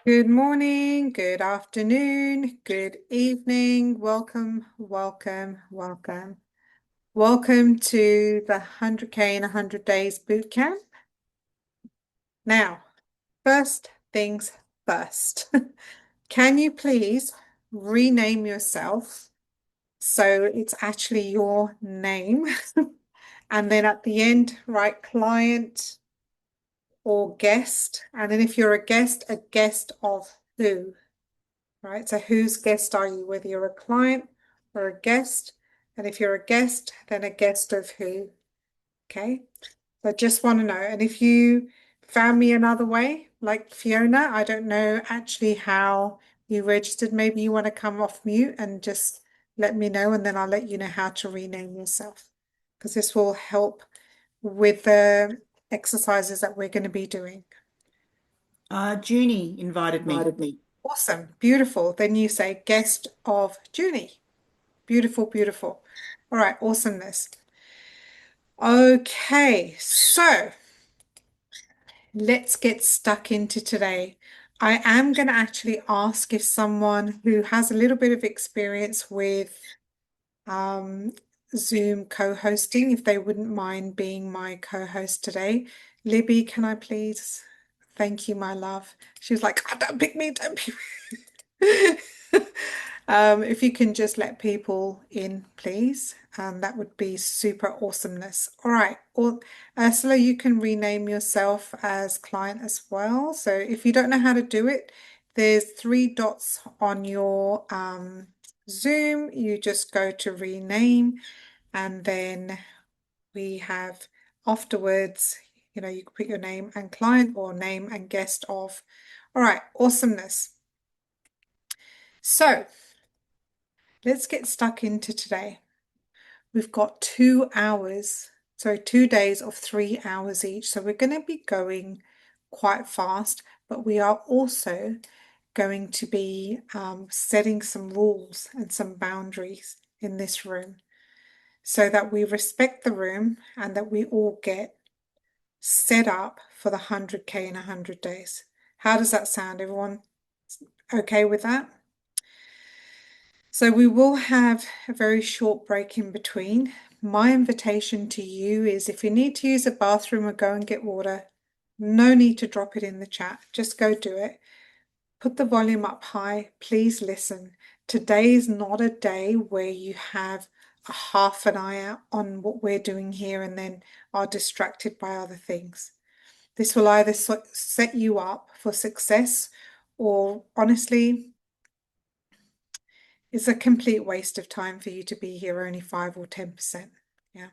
Good morning, good afternoon, good evening. Welcome, welcome, welcome. Welcome to the 100K in 100 Days Bootcamp. Now, first things first. Can you please rename yourself so it's actually your name? And then at the end, write client or guest. And then if you're a guest of who? Right? So whose guest are you? Whether you're a client or a guest. And if you're a guest, then a guest of who? Okay. So I just want to know. And if you found me another way, like Fiona, I don't know actually how you registered. Maybe you want to come off mute and just let me know, and then I'll let you know how to rename yourself. Because this will help with the exercises that we're going to be doing. Junie invited me. Invited me. Awesome. Beautiful. Then you say guest of Junie. Beautiful, beautiful. All right, awesomeness. Okay, so let's get stuck into today. I am going to actually ask if someone who has a little bit of experience with um, Zoom co-hosting, if they wouldn't mind being my co-host today. Libby, can I please? Thank you, my love. She was like, oh, don't pick me, don't pick me. If you can just let people in, please, that would be super awesomeness. All right, Ursula, you can rename yourself as client as well. So if you don't know how to do it, there's three dots on your Zoom. You just go to rename, and then we have afterwards, you can put your name and client or name and guest of. All right, awesomeness. So let's get stuck into today. We've got 2 hours, so 2 days of 3 hours each. So we're going to be going quite fast, but we are also going to be setting some rules and some boundaries in this room so that we respect the room and that we all get set up for the 100K in 100 days. How does that sound? Everyone okay with that? So we will have a very short break in between. My invitation to you is if you need to use a bathroom or go and get water, no need to drop it in the chat. Just go do it. Put the volume up high. Please listen. Today is not a day where you have a half an eye out on what we're doing here and then are distracted by other things. This will either set you up for success or honestly, it's a complete waste of time for you to be here only 5 or 10%. Yeah.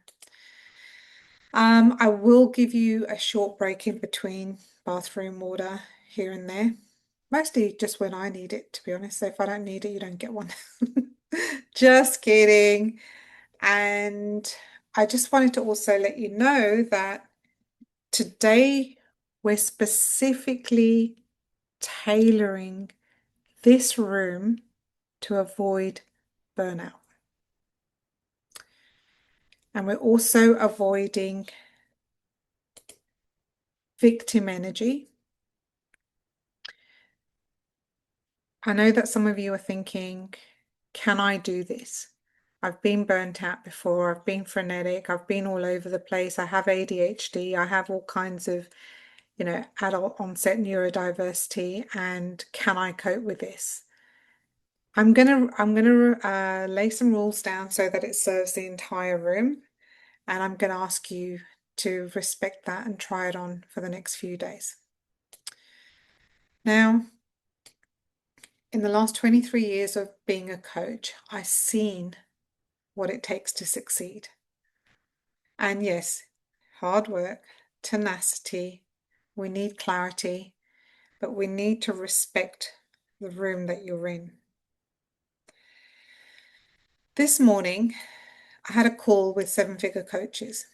I will give you a short break in between bathroom water here and there. Mostly just when I need it, to be honest. So if I don't need it, you don't get one. Just kidding. And I just wanted to also let you know that today we're specifically tailoring this room to avoid burnout. And we're also avoiding victim energy. I know that some of you are thinking, can I do this? I've been burnt out before. I've been frenetic. I've been all over the place. I have ADHD. I have all kinds of, adult onset neurodiversity. And can I cope with this? I'm gonna lay some rules down so that it serves the entire room. And I'm gonna ask you to respect that and try it on for the next few days. Now, in the last 23 years of being a coach, I've seen what it takes to succeed. And yes, hard work, tenacity, we need clarity, but we need to respect the room that you're in. This morning, I had a call with seven-figure coaches,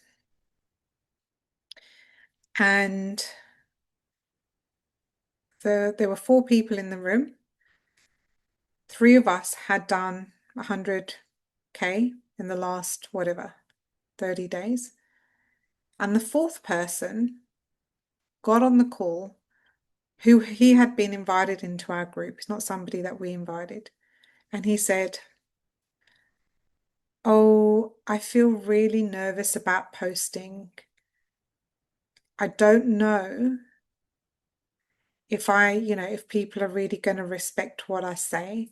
and there were 4 people in the room. 3 of us had done 100K in the last, whatever, 30 days. And the fourth person got on the call who he had been invited into our group. It's not somebody that we invited. And he said, "Oh, I feel really nervous about posting. I don't know if if people are really going to respect what I say.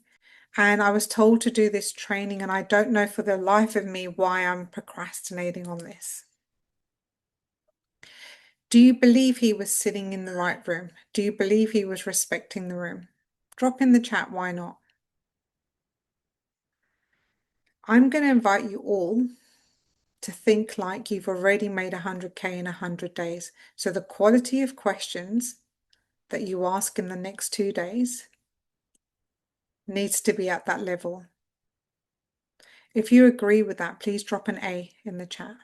And I was told to do this training, and I don't know for the life of me why I'm procrastinating on this." Do you believe he was sitting in the right room? Do you believe he was respecting the room? Drop in the chat, why not? I'm going to invite you all to think like you've already made 100K in 100 days. So the quality of questions that you ask in the next 2 days needs to be at that level. If you agree with that, please drop an A in the chat.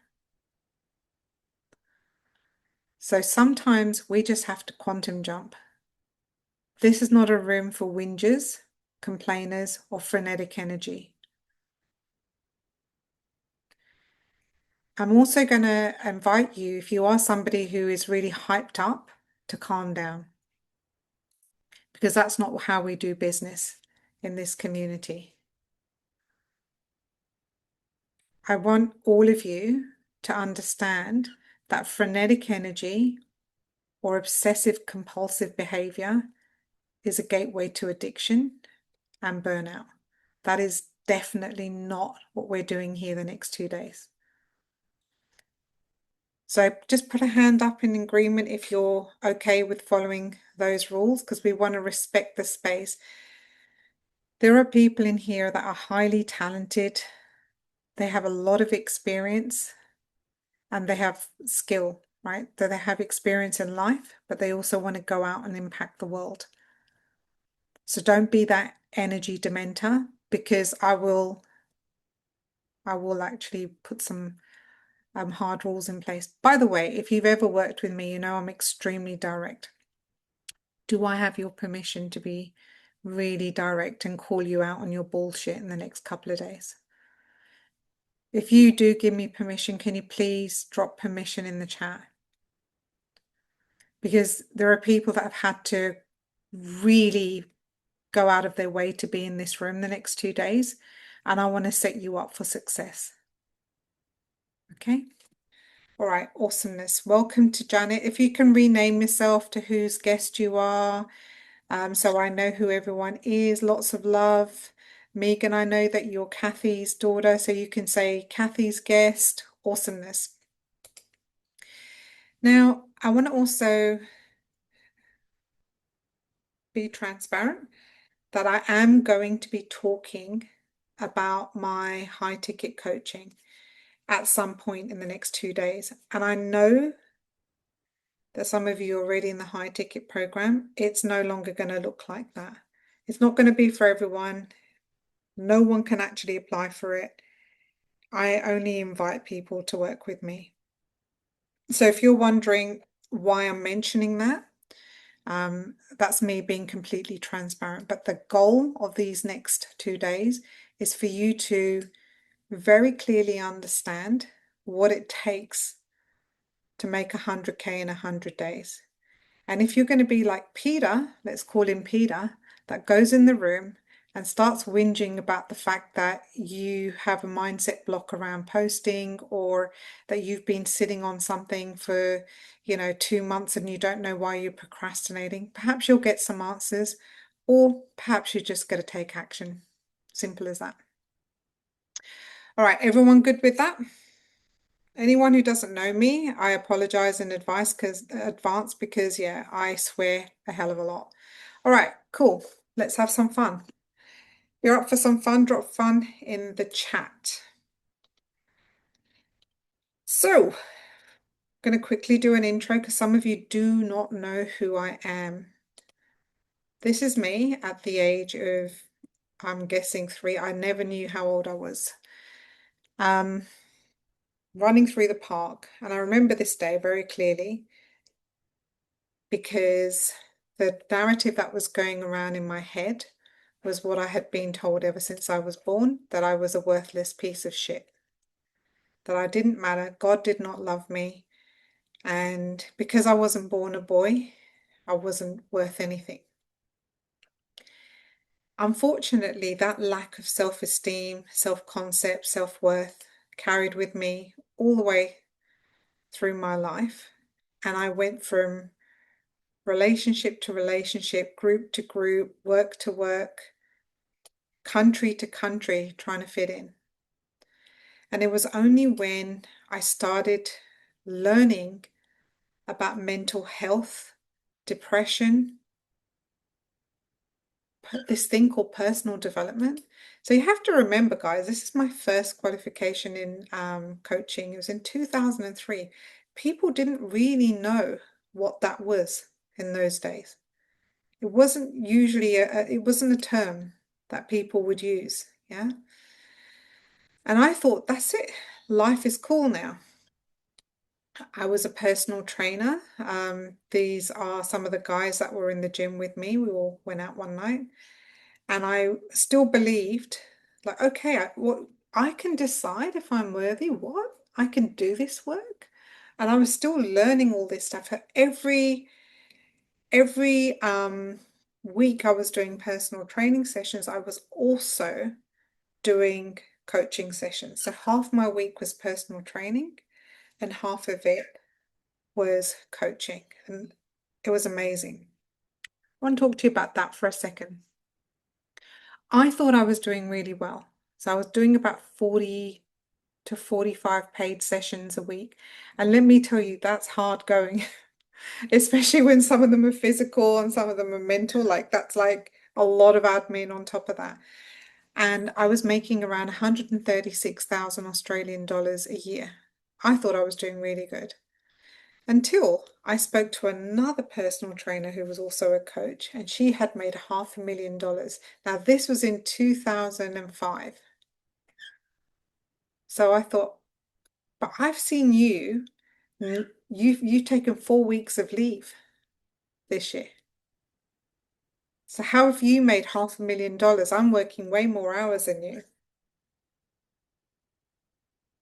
So sometimes we just have to quantum jump. This is not a room for whingers, complainers, or frenetic energy. I'm also going to invite you, if you are somebody who is really hyped up, to calm down, because that's not how we do business in this community. I want all of you to understand that frenetic energy or obsessive compulsive behavior is a gateway to addiction and burnout. That is definitely not what we're doing here the next 2 days. So just put a hand up in agreement if you're okay with following those rules, because we want to respect the space. There are people in here that are highly talented. They have a lot of experience and they have skill, right? So they have experience in life, but they also want to go out and impact the world. So don't be that energy dementer, because I will actually put some hard rules in place. By the way, if you've ever worked with me, you know I'm extremely direct. Do I have your permission to be really direct and call you out on your bullshit in the next couple of days? If you do give me permission, can you please drop permission in the chat? Because there are people that have had to really go out of their way to be in this room the next 2 days, and I want to set you up for success. Okay? All right, awesomeness. Welcome to Janet. If you can rename yourself to whose guest you are, so I know who everyone is. Lots of love. Megan, I know that you're Kathy's daughter, so you can say Kathy's guest. Awesomeness. Now, I want to also be transparent that I am going to be talking about my high ticket coaching at some point in the next 2 days. And I know that some of you are already in the high ticket program. It's no longer going to look like that. It's not going to be for everyone. No one can actually apply for it. I only invite people to work with me. So if you're wondering why I'm mentioning that, that's me being completely transparent. But the goal of these next 2 days is for you to very clearly understand what it takes to make 100K in 100 days. And if you're going to be like Peter, let's call him Peter, that goes in the room and starts whinging about the fact that you have a mindset block around posting, or that you've been sitting on something for, 2 months and you don't know why you're procrastinating, perhaps you'll get some answers, or perhaps you're just going to take action. Simple as that. All right, everyone good with that? Anyone who doesn't know me, I apologize in advance because yeah, I swear a hell of a lot. All right, cool. Let's have some fun. You're up for some fun? Drop fun in the chat. So, I'm going to quickly do an intro because some of you do not know who I am. This is me at the age of, I'm guessing 3. I never knew how old I was. Running through the park. And I remember this day very clearly because the narrative that was going around in my head was what I had been told ever since I was born, that I was a worthless piece of shit, that I didn't matter, God did not love me, and because I wasn't born a boy, I wasn't worth anything. Unfortunately, that lack of self-esteem, self-concept, self-worth carried with me all the way through my life. And I went from relationship to relationship, group to group, work to work, country to country, trying to fit in. And it was only when I started learning about mental health, depression, this thing called personal development. So you have to remember, guys, this is my first qualification in coaching. It was in 2003. People didn't really know what that was in those days. It wasn't usually it wasn't a term that people would use, yeah. And I thought, that's it. Life is cool now. I was a personal trainer. These are some of the guys that were in the gym with me. We all went out one night, and I still believed, like, okay, I can decide if I'm worthy. What? I can do this work, and I was still learning all this stuff. Every week I was doing personal training sessions. I was also doing coaching sessions. So half my week was personal training, and half of it was coaching, and it was amazing. I want to talk to you about that for a second. I thought I was doing really well. So I was doing about 40 to 45 paid sessions a week. And let me tell you, that's hard going, especially when some of them are physical and some of them are mental. Like that's like a lot of admin on top of that. And I was making around 136,000 Australian dollars a year. I thought I was doing really good until I spoke to another personal trainer who was also a coach, and she had made $500,000. Now, this was in 2005. So I thought, but I've seen you've taken 4 weeks of leave this year. So how have you made $500,000? I'm working way more hours than you.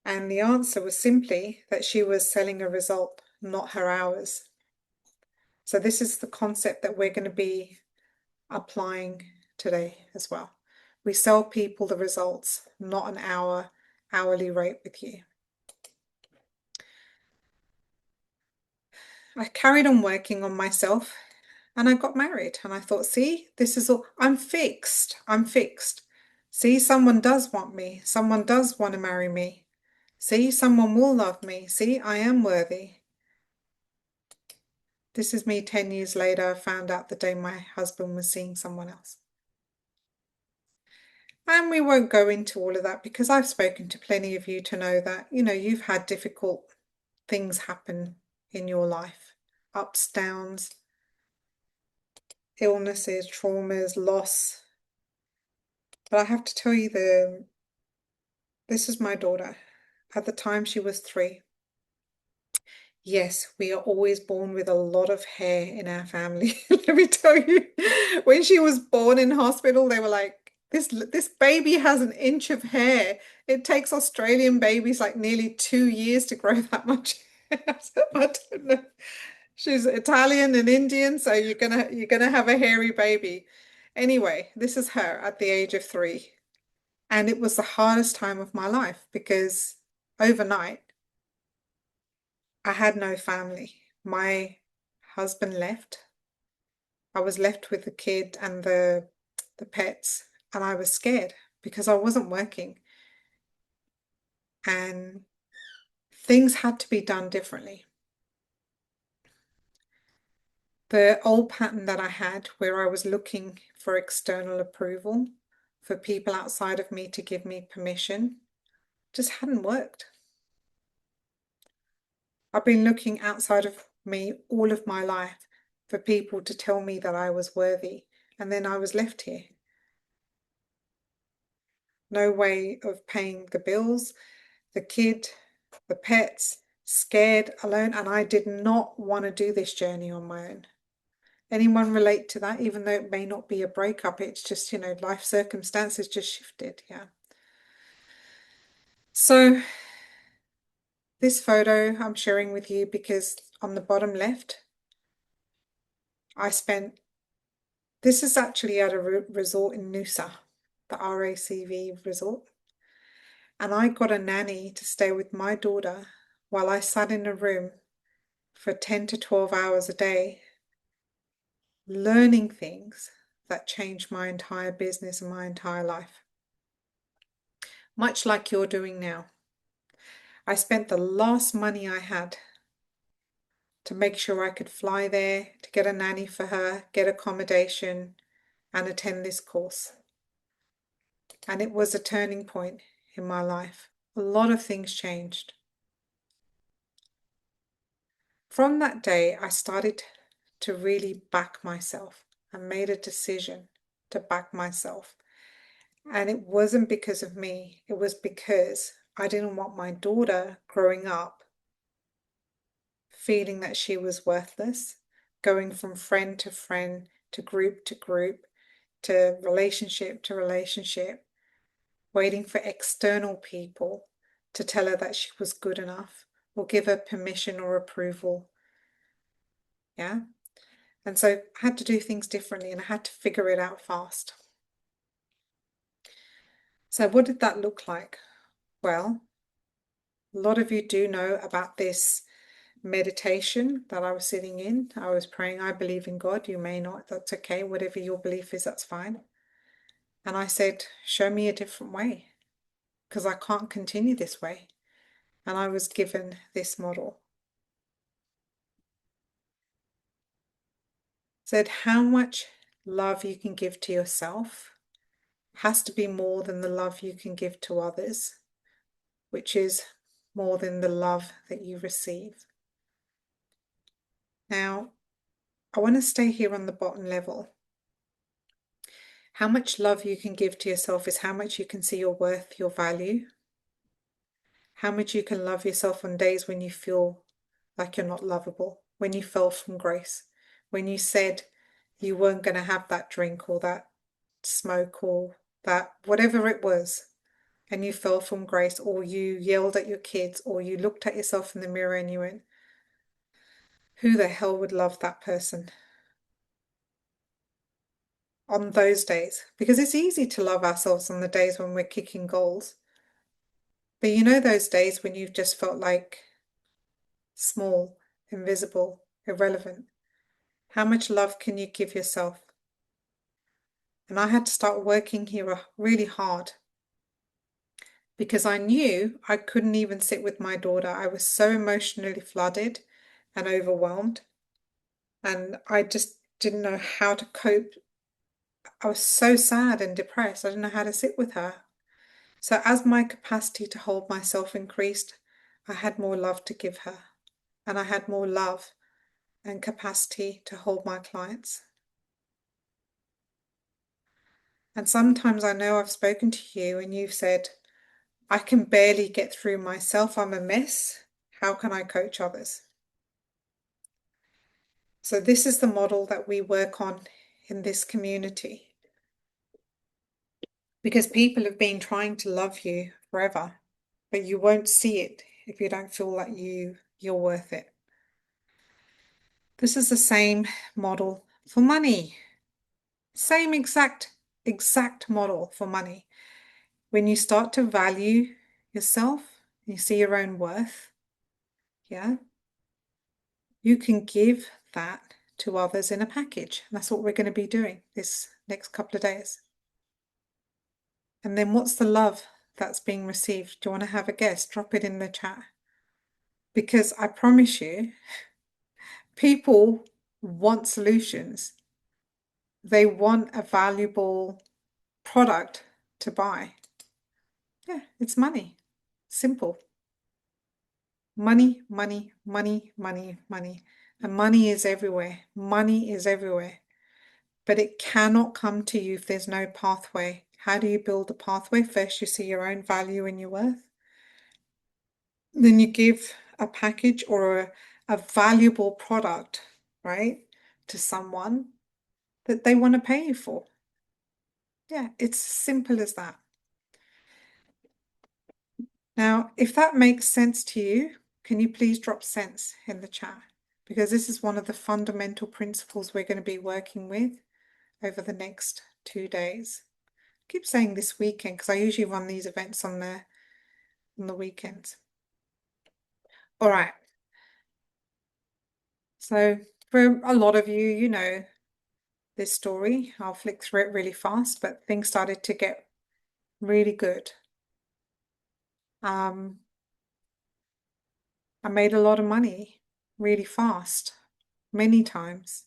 And the answer was simply that she was selling a result, not her hours. So this is the concept that we're going to be applying today as well. We sell people the results, not an hourly rate with you. I carried on working on myself and I got married, and I thought, see, this is all, I'm fixed. I'm fixed. See, someone does want me. Someone does want to marry me. See, someone will love me. See, I am worthy. This is me 10 years later. I found out the day my husband was seeing someone else. And we won't go into all of that because I've spoken to plenty of you to know that, you've had difficult things happen in your life, ups, downs, illnesses, traumas, loss. But I have to tell you, this is my daughter. At the time, she was 3. Yes, we are always born with a lot of hair in our family. Let me tell you, when she was born in hospital, they were like, this baby has an inch of hair. It takes Australian babies like nearly 2 years to grow that much hair. I don't know. She's Italian and Indian, so you're gonna have a hairy baby. Anyway, this is her at the age of 3. And it was the hardest time of my life because overnight I had no family. My husband left. I was left with the kid and the pets, and I was scared because I wasn't working and things had to be done differently. The old pattern that I had where I was looking for external approval, for people outside of me to give me permission, just hadn't worked. I've been looking outside of me all of my life for people to tell me that I was worthy, and then I was left here. No way of paying the bills, the kid, the pets, scared, alone, and I did not want to do this journey on my own. Anyone relate to that? Even though it may not be a breakup, it's just, life circumstances just shifted, yeah. So this photo I'm sharing with you because on the bottom left, I spent, this is actually at a resort in Noosa, the RACV resort. And I got a nanny to stay with my daughter while I sat in a room for 10 to 12 hours a day, learning things that changed my entire business and my entire life, much like you're doing now. I spent the last money I had to make sure I could fly there, to get a nanny for her, get accommodation, and attend this course. And it was a turning point in my life. A lot of things changed. From that day, I started to really back myself. I made a decision to back myself. And it wasn't because of me, it was because I didn't want my daughter growing up feeling that she was worthless, going from friend to group to relationship, waiting for external people to tell her that she was good enough or give her permission or approval. Yeah. And so I had to do things differently and I had to figure it out fast. So what did that look like? Well, a lot of you do know about this meditation that I was sitting in. I was praying, I believe in God. You may not, that's okay. Whatever your belief is, that's fine. And I said, show me a different way because I can't continue this way. And I was given this model. Said how much love you can give to yourself has to be more than the love you can give to others, which is more than the love that you receive. Now, I want to stay here on the bottom level. How much love you can give to yourself is how much you can see your worth, your value. How much you can love yourself on days when you feel like you're not lovable, when you fell from grace, when you said you weren't going to have that drink or that smoke or that whatever it was, and you fell from grace, or you yelled at your kids, or you looked at yourself in the mirror and you went, who the hell would love that person? On those days, because it's easy to love ourselves on the days when we're kicking goals. But you know those days when you've just felt like small, invisible, irrelevant. How much love can you give yourself? And I had to start working here really hard because I knew I couldn't even sit with my daughter. I was so emotionally flooded and overwhelmed, and I just didn't know how to cope. I was so sad and depressed. I didn't know how to sit with her. So as my capacity to hold myself increased, I had more love to give her, and I had more love and capacity to hold my clients. And sometimes I know I've spoken to you and you've said, I can barely get through myself. I'm a mess. How can I coach others? So this is the model that we work on in this community, because people have been trying to love you forever, but you won't see it if you don't feel like you're worth it. This is the same model for money. Same exact model for money. When you start to value yourself, you see your own worth, yeah, you can give that to others in a package. And that's what we're going to be doing this next couple of days. And then what's the love that's being received? Do you want to have a guess? Drop it in the chat. Because I promise you, people want solutions. They want a valuable product to buy. Yeah, it's money. Simple. Money, money, money, money, money. And money is everywhere. Money is everywhere. But it cannot come to you if there's no pathway. How do you build a pathway? First, you see your own value and your worth. Then you give a package or a valuable product, right, to someone that they want to pay you for. Yeah, it's simple as that. Now, if that makes sense to you, can you please drop sense in the chat? because this is one of the fundamental principles we're going to be working with over the next 2 days. I keep saying this weekend because I usually run these events on the weekends. All right. So for a lot of you, you know this story. I'll flick through it really fast, but things started to get really good. I made a lot of money really fast, many times.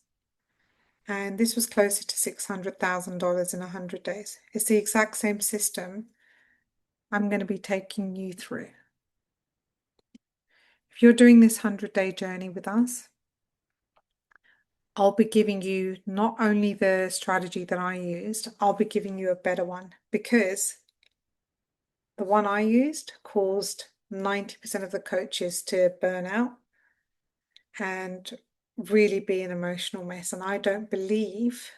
And this was closer to $600,000 in 100 days. It's the exact same system I'm going to be taking you through. If you're doing this 100-day journey with us, I'll be giving you not only the strategy that I used, I'll be giving you a better one, because the one I used caused 90% of the coaches to burn out and really be an emotional mess. And I don't believe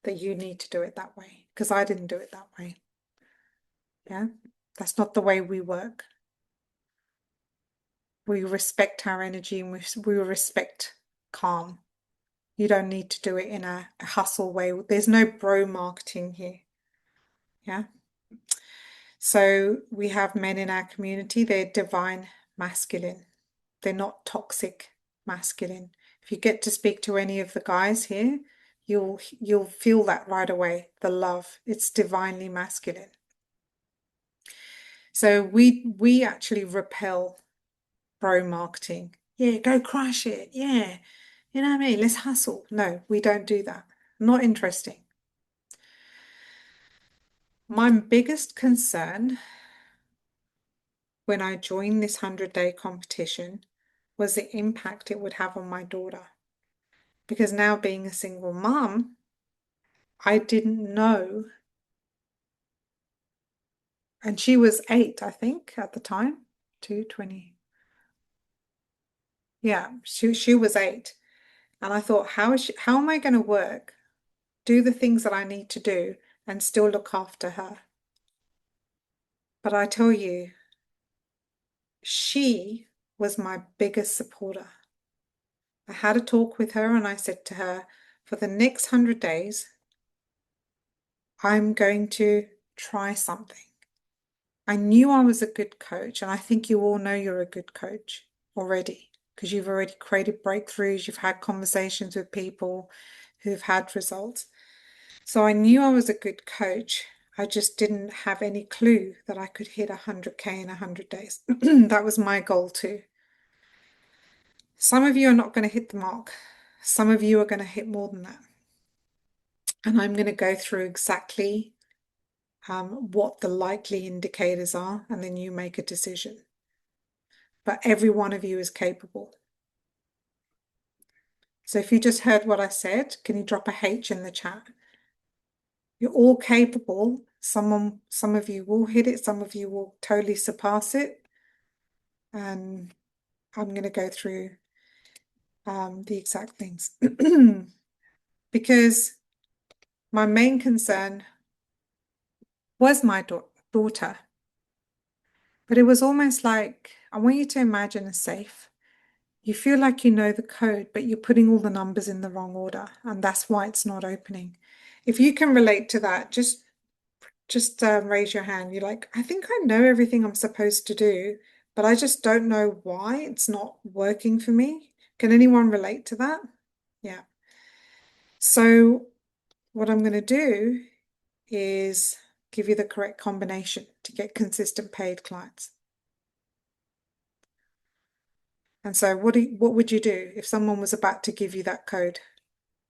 that you need to do it that way, because I didn't do it that way. Yeah, that's not the way we work. We respect our energy and we respect calm. You don't need to do it in a hustle way. There's no bro marketing here. Yeah. So we have men in our community, they're divine masculine. They're not toxic masculine. If you get to speak to any of the guys here, you'll feel that right away. The love, it's divinely masculine. So we actually repel bro marketing. Yeah, go crush it. Yeah. You know what I mean? Let's hustle. No, we don't do that. Not interesting. My biggest concern when I joined this 100-day competition was the impact it would have on my daughter. Because now being a single mom, I didn't know. And she was 8, I think, at the time. 220. Yeah, she was 8. And I thought, how am I going to work, do the things that I need to do, and still look after her? But I tell you, she was my biggest supporter. I had a talk with her and I said to her, for the next 100 days, I'm going to try something. I knew I was a good coach, and I think you all know you're a good coach already because you've already created breakthroughs, you've had conversations with people who've had results. So I knew I was a good coach. I just didn't have any clue that I could hit 100K in 100 days. That was my goal too. Some of you are not going to hit the mark. Some of you are going to hit more than that. And I'm going to go through exactly what the likely indicators are, and then you make a decision. But every one of you is capable. So if you just heard what I said, can you drop a H in the chat? You're all capable. Some of you will hit it, some of you will totally surpass it. And I'm going to go through the exact things. Because my main concern was my daughter. But it was almost like, I want you to imagine a safe. You feel like you know the code, but you're putting all the numbers in the wrong order, and that's why it's not opening. If you can relate to that, just raise your hand. You're like, I think I know everything I'm supposed to do, but I just don't know why it's not working for me. Can anyone relate to that? Yeah. So what I'm going to do is give you the correct combination to get consistent paid clients. And so what would you do if someone was about to give you that code?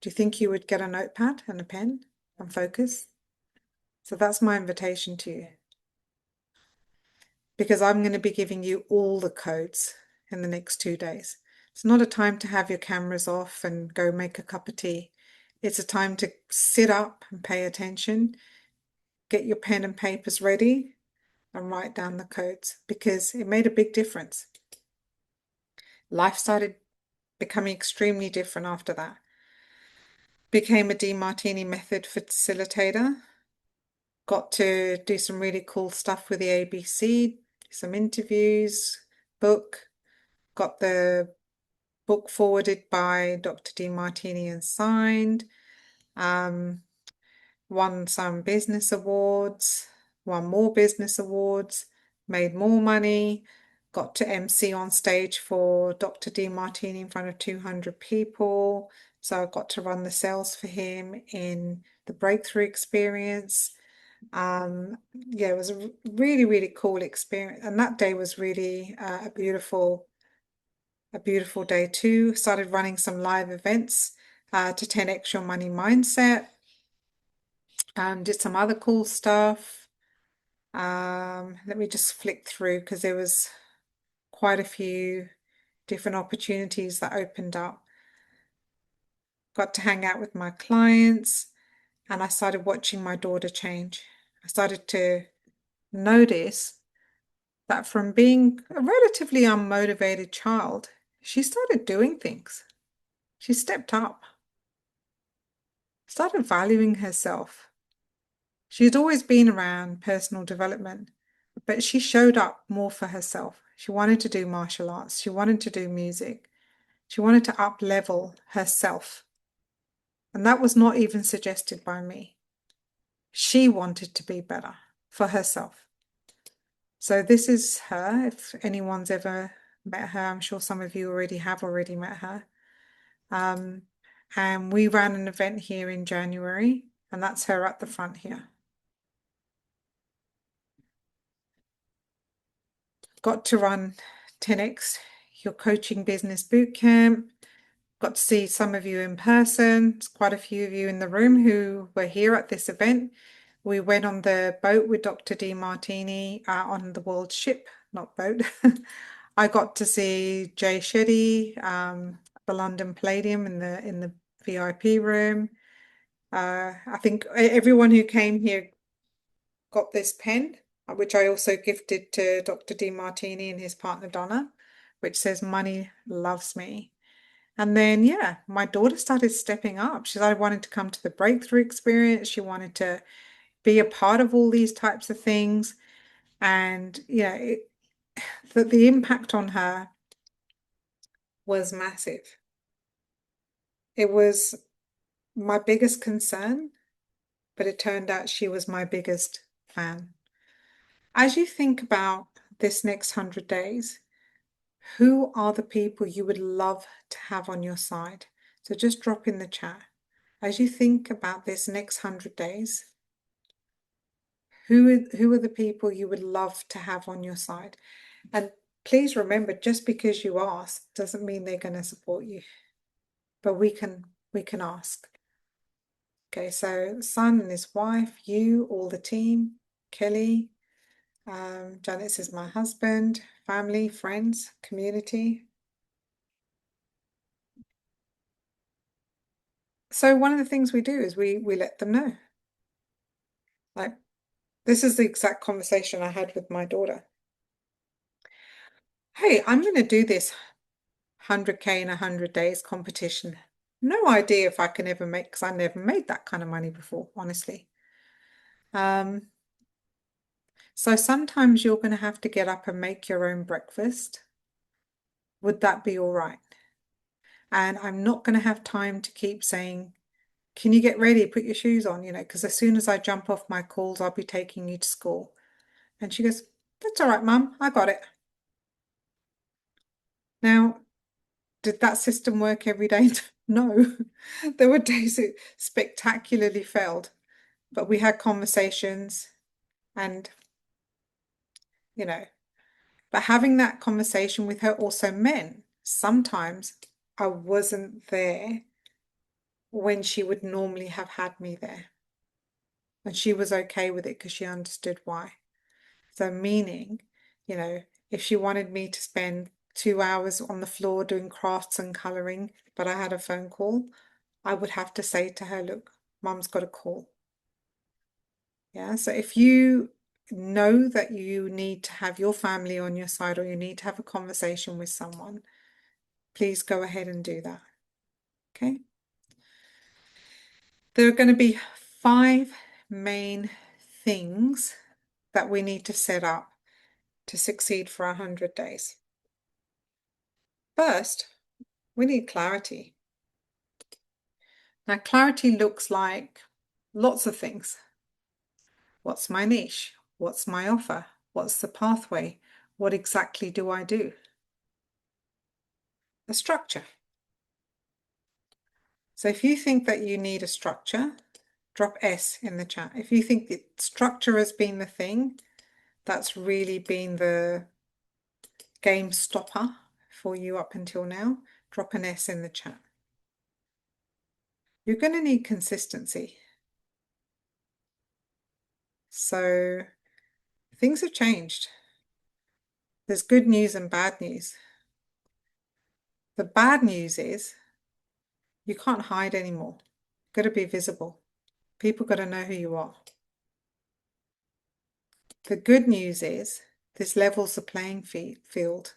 Do you think you would get a notepad and a pen and focus? So that's my invitation to you. Because I'm going to be giving you all the codes in the next 2 days. It's not a time to have your cameras off and go make a cup of tea. It's a time to sit up and pay attention, get your pen and papers ready, and write down the codes, because it made a big difference. Life started becoming extremely different after that. Became a DeMartini method facilitator. Got to do some really cool stuff with the ABC, some interviews, book, got the book forwarded by Dr. Demartini and signed. Um, won some business awards, won more business awards, made more money, got to MC on stage for Dr. Demartini in front of 200 people. So I got to run the sales for him in the breakthrough experience. Yeah, it was a really, really cool experience. And that day was really a beautiful day too. Started running some live events to 10x your money mindset. Did some other cool stuff. Let me just flick through because there was quite a few different opportunities that opened up. Got to hang out with my clients and I started watching my daughter change. I started to notice that from being a relatively unmotivated child, she started doing things. She stepped up, started valuing herself. She'd always been around personal development, but she showed up more for herself. She wanted to do martial arts. She wanted to do music. She wanted to up level herself. And that was not even suggested by me. She wanted to be better for herself. So this is her. If anyone's ever met her, I'm sure some of you have already met her. And we ran an event here in January, and that's her at the front here. Got to run 10x your coaching business bootcamp. Got to see some of you in person. There's quite a few of you in the room who were here at this event. We went on the boat with Dr. Demartini on the world ship, not boat. I got to see Jay Shetty, the London Palladium in the VIP room. I think everyone who came here got this pen, which I also gifted to Dr. Demartini and his partner Donna, which says "Money loves me." And then, yeah, my daughter started stepping up. She started wanting to come to the breakthrough experience. She wanted to be a part of all these types of things. And yeah, the impact on her was massive. It was my biggest concern, but it turned out she was my biggest fan. As you think about this next 100 days, who are the people you would love to have on your side? So just drop in the chat. As you think about this next 100 days, who are the people you would love to have on your side? And please remember, just because you ask doesn't mean they're going to support you. But we can ask. Okay, so son and his wife, you, all the team, Kelly, Janet says my husband, family, friends, community. So one of the things we do is we let them know. Like, this is the exact conversation I had with my daughter. Hey, I'm going to do this 100K in 100 days competition. No idea if I can ever make, because I never made that kind of money before, honestly. So sometimes you're going to have to get up and make your own breakfast. Would that be all right? And I'm not going to have time to keep saying, can you get ready? Put your shoes on, because as soon as I jump off my calls, I'll be taking you to school. And she goes, that's all right, Mum, I got it. Now, did that system work every day? No. There were days it spectacularly failed, but we had conversations and, but having that conversation with her also meant sometimes I wasn't there when she would normally have had me there. And she was okay with it because she understood why. So meaning, if she wanted me to spend 2 hours on the floor doing crafts and colouring, but I had a phone call, I would have to say to her, look, Mum's got a call. Yeah, so if you know that you need to have your family on your side or you need to have a conversation with someone, please go ahead and do that. Okay. There are going to be 5 main things that we need to set up to succeed for 100 days. First, We need clarity. Now, clarity looks like lots of things. What's my niche? What's my offer? What's the pathway? What exactly do I do? A structure. So if you think that you need a structure, drop S in the chat. If you think that structure has been the thing that's really been the game stopper for you up until now, drop an S in the chat. You're going to need consistency. So things have changed. There's good news and bad news. The bad news is you can't hide anymore. You've got to be visible. People got to know who you are. The good news is this levels the playing field.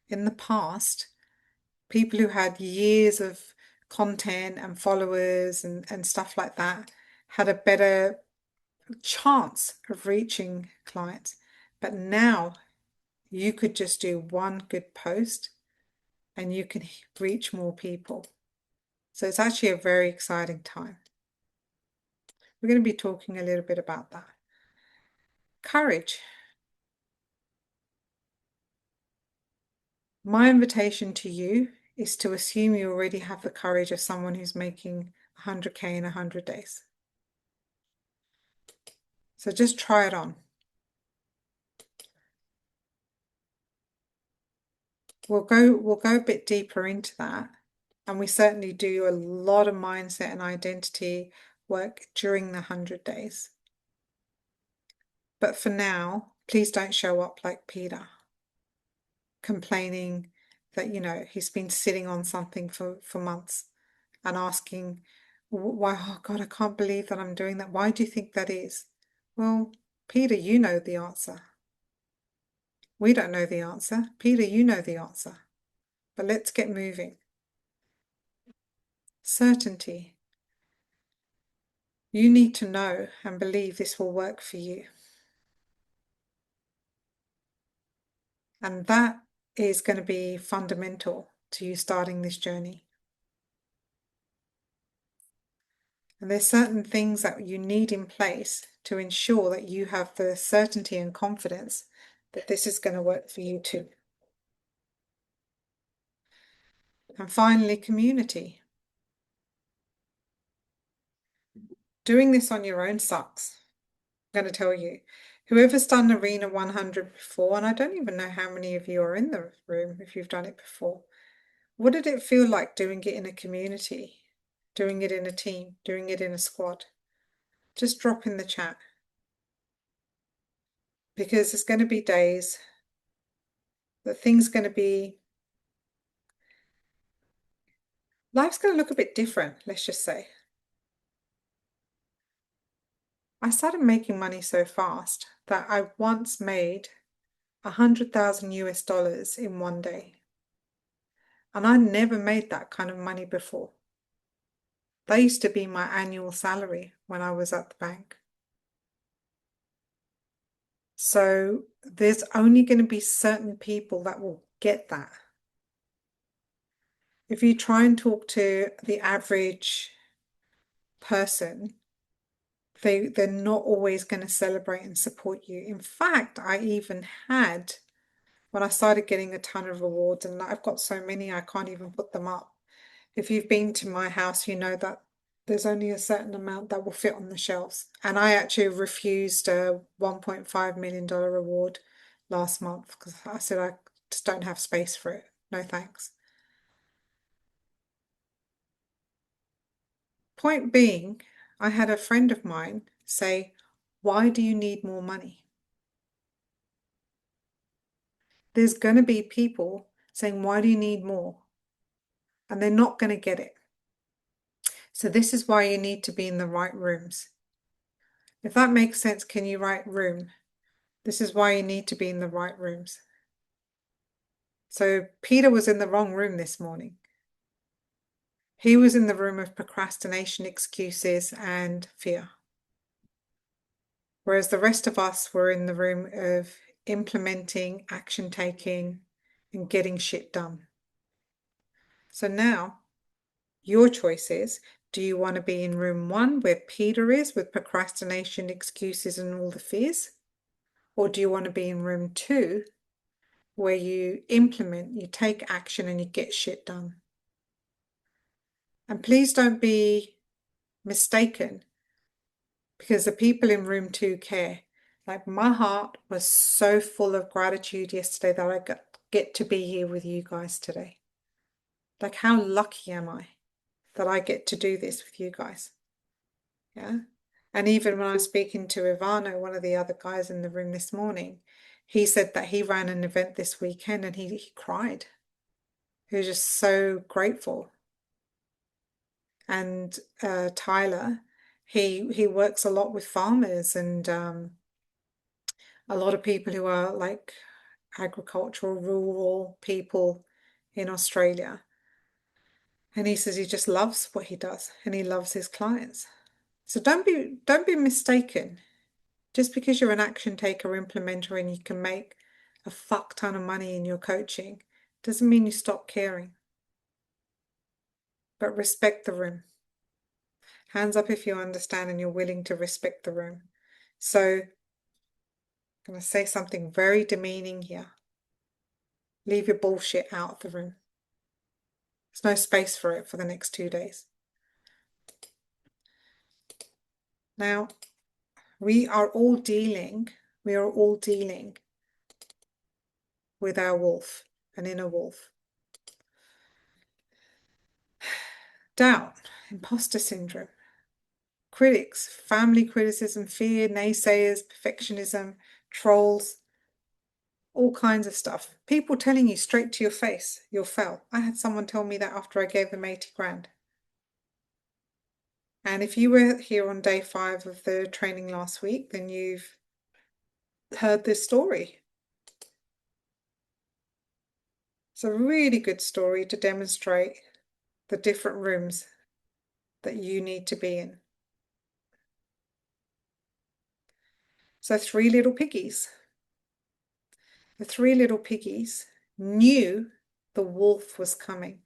In the past, people who had years of content and followers and stuff like that had a better chance of reaching clients. But now you could just do one good post and you can reach more people. So it's actually a very exciting time. We're going to be talking a little bit about that. Courage. My invitation to you is to assume you already have the courage of someone who's making 100K in 100 days. So just try it on. We'll go a bit deeper into that. And we certainly do a lot of mindset and identity work during the 100 days. But for now, please don't show up like Peter, complaining that, he's been sitting on something for months and asking, why, oh God, I can't believe that I'm doing that. Why do you think that is? Well, Peter, you know the answer. We don't know the answer. Peter, you know the answer. But let's get moving. Certainty. You need to know and believe this will work for you. And that is going to be fundamental to you starting this journey. And there's certain things that you need in place to ensure that you have the certainty and confidence that this is going to work for you too. And finally, community. Doing this on your own sucks. I'm going to tell you. Whoever's done Arena 100 before, and I don't even know how many of you are in the room if you've done it before, what did it feel like doing it in a community, doing it in a team, doing it in a squad? Just drop in the chat. Because there's going to be days that things are going to be, life's going to look a bit different, let's just say. I started making money so fast that I once made 100,000 US dollars in one day. And I never made that kind of money before. That used to be my annual salary when I was at the bank. So there's only going to be certain people that will get that. If you try and talk to the average person, they're not always going to celebrate and support you. In fact, I even had, when I started getting a ton of rewards, and I've got so many I can't even put them up. If you've been to my house, you know that there's only a certain amount that will fit on the shelves. And I actually refused a $1.5 million reward last month because I said I just don't have space for it. No thanks. Point being, I had a friend of mine say, why do you need more money? There's going to be people saying, why do you need more? And they're not going to get it. So this is why you need to be in the right rooms. If that makes sense, can you write room? This is why you need to be in the right rooms. So Peter was in the wrong room this morning. He was in the room of procrastination, excuses, and fear. Whereas the rest of us were in the room of implementing, action taking, and getting shit done. So now your choice is, do you want to be in room 1 where Peter is with procrastination, excuses, and all the fears? Or do you want to be in room 2 where you implement, you take action, and you get shit done? And please don't be mistaken, because the people in room 2 care. Like, my heart was so full of gratitude yesterday that I get to be here with you guys today. Like, how lucky am I that I get to do this with you guys? Yeah. And even when I was speaking to Ivano, one of the other guys in the room this morning, he said that he ran an event this weekend and he cried. He was just so grateful. And Tyler, he works a lot with farmers and a lot of people who are like agricultural, rural people in Australia. And he says he just loves what he does and he loves his clients. So don't be mistaken. Just because you're an action taker, implementer, and you can make a fuck ton of money in your coaching doesn't mean you stop caring. But respect the room. Hands up if you understand and you're willing to respect the room. So I'm going to say something very demeaning here. Leave your bullshit out of the room. There's no space for it for the next 2 days. Now, we are all dealing with our wolf, an inner wolf. Doubt, imposter syndrome, critics, family criticism, fear, naysayers, perfectionism, trolls, all kinds of stuff. People telling you straight to your face, you'll fail. I had someone tell me that after I gave them 80 grand. And if you were here on day 5 of the training last week, then you've heard this story. It's a really good story to demonstrate the different rooms that you need to be in. So 3 little piggies. The 3 little piggies knew the wolf was coming,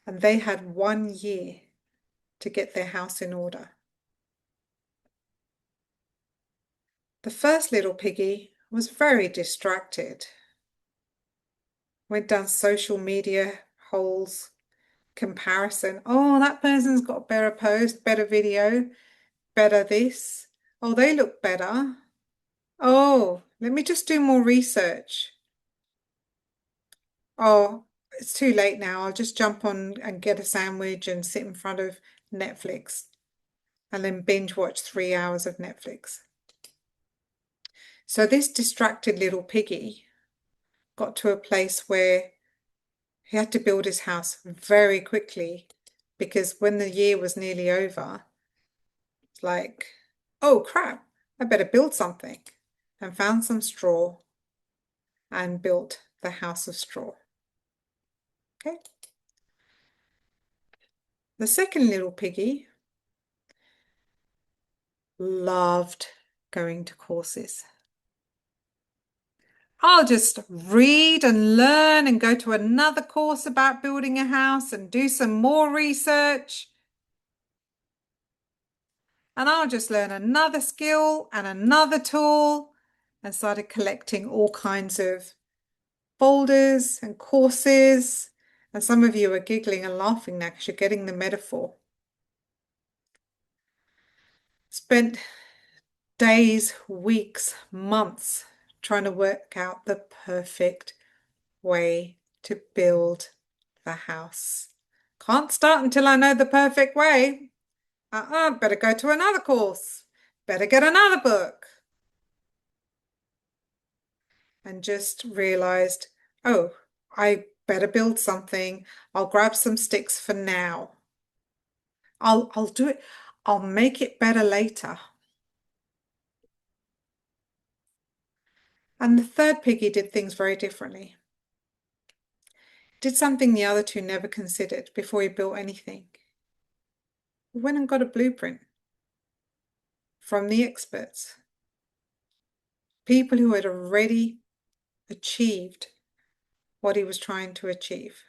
and they had 1 year to get their house in order. The first little piggy was very distracted. Went down social media holes, comparison. Oh, that person's got a better post, better video, better this. Oh, they look better. Oh, let me just do more research. Oh, it's too late now. I'll just jump on and get a sandwich and sit in front of Netflix and then binge watch 3 hours of Netflix. So this distracted little piggy got to a place where he had to build his house very quickly, because when the year was nearly over, it's like, oh crap, I better build something, and found some straw and built the house of straw. Okay. The second little piggy loved going to courses. I'll just read and learn and go to another course about building a house and do some more research. And I'll just learn another skill and another tool, and started collecting all kinds of folders and courses. And some of you are giggling and laughing now because you're getting the metaphor. Spent days, weeks, months trying to work out the perfect way to build the house. Can't start until I know the perfect way. Better go to another course. Better get another book. And just realized, oh, I better build something. I'll grab some sticks for now. I'll do it. I'll make it better later. And the third piggy did things very differently. Did something the other 2 never considered before he built anything. He went and got a blueprint from the experts. People who had already achieved what he was trying to achieve.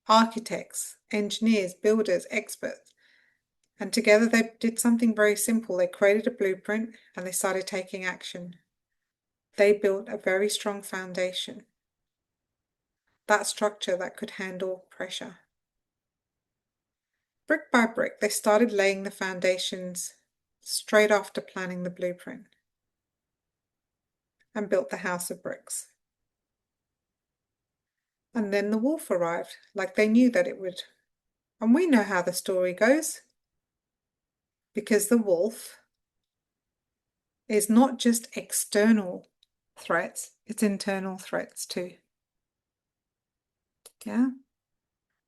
architects, engineers, builders, experts. And together they did something very simple. They created a blueprint and they started taking action. They built a very strong foundation, that structure that could handle pressure. Brick by brick, they started laying the foundations straight after planning the blueprint and built the house of bricks. And then the wolf arrived, like they knew that it would. And we know how the story goes, because the wolf is not just external threats, it's internal threats too. Yeah?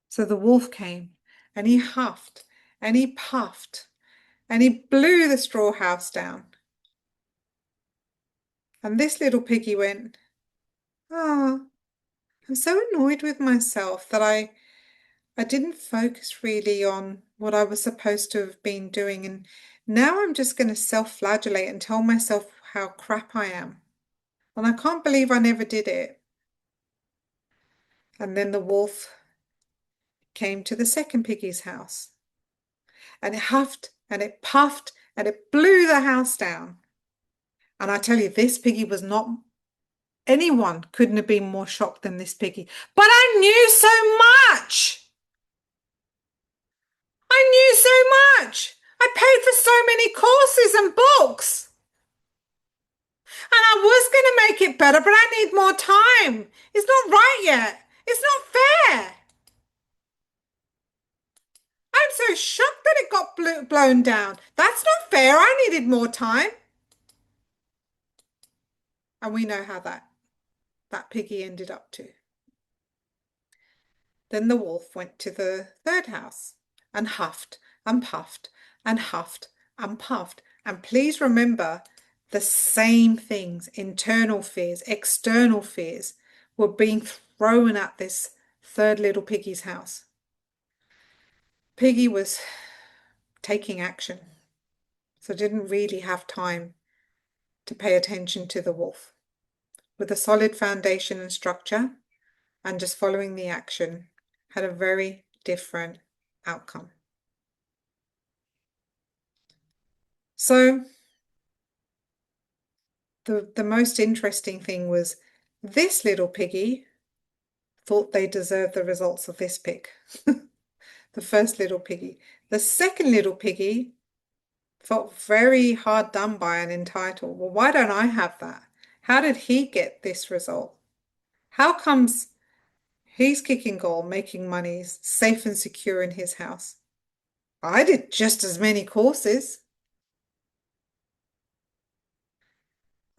So the wolf came and he huffed and he puffed and he blew the straw house down. And this little piggy went, "Oh, I'm so annoyed with myself that I didn't focus really on what I was supposed to have been doing. And now I'm just going to self-flagellate and tell myself how crap I am. And I can't believe I never did it." And then the wolf came to the second piggy's house. And it huffed and it puffed and it blew the house down. And I tell you, this piggy was not, anyone couldn't have been more shocked than this piggy. But I knew so much. I knew so much. I paid for so many courses and books. And I was going to make it better, but I need more time. It's not right yet. It's not fair. I'm so shocked that it got blown down. That's not fair. I needed more time. And we know how that piggy ended up too. Then the wolf went to the third house and huffed and puffed and huffed and puffed. And please remember, the same things, internal fears, external fears, were being thrown at this third little piggy's house. Piggy was taking action, so didn't really have time to pay attention to the wolf. With a solid foundation and structure and just following the action, had a very different outcome. So the most interesting thing was this little piggy thought they deserved the results of this pig. The first little piggy. The second little piggy felt very hard done by and entitled. Well, why don't I have that? How did he get this result? How comes he's kicking goal, making money, safe and secure in his house? I did just as many courses.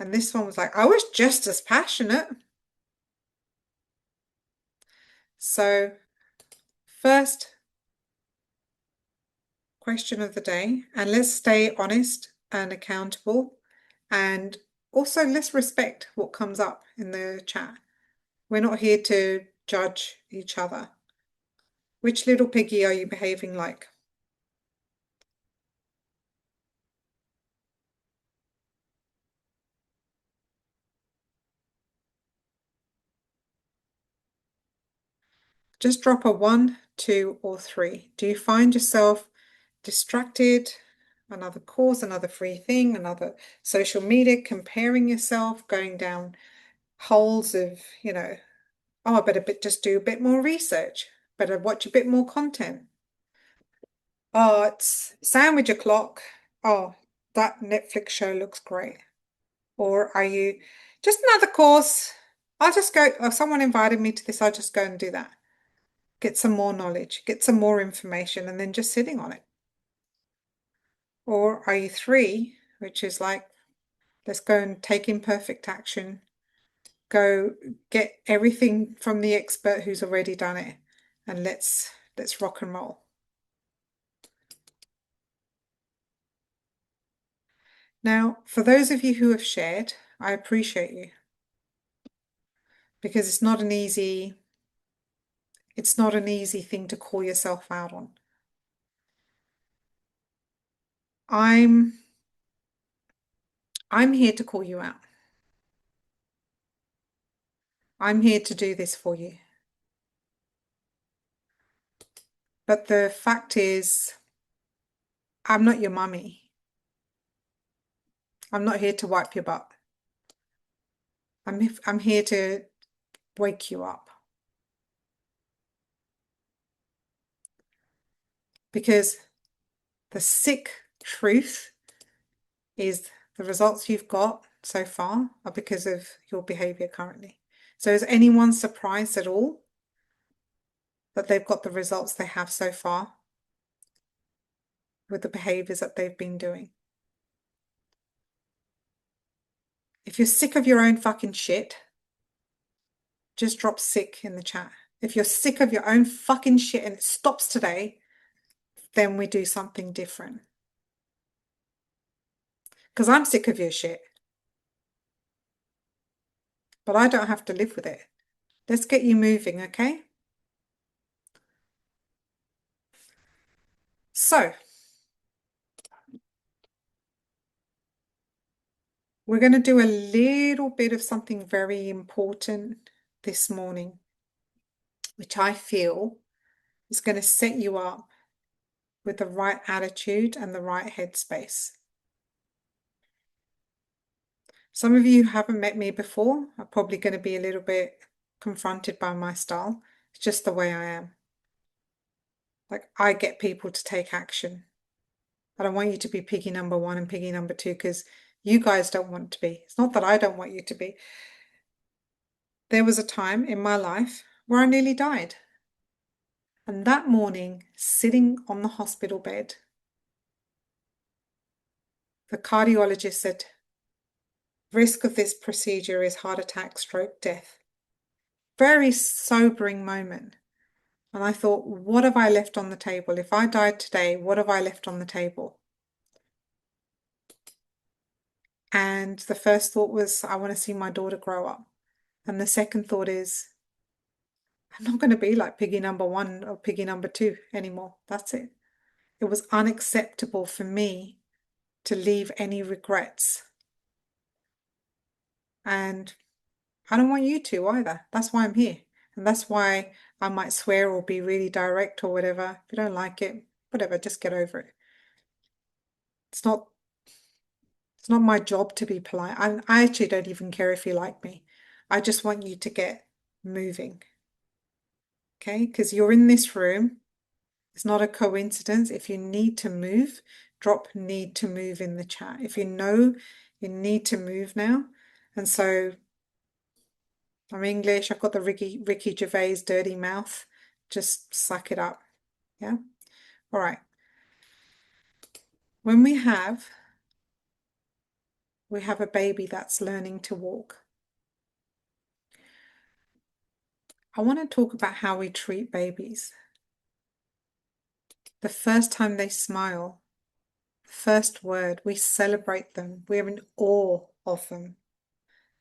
And this one was like, I was just as passionate. So, first question of the day, and let's stay honest and accountable. And also, let's respect what comes up in the chat. We're not here to judge each other. Which little piggy are you behaving like? Just drop a 1, 2, or 3. Do you find yourself distracted? Another course, another free thing, another social media, comparing yourself, going down holes of, oh, I better just do a bit more research, better watch a bit more content. Oh, it's sandwich o'clock. Oh, that Netflix show looks great. Or are you just another course? I'll just go, oh, someone invited me to this, I'll just go and do that. Get some more knowledge, get some more information, and then just sitting on it. Or are you 3, which is like, let's go and take imperfect action, go get everything from the expert who's already done it, and let's rock and roll. Now, for those of you who have shared, I appreciate you, because it's not an easy thing to call yourself out on. I'm here to call you out. I'm here to do this for you. But the fact is, I'm not your mummy. I'm not here to wipe your butt. I'm here to wake you up. Because the sick truth is the results you've got so far are because of your behavior currently. So is anyone surprised at all that they've got the results they have so far with the behaviors that they've been doing? If you're sick of your own fucking shit, just drop sick in the chat. If you're sick of your own fucking shit and it stops today, then we do something different. Because I'm sick of your shit. But I don't have to live with it. Let's get you moving, okay? So, we're going to do a little bit of something very important this morning, which I feel is going to set you up with the right attitude and the right headspace. Some of you who haven't met me before are probably going to be a little bit confronted by my style. It's just the way I am. Like, I get people to take action. I don't want you to be piggy number one and piggy number two because you guys don't want to be. It's not that I don't want you to be. There was a time in my life where I nearly died. And that morning, sitting on the hospital bed, the cardiologist said, risk of this procedure is heart attack, stroke, death. Very sobering moment. And I thought, what have I left on the table? If I died today, what have I left on the table? And the first thought was, I want to see my daughter grow up. And the second thought is, I'm not going to be like piggy number one or piggy number two anymore. That's it. It was unacceptable for me to leave any regrets. And I don't want you to either. That's why I'm here. And that's why I might swear or be really direct or whatever. If you don't like it, whatever, just get over it. It's not my job to be polite. I actually don't even care if you like me. I just want you to get moving. Okay? Because you're in this room. It's not a coincidence. If you need to move, drop need to move in the chat. If you know you need to move now. And so I'm English. I've got the Ricky Gervais dirty mouth. Just suck it up. Yeah. All right. When we have a baby that's learning to walk. I want to talk about how we treat babies. The first time they smile, the first word, we celebrate them. We're in awe of them.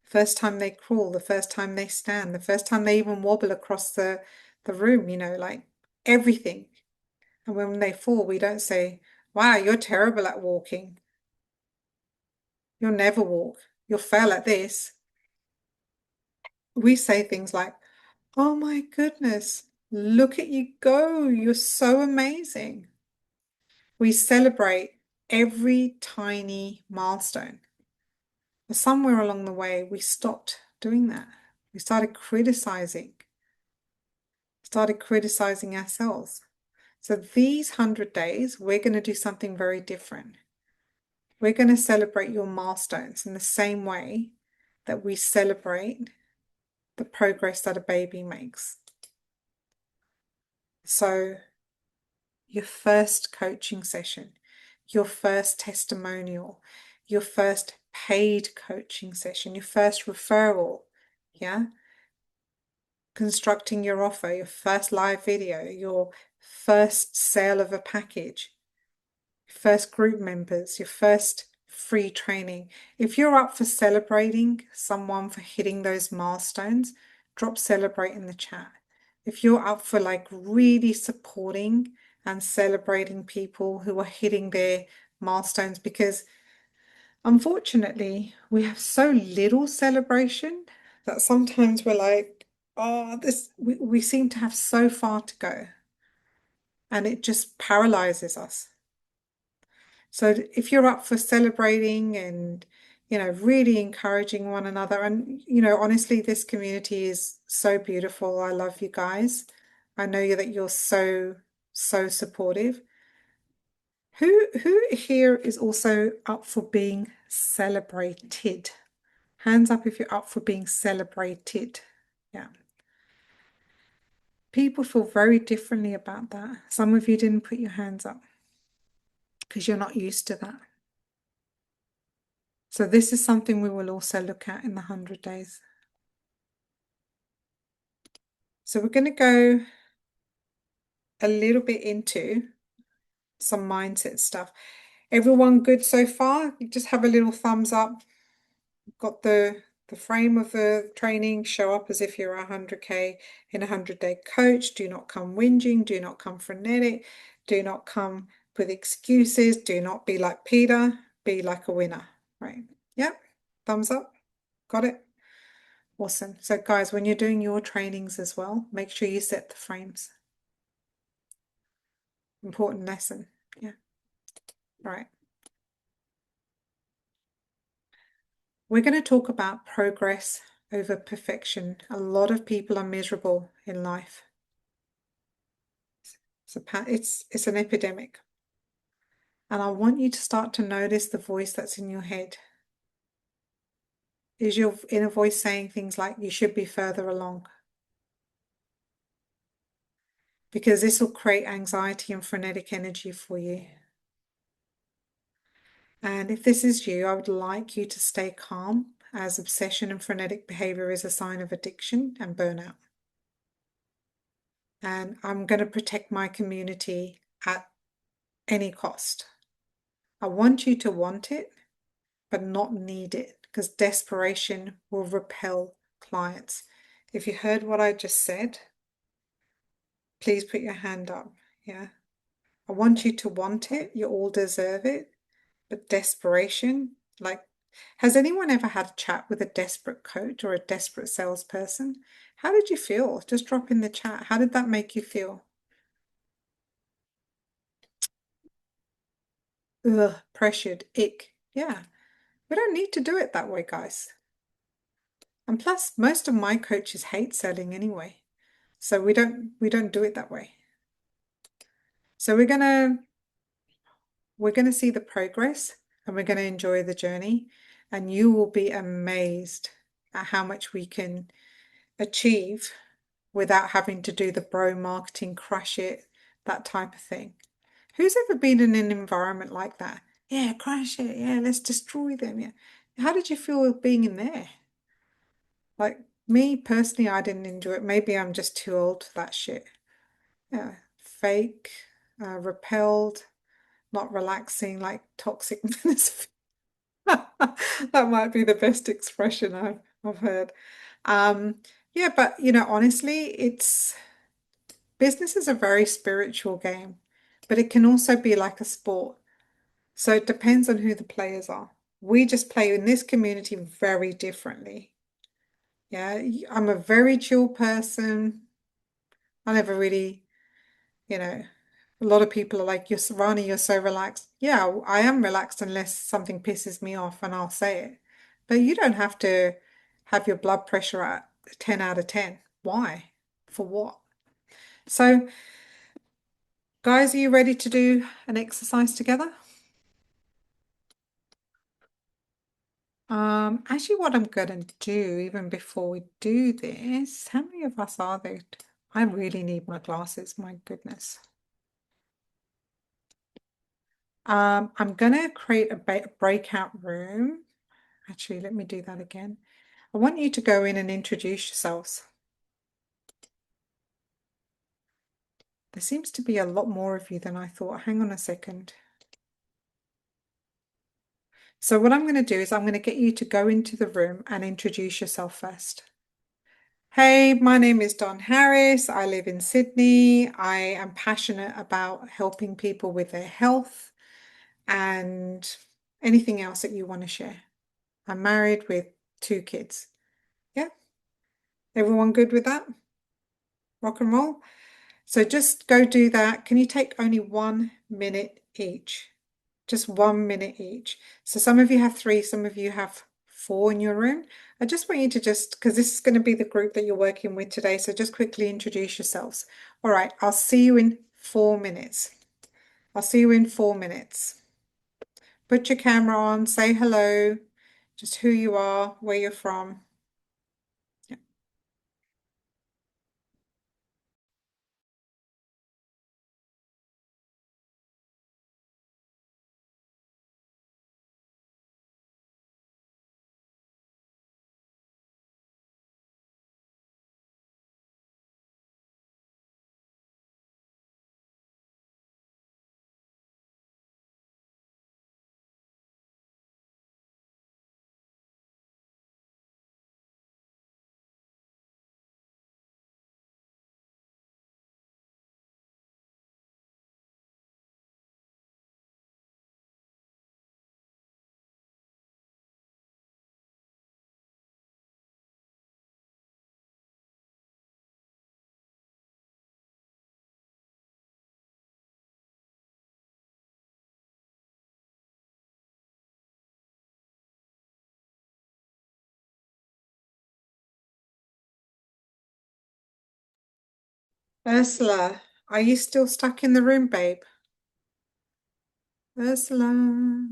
First time they crawl, the first time they stand, the first time they even wobble across the room, like everything. And when they fall, we don't say, wow, you're terrible at walking. You'll never walk. You'll fail at this. We say things like, oh my goodness, look at you go. You're so amazing. We celebrate every tiny milestone. But somewhere along the way, we stopped doing that. We started criticizing ourselves. So these 100 days, we're going to do something very different. We're going to celebrate your milestones in the same way that we celebrate the progress that a baby makes. So your first coaching session, your first testimonial, your first paid coaching session, your first referral, yeah? Constructing your offer, your first live video, your first sale of a package, your first group members, your first free training. If you're up for celebrating someone for hitting those milestones, drop celebrate in the chat. If you're up for like really supporting and celebrating people who are hitting their milestones, because unfortunately we have so little celebration that sometimes we're like, oh, we seem to have so far to go. and it just paralyzes us. So if you're up for celebrating and, really encouraging one another, and, honestly, this community is so beautiful. I love you guys. I know that you're so, so supportive. Who here is also up for being celebrated? Hands up if you're up for being celebrated. Yeah. People feel very differently about that. Some of you didn't put your hands up because you're not used to that. So this is something we will also look at in the 100 days. So we're going to go a little bit into some mindset stuff. Everyone good so far? You just have a little thumbs up. Got the frame of the training, show up as if you're a 100K in a 100-day coach. Do not come whinging. Do not come frenetic. Do not come with excuses. Do not be like Peter. Be like a winner, right? Yep. Thumbs up. Got it. Awesome. So guys, when you're doing your trainings as well, make sure you set the frames. Important lesson. Yeah. Right. We're going to talk about progress over perfection. A lot of people are miserable in life. It's an epidemic. And I want you to start to notice the voice that's in your head. Is your inner voice saying things like, you should be further along? Because this will create anxiety and frenetic energy for you. And if this is you, I would like you to stay calm, as obsession and frenetic behavior is a sign of addiction and burnout. And I'm going to protect my community at any cost. I want you to want it, but not need it, because desperation will repel clients. If you heard what I just said, please put your hand up. Yeah. I want you to want it. You all deserve it. But desperation, like, has anyone ever had a chat with a desperate coach or a desperate salesperson? How did you feel? Just drop in the chat. How did that make you feel? Ugh, pressured, ick. Yeah. We don't need to do it that way, guys. And plus, most of my coaches hate selling anyway. So we don't do it that way. So we're gonna see the progress and we're gonna enjoy the journey, and you will be amazed at how much we can achieve without having to do the bro marketing, crush it, that type of thing. Who's ever been in an environment like that? Yeah, crush it. Yeah, let's destroy them. Yeah. How did you feel being in there? Like me personally, I didn't enjoy it. Maybe I'm just too old for that shit. Yeah, fake, repelled, not relaxing, like toxic. That might be the best expression I've heard. Um, yeah, but honestly, business is a very spiritual game, but it can also be like a sport. So it depends on who the players are. We just play in this community very differently. Yeah, I'm a very chill person. I never really, a lot of people are like, Rani, you're so relaxed. Yeah, I am relaxed unless something pisses me off and I'll say it. But you don't have to have your blood pressure at 10 out of 10. Why? For what? So, guys, are you ready to do an exercise together? Actually, what I'm going to do, even before we do this, how many of us are there? I really need my glasses, my goodness. I'm going to create a breakout room. Actually, let me do that again. I want you to go in and introduce yourselves. There seems to be a lot more of you than I thought. Hang on a second. So what I'm going to do is I'm going to get you to go into the room and introduce yourself first. Hey, my name is Dawn Harris. I live in Sydney. I am passionate about helping people with their health and anything else that you want to share. I'm married with 2 kids. Yeah? Everyone good with that? Rock and roll? So just go do that. Can you take only 1 minute each? Just 1 minute each. So some of you have three, some of you have four in your room. I just want you to because this is going to be the group that you're working with today, so just quickly introduce yourselves. All right, I'll see you in 4 minutes. I'll see you in 4 minutes. Put your camera on, say hello, just who you are, where you're from. Yeah. Ursula, are you still stuck in the room, babe? Ursula.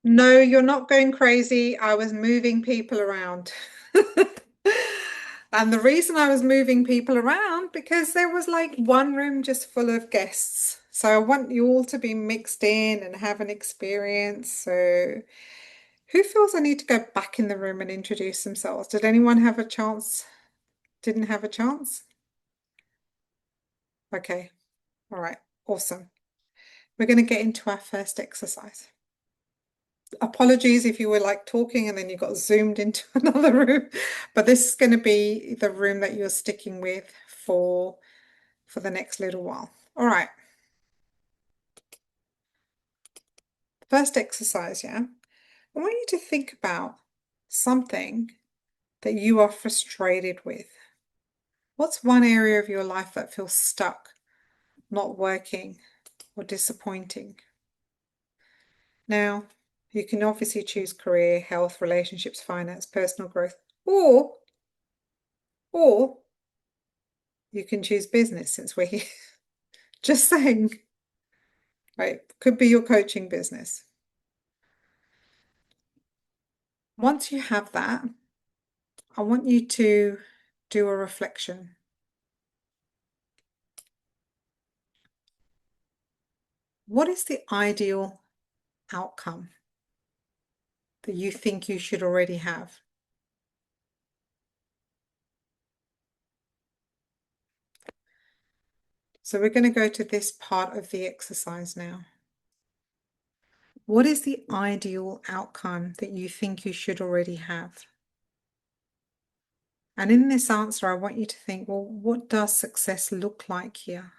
No, you're not going crazy. I was moving people around. And the reason I was moving people around because there was like one room just full of guests. So I want you all to be mixed in and have an experience. So who feels I need to go back in the room and introduce themselves? Did anyone have a chance? Didn't have a chance? Okay. All right. Awesome. We're going to get into our first exercise. Apologies if you were like talking and then you got zoomed into another room, but this is going to be the room that you're sticking with for the next little while. All right. First exercise, yeah. I want you to think about something that you are frustrated with. What's one area of your life that feels stuck, not working, or disappointing? Now, you can obviously choose career, health, relationships, finance, personal growth, or you can choose business since we're here. Just saying, right? Could be your coaching business. Once you have that, I want you to do a reflection. What is the ideal outcome that you think you should already have? So we're going to go to this part of the exercise now. What is the ideal outcome that you think you should already have? And in this answer, I want you to think, well, what does success look like here?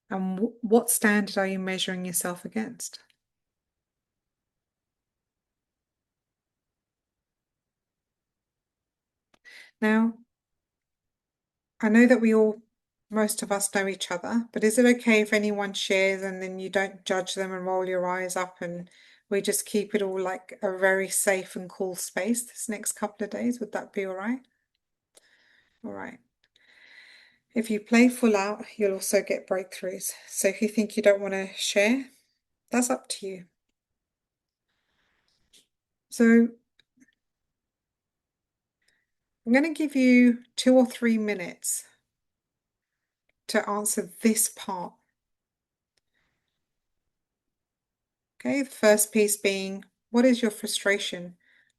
And what standard are you measuring yourself against? Now, I know that most of us know each other, but is it okay if anyone shares and then you don't judge them and roll your eyes up and we just keep it all like a very safe and cool space this next couple of days? Would that be all right? All right. If you play full out, you'll also get breakthroughs. So if you think you don't want to share, that's up to you. So I'm going to give you 2 or 3 minutes to answer this part. Okay, the first piece being, what is your frustration?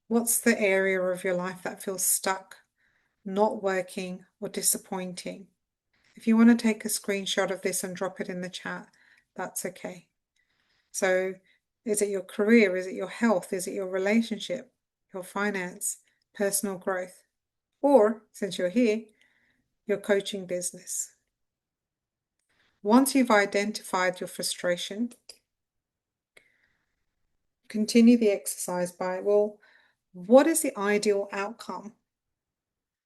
What's the area of your life that feels stuck, not working, or disappointing? If you want to take a screenshot of this and drop it in the chat, that's okay. So, is it your career? Is it your health? Is it your relationship, your finance, personal growth? Or, since you're here, your coaching business? Once you've identified your frustration, continue the exercise by, well, what is the ideal outcome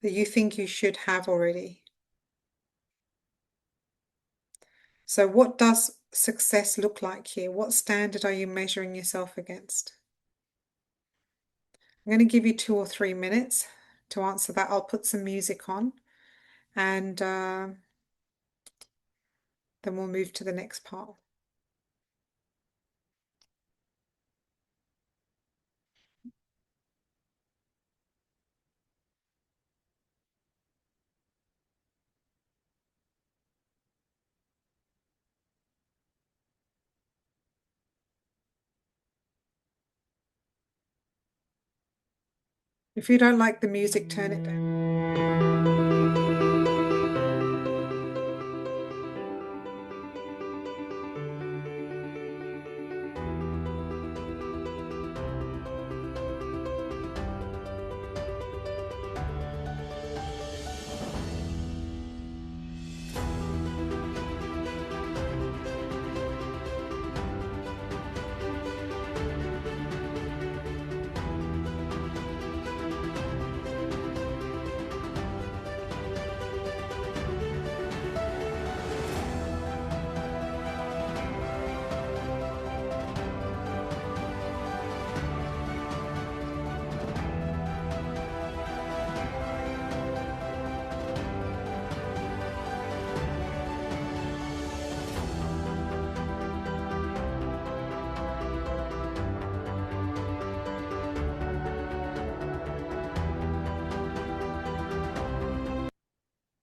that you think you should have already? So what does success look like here? What standard are you measuring yourself against? I'm going to give you 2 or 3 minutes to answer that. I'll put some music on and then we'll move to the next part. If you don't like the music, turn it down.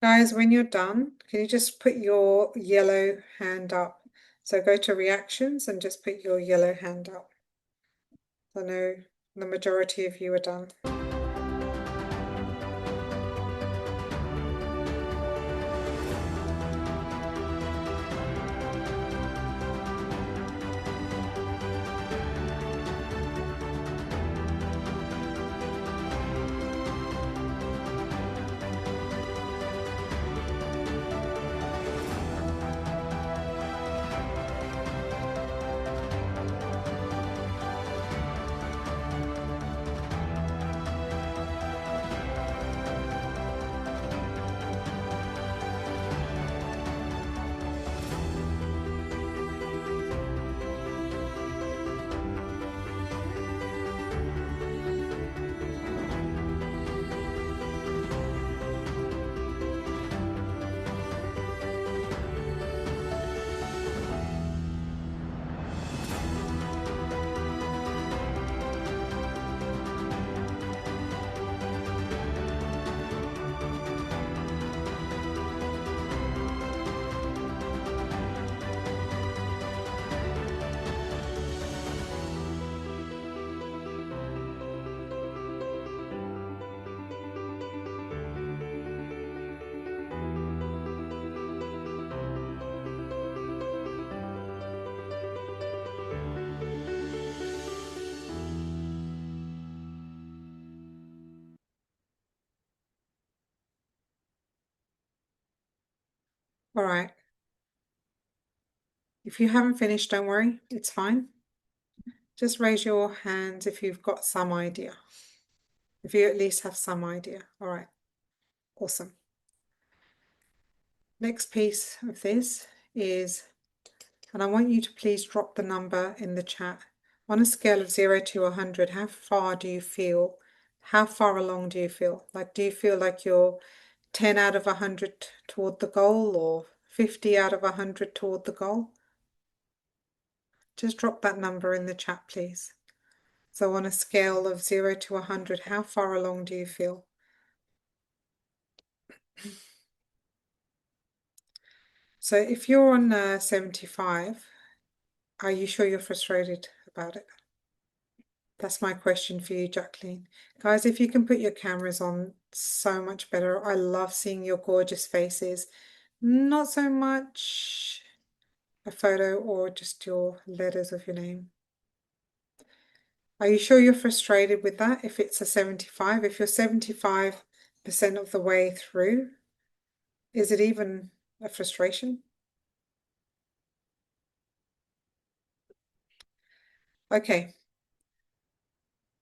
Guys, when you're done, can you just put your yellow hand up? So go to reactions and just put your yellow hand up. I know the majority of you are done. All right. If you haven't finished, don't worry, it's fine. Just raise your hands if you've got some idea. If you at least have some idea. All right. Awesome. Next piece of this is, and I want you to please drop the number in the chat. On a scale of 0 to 100, how far do you feel? How far along do you feel? Like, do you feel like you're 10 out of 100 toward the goal or 50 out of 100 toward the goal? Just drop that number in the chat, please. So on a scale of 0 to 100, how far along do you feel? So if you're on 75, are you sure you're frustrated about it? That's my question for you, Jacqueline. Guys, if you can put your cameras on, so much better. I love seeing your gorgeous faces. Not so much a photo or just your letters of your name. Are you sure you're frustrated with that? If it's a 75, if you're 75% of the way through, is it even a frustration? Okay.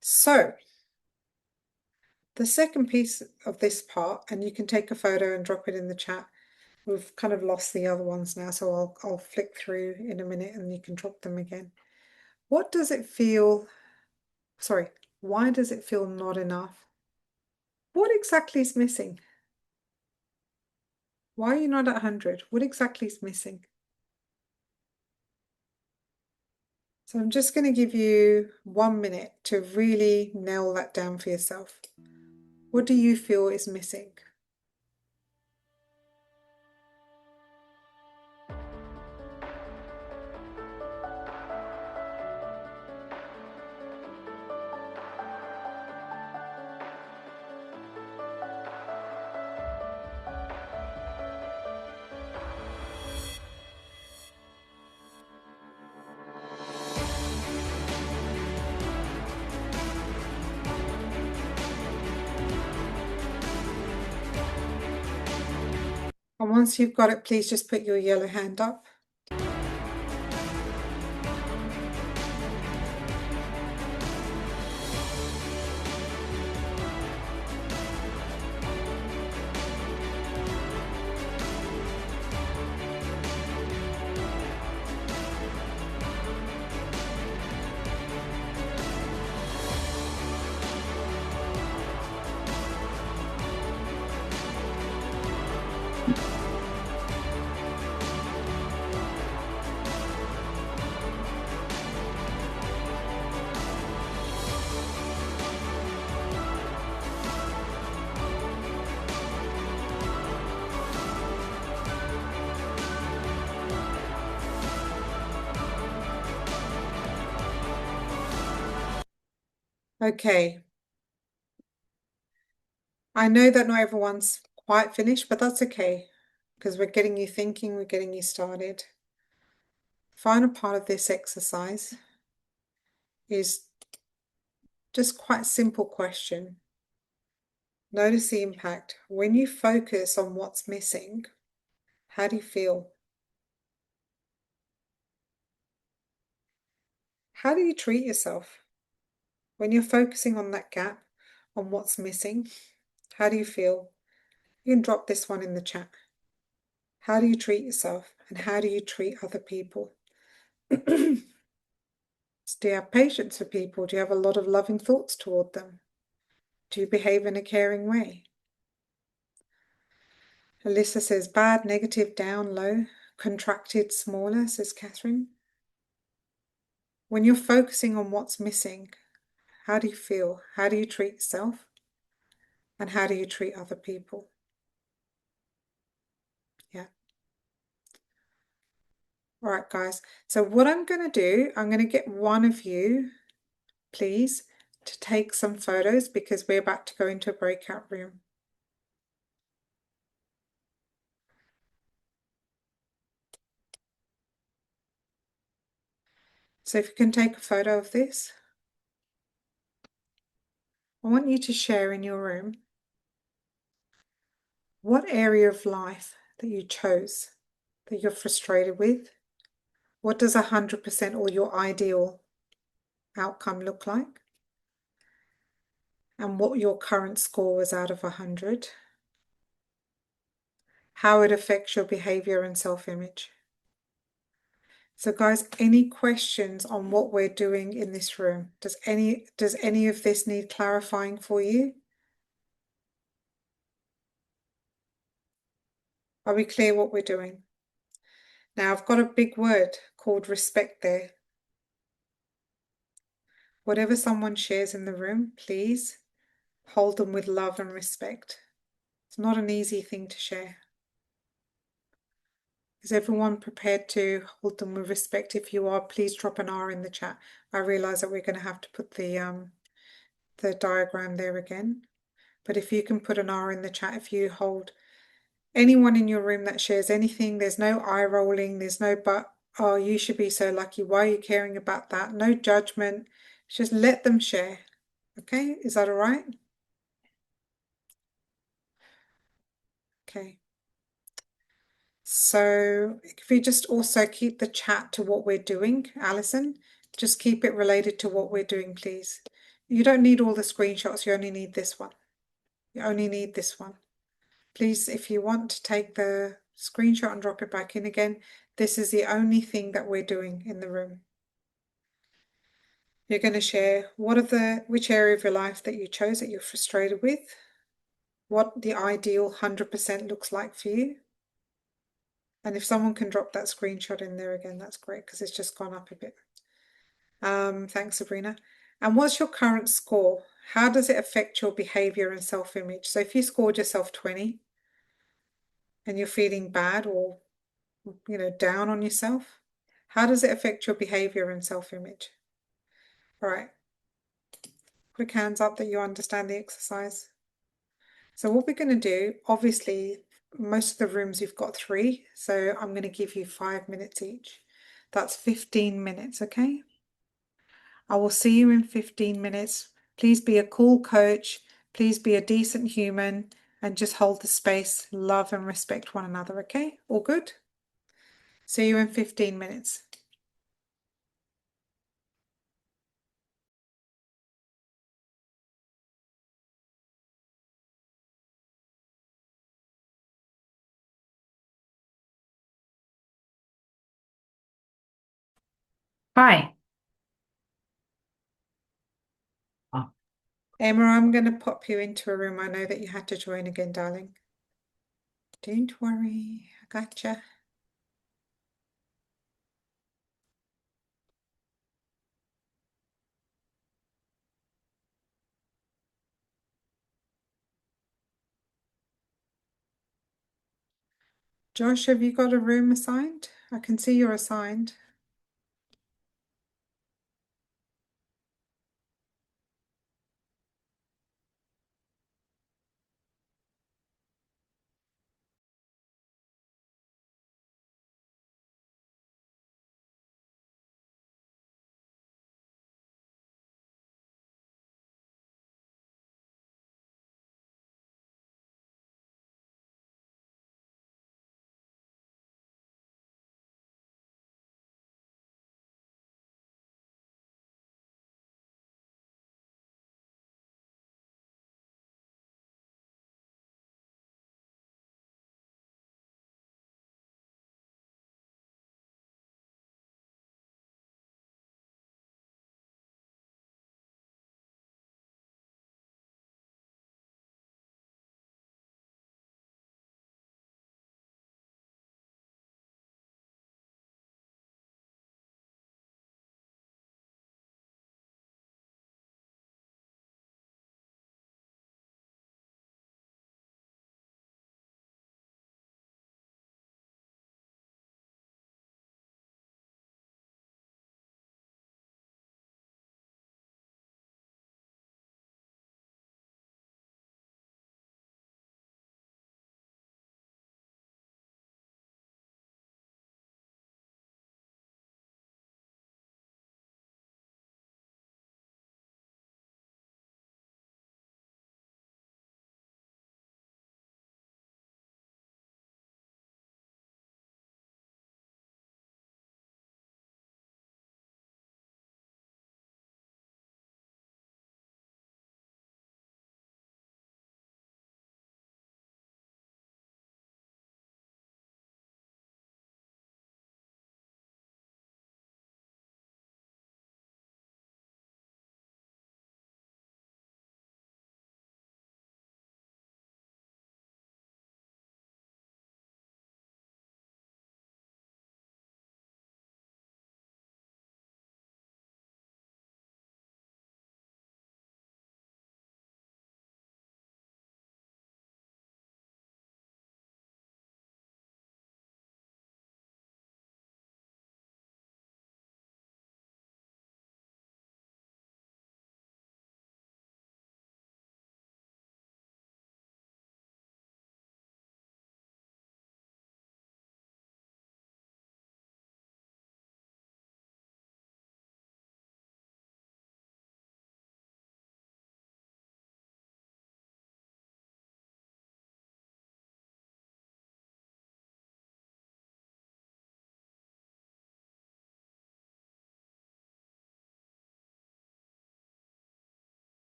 So the second piece of this part, and you can take a photo and drop it in the chat. We've kind of lost the other ones now, so I'll flick through in a minute and you can drop them again. What does it feel? Sorry, why does it feel not enough? What exactly is missing? Why are you not at 100? What exactly is missing? So I'm just going to give you 1 minute to really nail that down for yourself. What do you feel is missing? And once you've got it, please just put your yellow hand up. Okay, I know that not everyone's quite finished, but that's okay because we're getting you thinking, we're getting you started. Final part of this exercise is just quite a simple question. Notice the impact. When you focus on what's missing, how do you feel? How do you treat yourself? When you're focusing on that gap, on what's missing, how do you feel? You can drop this one in the chat. How do you treat yourself and how do you treat other people? Do you have patience for people? Do you have a lot of loving thoughts toward them? Do you behave in a caring way? Alyssa says bad, negative, down, low, contracted, smaller, says Catherine. When you're focusing on what's missing, how do you feel? How do you treat yourself? And how do you treat other people? Yeah. All right, guys. So what I'm going to do, I'm going to get one of you, please, to take some photos because we're about to go into a breakout room. So if you can take a photo of this, I want you to share in your room what area of life that you chose that you're frustrated with. What does 100% or your ideal outcome look like? And what your current score was out of 100. How it affects your behavior and self-image. So guys, any questions on what we're doing in this room? Does any of this need clarifying for you? Are we clear what we're doing? Now I've got a big word called respect there. Whatever someone shares in the room, please hold them with love and respect. It's not an easy thing to share. Is everyone prepared to hold them with respect? If you are, please drop an R in the chat. I realize that we're going to have to put the diagram there again. But if you can put an R in the chat, if you hold anyone in your room that shares anything, there's no eye rolling, there's no but, oh, you should be so lucky. Why are you caring about that? No judgment. Just let them share. Okay, is that all right? Okay. So if you just also keep the chat to what we're doing, Alison, just keep it related to what we're doing, please. You don't need all the screenshots, you only need this one. You only need this one. Please, if you want to take the screenshot and drop it back in again, this is the only thing that we're doing in the room. You're going to share which area of your life that you chose that you're frustrated with, what the ideal 100% looks like for you. And if someone can drop that screenshot in there again, that's great because it's just gone up a bit. Thanks, Sabrina. And what's your current score? How does it affect your behavior and self-image? So if you scored yourself 20 and you're feeling bad or down on yourself, how does it affect your behavior and self-image? All right. Quick hands up that you understand the exercise. So what we're going to do, obviously, most of the rooms you've got 3, so I'm going to give you 5 minutes each. That's 15 minutes, okay? I will see you in 15 minutes. Please be a cool coach. Please be a decent human and just hold the space, love and respect one another, okay? All good? See you in 15 minutes. Hi. Oh, Emma, I'm going to pop you into a room. I know that you had to join again, darling. Don't worry, I gotcha. Josh, have you got a room assigned? I can see you're assigned.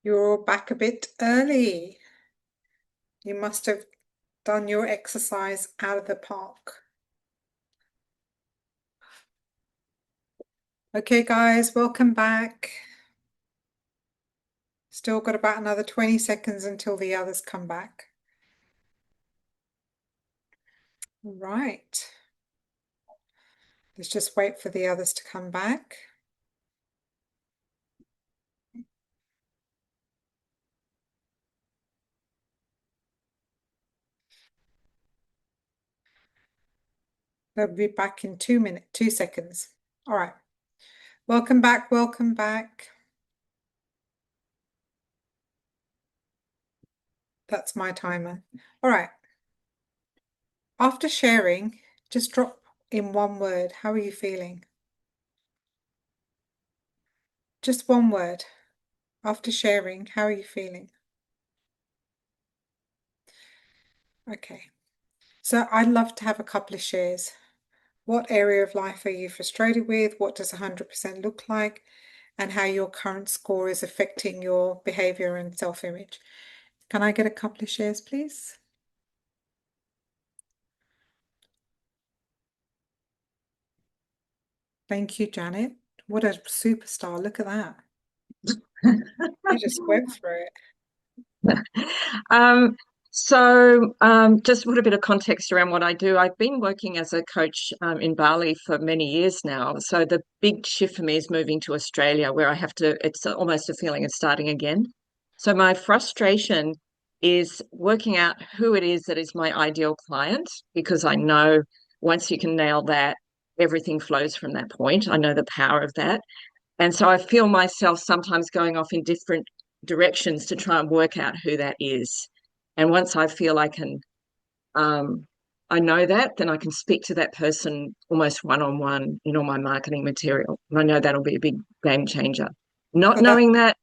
You're back a bit early. You must have done your exercise out of the park. Okay, guys, welcome back. Still got about another 20 seconds until the others come back. Right. Let's just wait for the others to come back. They'll be back in 2 minutes, 2 seconds. All right. Welcome back. Welcome back. That's my timer. All right. After sharing, just drop in one word. How are you feeling? Just one word. After sharing, how are you feeling? Okay. So I'd love to have a couple of shares. What area of life are you frustrated with? What does 100% look like? And how your current score is affecting your behavior and self-image. Can I get a couple of shares, please? Thank you, Janet. What a superstar. Look at that. You just went through it. Um, just to put a bit of context around what I do, I've been working as a coach in Bali for many years now. So the big shift for me is moving to Australia, where I have to, it's almost a feeling of starting again. So my frustration is working out who it is that is my ideal client, because I know once you can nail that, everything flows from that point. I know the power of that. And so I feel myself sometimes going off in different directions to try and work out who that is. And once I feel um, I know that, then I can speak to that person almost one on one in all my marketing material. And I know that'll be a big game changer. Not So that, knowing that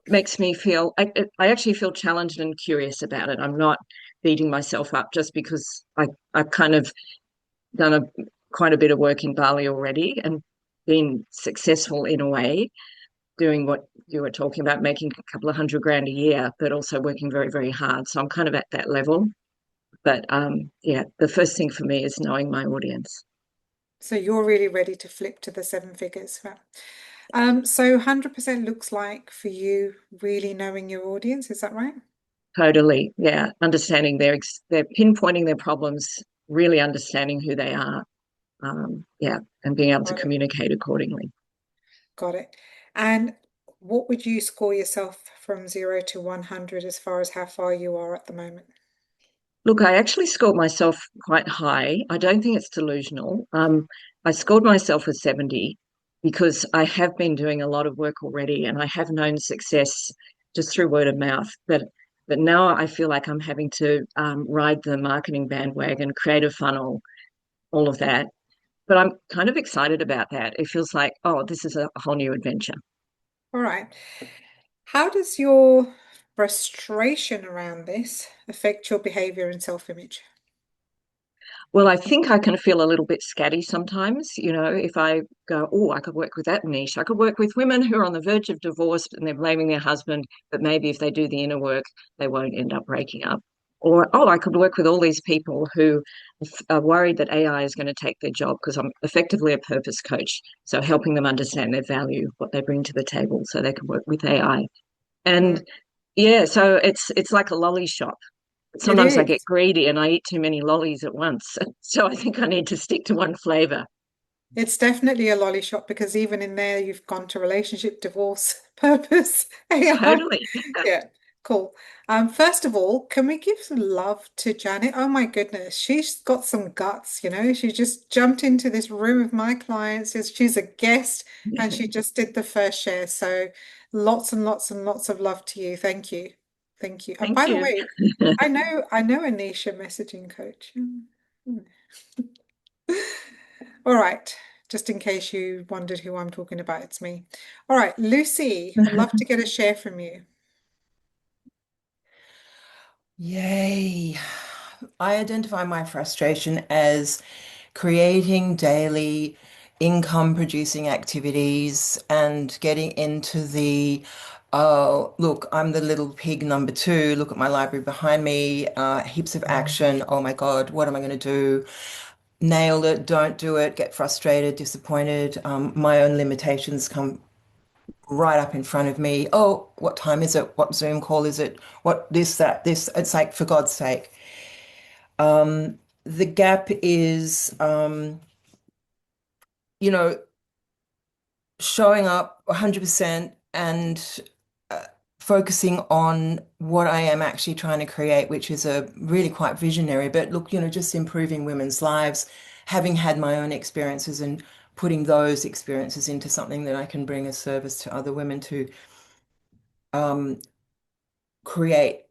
makes me feel, I actually feel challenged and curious about it. I'm not beating myself up just because I've kind of done quite a bit of work in Bali already and been successful in a way doing what you were talking about, making a couple of $100,000 a year, but also working very, very hard. So I'm kind of at that level. But yeah, the first thing for me is knowing my audience. so you're really ready to flip to the seven figures. Right? So 100% looks like for you really knowing your audience, is that right? Totally. Yeah. Understanding they're pinpointing their problems, really understanding who they are. Yeah. And being able to Got it. communicate accordingly. Got it. And what would you score yourself from 0 to 100 as far as how far you are at the moment? Look, I actually scored myself quite high. I don't think it's delusional. I scored myself a 70 because I have been doing a lot of work already and I have known success just through word of mouth. But now I feel like I'm having to ride the marketing bandwagon, create a funnel, all of that. But I'm kind of excited about that. It feels like, oh, this is a whole new adventure. All right. How does your frustration around this affect your behavior and self-image? Well, I think I can feel a little bit scatty sometimes. If I go, oh, I could work with that niche. I could work with women who are on the verge of divorce and they're blaming their husband, but maybe if they do the inner work, they won't end up breaking up. Or, oh, I could work with all these people who are worried that AI is going to take their job because I'm effectively a purpose coach. So helping them understand their value, what they bring to the table so they can work with AI. Mm, And yeah, so it's like a lolly shop. it Sometimes I get is. greedy and I eat too many lollies at once. So I think I need to stick to one flavor. It's definitely a lolly shop because even in there you've gone to relationship, divorce, purpose, AI. Totally. Yeah, cool. First of all, can we give some love to Janet? Oh my goodness, she's got some guts, you know. She just jumped into this room of my clients as she's a guest and she just did the first share. So lots and lots and lots of love to you. Thank you. Thank you. And Thank by the you. way, I know Anisha messaging coach. All right. Just in case you wondered who I'm talking about, it's me. All right, Lucy, I'd love to get a share from you. Yay. I identify my frustration as creating daily income producing activities and getting into the Oh, look, I'm the little pig number two. Look at my library behind me. Heaps of action. Oh my God, what am I going to do? Nail it, don't do it, get frustrated, disappointed. My own limitations come right up in front of me. Oh, what time is it? What Zoom call is it? What this, that, this? It's like, for God's sake. The gap is, you know, showing up 100% and focusing on what I am actually trying to create, which is a really quite visionary, but look, just improving women's lives, having had my own experiences and putting those experiences into something that I can bring a service to other women to um, create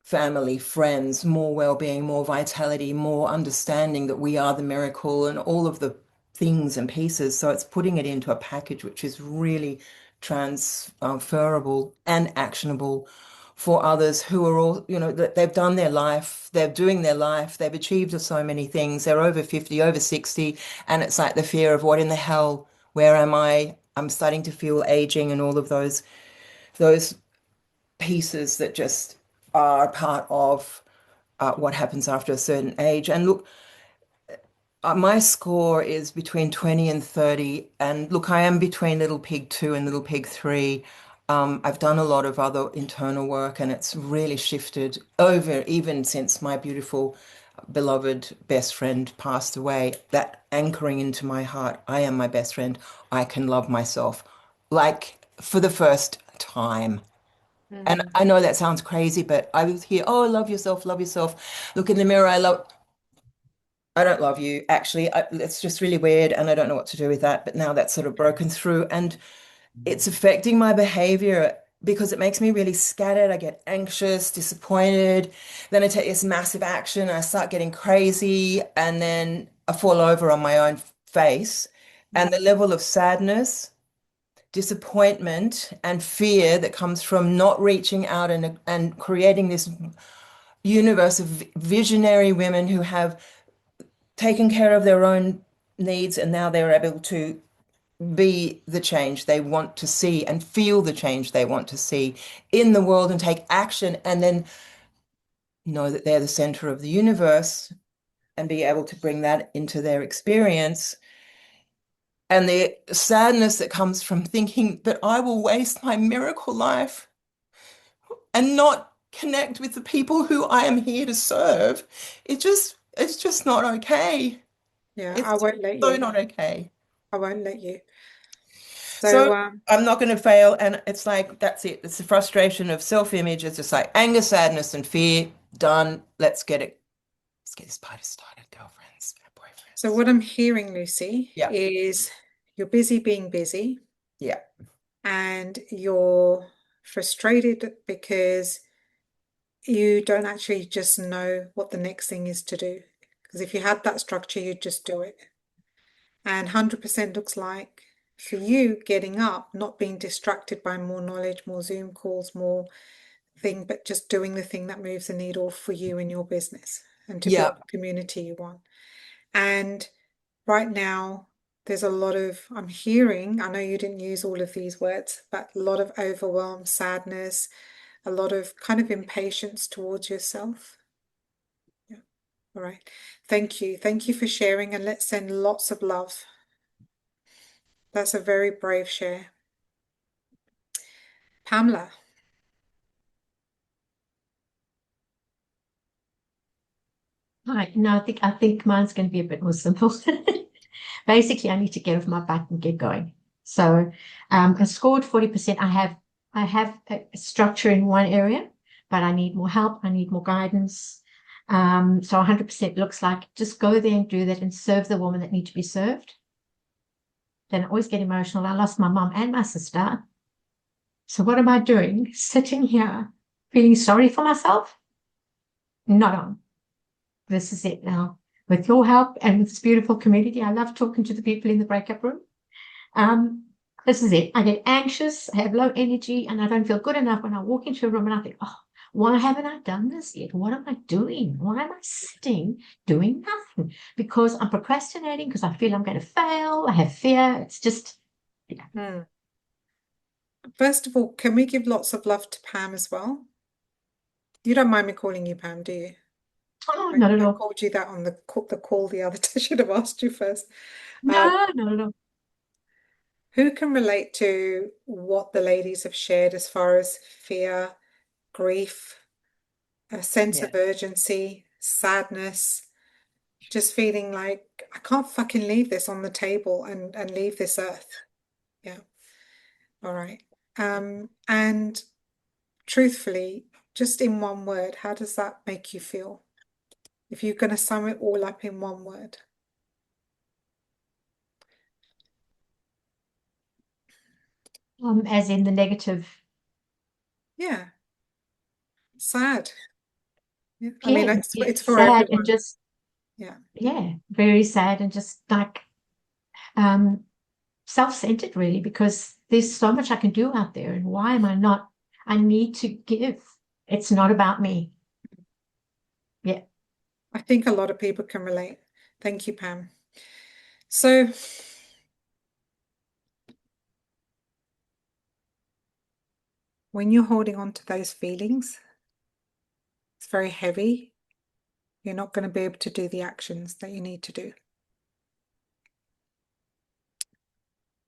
family, friends, more well-being, more vitality, more understanding that we are the miracle and all of the things and pieces. So it's putting it into a package which is really transferable and actionable for others who are all, that they've done their life, they're doing their life, they've achieved so many things, they're over 50, over 60, and it's like the fear of what in the hell, where am I? I'm starting to feel aging and all of those pieces that just are part of what happens after a certain age. And look, my score is between 20 and 30. And look, I am between Little Pig 2 and Little Pig 3. I've done a lot of other internal work and it's really shifted over even since my beautiful, beloved best friend passed away. That anchoring into my heart, I am my best friend. I can love myself like for the first time. And Mm. I know that sounds crazy, but I was here, oh, love yourself, love yourself. Look in the mirror, I don't love you. Actually, it's just really weird, and I don't know what to do with that. But now that's sort of broken through, and it's affecting my behavior because it makes me really scattered. I get anxious, disappointed. Then I take this massive action, and I start getting crazy, and then I fall over on my own face. And the level of sadness, disappointment, and fear that comes from not reaching out and creating this universe of visionary women who have taken care of their own needs and now they're able to be the change they want to see and feel the change they want to see in the world and take action and then know that they're the center of the universe and be able to bring that into their experience. And the sadness that comes from thinking that I will waste my miracle life and not connect with the people who I am here to serve. It's just not okay. Yeah, I It's won't let so you. not okay. I won't let you. So So, I'm not going to fail. And it's like, that's it. It's the frustration of self-image. It's just like anger, sadness, and fear. Done. Let's get it. Let's get this party started, girlfriends and so boyfriends. what I'm hearing, Lucy, Yeah. is you're busy being busy Yeah. and you're frustrated because you don't actually just know what the next thing is to do. Because if you had that structure, you'd just do it. And 100% looks like for you getting up, not being distracted by more knowledge, more Zoom calls, more thing, but just doing the thing that moves the needle for you and your business and to build Yeah. the community you want. And right now, there's a lot of, I'm hearing, I know you didn't use all of these words, but a lot of overwhelm, sadness, a lot of kind of impatience towards yourself. Yeah. All right. Thank you. Thank you for sharing, and let's send lots of love. That's a very brave share. Pamela. Right. No, I think mine's going to be a bit more simple. Basically, I need to get off my butt and get going. So, I scored 40%. I have a structure in one area, but I need more help. I need more guidance. So 100% looks like just go there and do that and serve the women that need to be served. Then I always get emotional. I lost my mom and my sister. So what am I doing? Sitting here feeling sorry for myself? Not on. This is it now. With your help and with this beautiful community, I love talking to the people in the breakup room. Um, this is it. I get anxious, I have low energy, and I don't feel good enough when I walk into a room and I think, oh, why haven't I done this yet? What am I doing? Why am I sitting doing nothing? Because I'm procrastinating, because I feel I'm going to fail. I have fear. It's just, yeah. Hmm. First of all, can we give lots of love to Pam as well? You don't mind me calling you Pam, do you? Oh, not at I all. called you that on the call the other day. I should have asked you first. No, not at all. Who can relate to what the ladies have shared as far as fear, grief, a sense of Yeah. urgency, sadness, just feeling like I can't fucking leave this on the table and leave this earth. Yeah. All right. And truthfully, just in one word, how does that make you feel? If you're going to sum it all up in one word. As in the negative. Yeah. Sad. Yeah. I mean, Yeah, yeah, it's for sad and everyone. just, Yeah. yeah, very sad and just like um self-centered really, because there's so much I can do out there, and why am I not? I need to give. It's not about me. Yeah. I think a lot of people can relate. Thank you, Pam. So when you're holding on to those feelings, it's very heavy. You're not going to be able to do the actions that you need to do.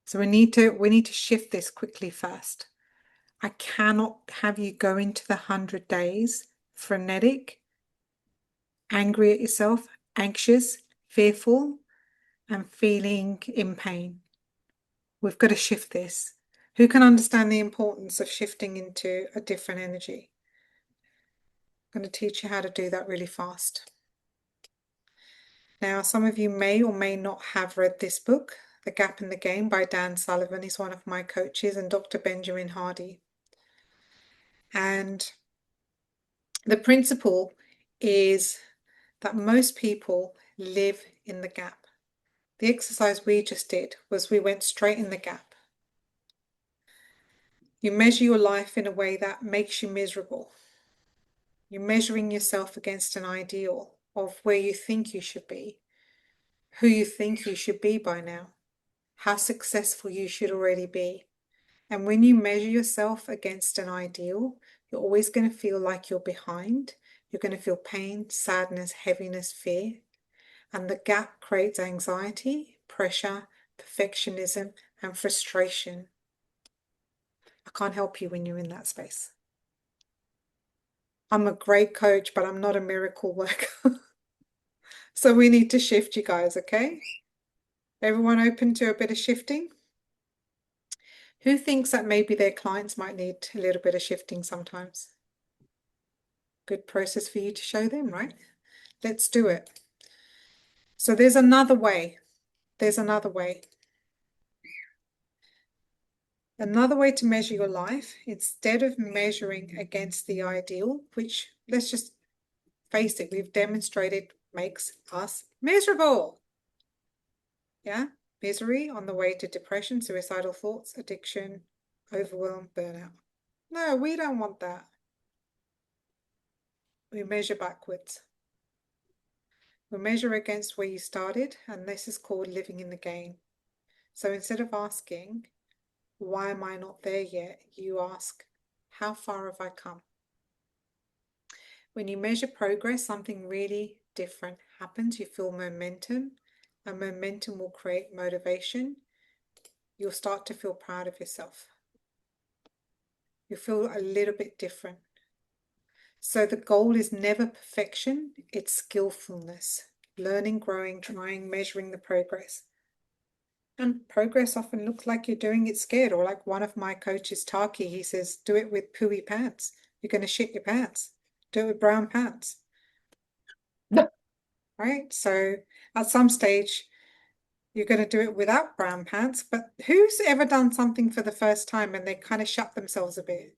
So we need to shift this quickly first. I cannot have you go into the 100 days frenetic, angry at yourself, anxious, fearful, and feeling in pain. We've got to shift this. Who can understand the importance of shifting into a different energy? I'm going to teach you how to do that really fast. Now, some of you may or may not have read this book, The Gap in the Game by Dan Sullivan. He's one of my coaches, and Dr. Benjamin Hardy. And the principle is that most people live in the gap. The exercise we just did was we went straight in the gap. You measure your life in a way that makes you miserable. You're measuring yourself against an ideal of where you think you should be, who you think you should be by now, how successful you should already be. And when you measure yourself against an ideal, you're always going to feel like you're behind. You're going to feel pain, sadness, heaviness, fear. And the gap creates anxiety, pressure, perfectionism, and frustration. I can't help you when you're in that space. I'm a great coach, but I'm not a miracle worker. So we need to shift, you guys, okay? Everyone open to a bit of shifting? Who thinks that maybe their clients might need a little bit of shifting sometimes? Good process for you to show them, right? Let's do it. So there's another way. There's another way. Another way to measure your life, instead of measuring against the ideal, which let's just face it, we've demonstrated makes us miserable. Yeah, misery on the way to depression, suicidal thoughts, addiction, overwhelm, burnout. No, we don't want that. We measure backwards. We measure against where you started, and this is called living in the game. So instead of asking, why am I not there yet? You ask, how far have I come? When you measure progress, something really different happens. You feel momentum, and momentum will create motivation. You'll start to feel proud of yourself. You feel a little bit different. So the goal is never perfection, it's skillfulness. Learning, growing, trying, measuring the progress. And progress often looks like you're doing it scared, or like one of my coaches, Taki, he says, do it with pooey pants. You're going to shit your pants. Do it with brown pants. Right? So at some stage, you're going to do it without brown pants. But who's ever done something for the first time and they kind of shut themselves a bit?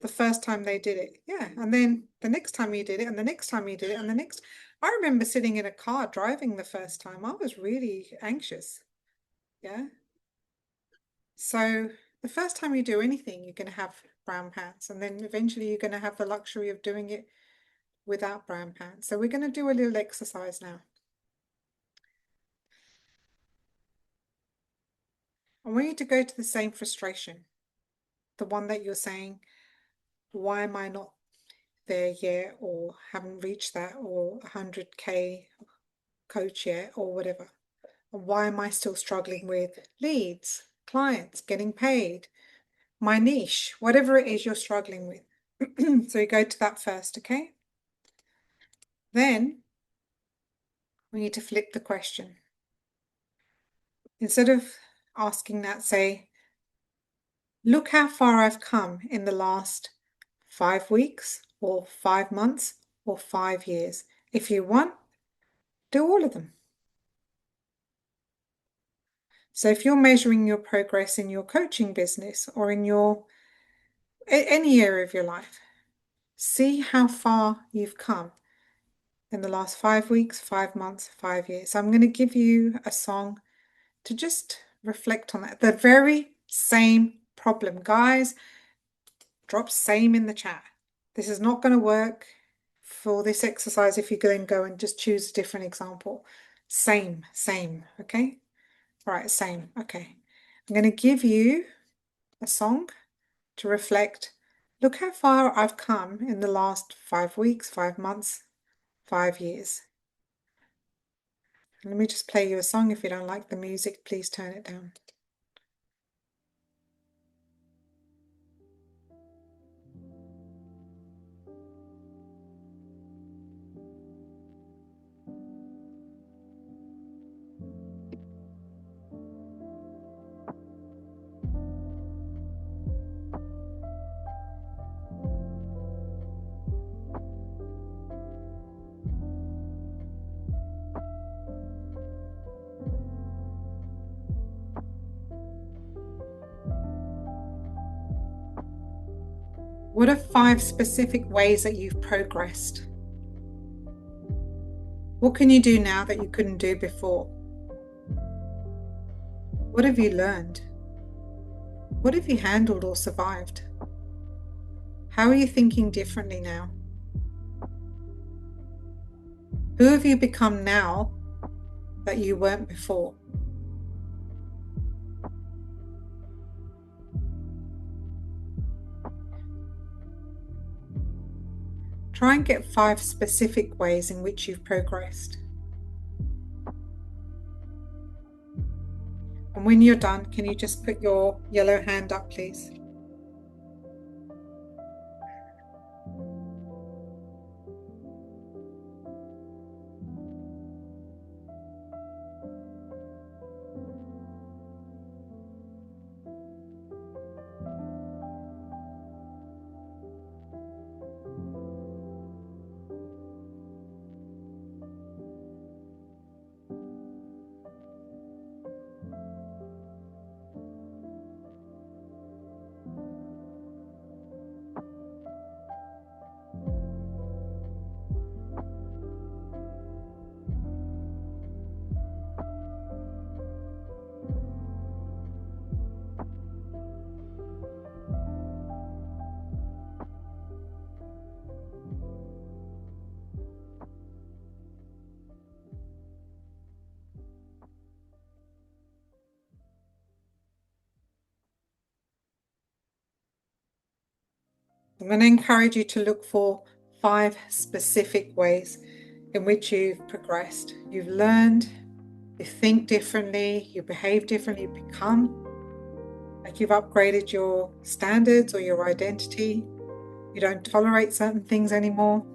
The first time they did it. Yeah. And then the next time you did it, and the next time you did it, and the next. I remember sitting in a car driving the first time. I was really anxious. Yeah. So the first time you do anything, you're going to have brown pants, and then eventually you're going to have the luxury of doing it without brown pants. So we're going to do a little exercise now. I want you to go to the same frustration, the one that you're saying, why am I not there yet, or haven't reached that, or 100K coach yet, or whatever? Why am I still struggling with leads, clients, getting paid, my niche, whatever it is you're struggling with? So you go to that first, okay? Then we need to flip the question. Instead of asking that, say, look how far I've come in the last 5 weeks, or 5 months, or 5 years. If you want, do all of them. So if you're measuring your progress in your coaching business or in your any area of your life, see how far you've come in the last 5 weeks, 5 months, 5 years. So I'm going to give you a song to just reflect on that. The very same problem. Guys, drop same in the chat. This is not going to work for this exercise if you then go and just choose a different example. Same, okay? Right, same, okay. I'm going to give you a song to reflect. Look how far I've come in the last 5 weeks, 5 months, 5 years. Let me just play you a song. If you don't like the music, please turn it down. What are 5 specific ways that you've progressed? What can you do now that you couldn't do before? What have you learned? What have you handled or survived? How are you thinking differently now? Who have you become now that you weren't before? Try and get 5 specific ways in which you've progressed. And when you're done, can you just put your yellow hand up, please? I'm going to encourage you to look for 5 specific ways in which you've progressed. You've learned, you think differently, you behave differently, you become like you've upgraded your standards or your identity. You don't tolerate certain things anymore.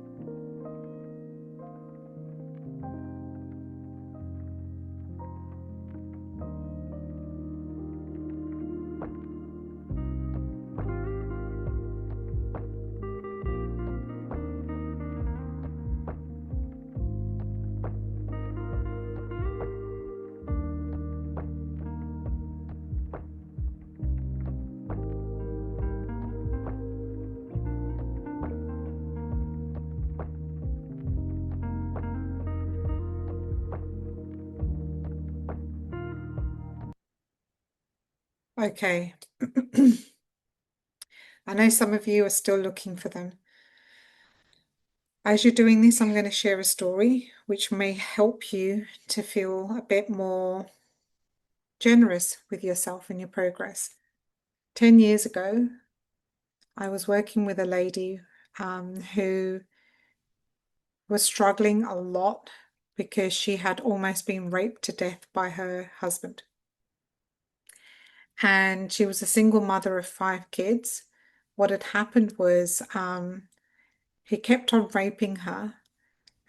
Okay. I know some of you are still looking for them. As you're doing this, I'm going to share a story which may help you to feel a bit more generous with yourself and your progress. 10 years ago, I was working with a lady who was struggling a lot because she had almost been raped to death by her husband. And she was a single mother of 5 kids. What had happened was he kept on raping her.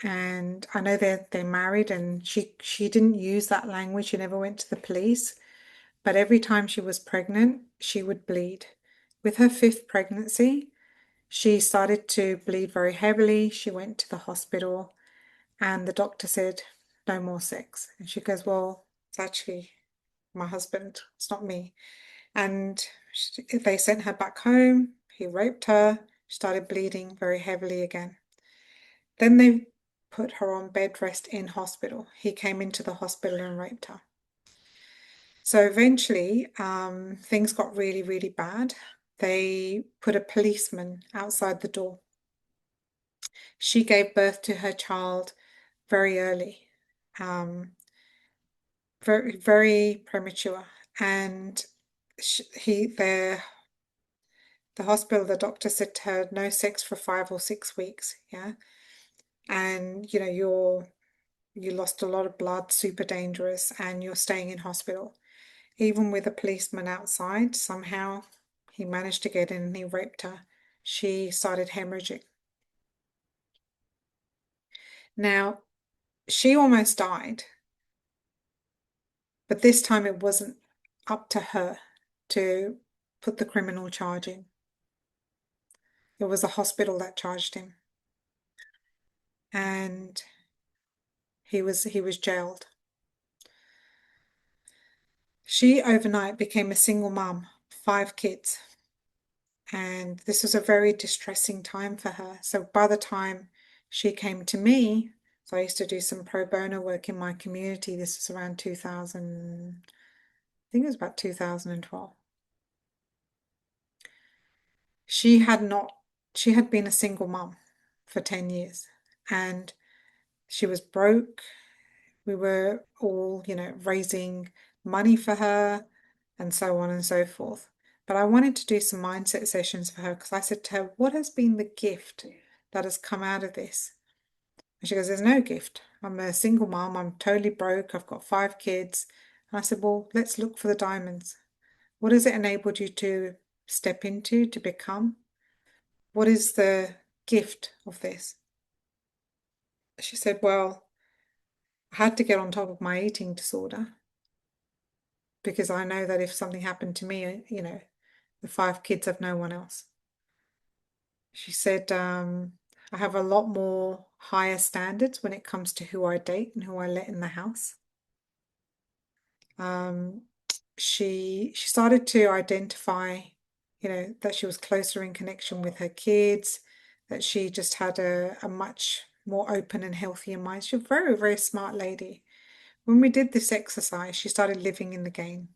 And I know they're married, and she didn't use that language. She never went to the police. But every time she was pregnant, she would bleed. With her 5th pregnancy, she started to bleed very heavily. She went to the hospital, and the doctor said, no more sex. And she goes, well, it's actually my husband, it's not me. And they sent her back home. He raped her. She started bleeding very heavily again. Then they put her on bed rest in hospital. He came into the hospital and raped her. So eventually, things got really, really bad. They put a policeman outside the door. She gave birth to her child very early, very, very premature. And the hospital, the doctor said to her, no sex for 5 or 6 weeks. Yeah. And, you know, you lost a lot of blood, super dangerous, and you're staying in hospital. Even with a policeman outside, somehow he managed to get in and he raped her. She started hemorrhaging. Now, she almost died, but this time it wasn't up to her to put the criminal charge in. It was the hospital that charged him. And he was jailed. She overnight became a single mum, 5 kids. And this was a very distressing time for her. So by the time she came to me, so I used to do some pro bono work in my community. This was around 2000, I think it was about 2012. She had been a single mum for 10 years, and she was broke. We were all, raising money for her and so on and so forth. But I wanted to do some mindset sessions for her because I said to her, what has been the gift that has come out of this? And she goes, there's no gift. I'm a single mom. I'm totally broke. I've got 5 kids. And I said, well, let's look for the diamonds. What has it enabled you to step into, to become? What is the gift of this? She said, well, I had to get on top of my eating disorder because I know that if something happened to me, the 5 kids have no one else. She said, I have a lot more higher standards when it comes to who I date and who I let in the house. She started to identify, that she was closer in connection with her kids, that she just had a much more open and healthier mind. She's a very, very smart lady. When we did this exercise, she started living in the game.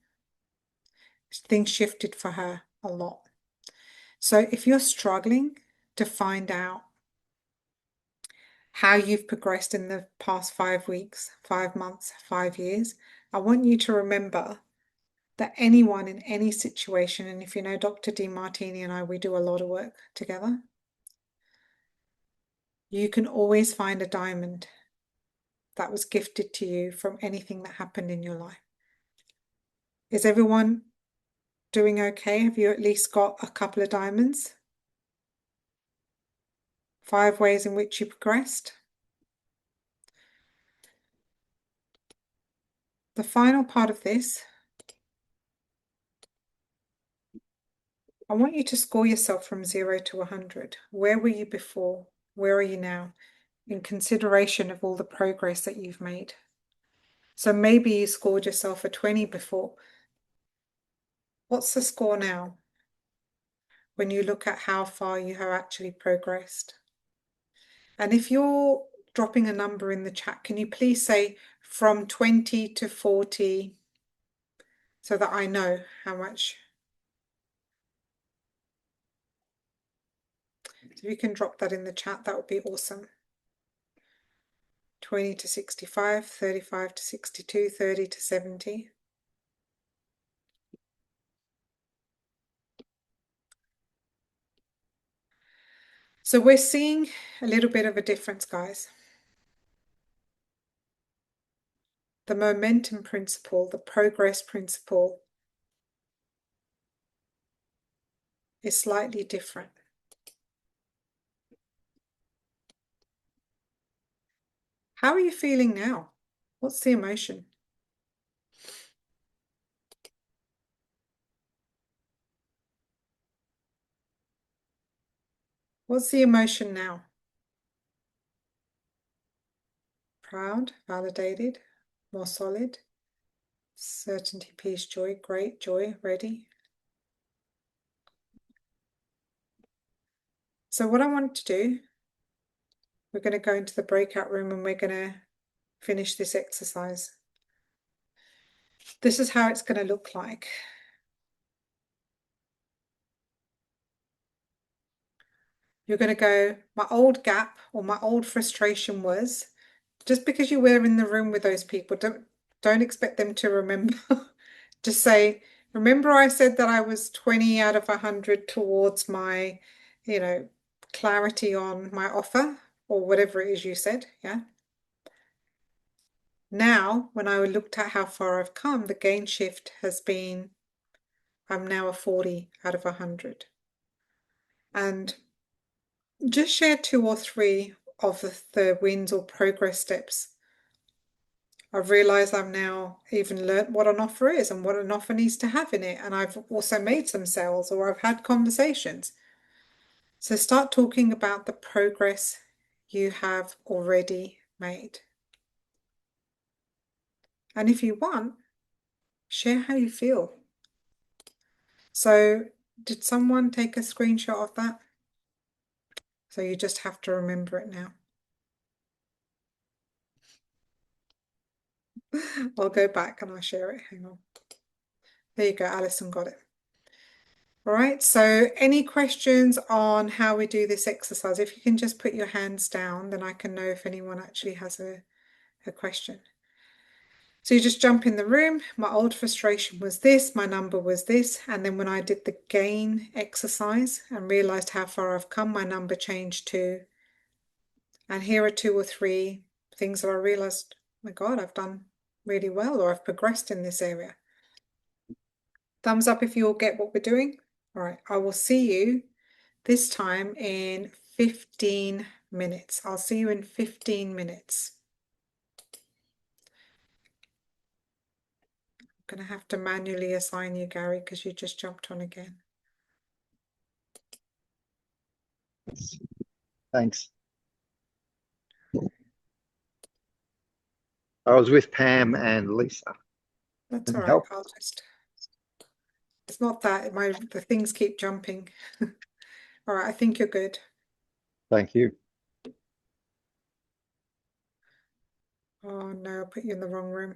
Things shifted for her a lot. So if you're struggling to find out how you've progressed in the past 5 weeks, 5 months, 5 years, I want you to remember that anyone in any situation, and if you know Dr. DeMartini and I, we do a lot of work together, you can always find a diamond that was gifted to you from anything that happened in your life. Is everyone doing okay? Have you at least got a couple of diamonds? 5 ways in which you progressed. The final part of this, I want you to score yourself from 0 to 100. Where were you before? Where are you now? In consideration of all the progress that you've made. So maybe you scored yourself a 20 before. What's the score now when you look at how far you have actually progressed? And if you're dropping a number in the chat, can you please say from 20 to 40 so that I know how much? So if you can drop that in the chat, that would be awesome. 20 to 65, 35 to 62, 30 to 70. So we're seeing a little bit of a difference, guys. The momentum principle, the progress principle is slightly different. How are you feeling now? What's the emotion? What's the emotion now? Proud, validated, more solid, certainty, peace, joy, great, joy, ready. So what I want to do, we're going to go into the breakout room and we're going to finish this exercise. This is how it's going to look like. You're going to go, my old gap or my old frustration was, just because you were in the room with those people, don't expect them to remember. Just say, remember I said that I was 20 out of 100 towards my, clarity on my offer or whatever it is you said, yeah? Now, when I looked at how far I've come, the gain shift has been, I'm now a 40 out of 100. And just share 2 or 3 of the wins or progress steps. I've realized I've now even learnt what an offer is and what an offer needs to have in it. And I've also made some sales or I've had conversations. So start talking about the progress you have already made. And if you want, share how you feel. So did someone take a screenshot of that? So you just have to remember it now. I'll go back and I'll share it. Hang on. There you go. Alison got it. All right. So any questions on how we do this exercise? If you can just put your hands down, then I can know if anyone actually has a question. So you just jump in the room. My old frustration was this, my number was this. And then when I did the gain exercise and realized how far I've come, my number changed to, and here are 2 or 3 things that I realized, oh my God, I've done really well, or I've progressed in this area. Thumbs up if you all get what we're doing. All right, I will see you this time in 15 minutes. I'll see you in 15 minutes. I'm going to have to manually assign you, Gary, because you just jumped on again. Thanks. I was with Pam and Lisa. That's all right. Help. I'll just, it's not that, the things keep jumping. All right, I think you're good. Thank you. Oh no, I put you in the wrong room.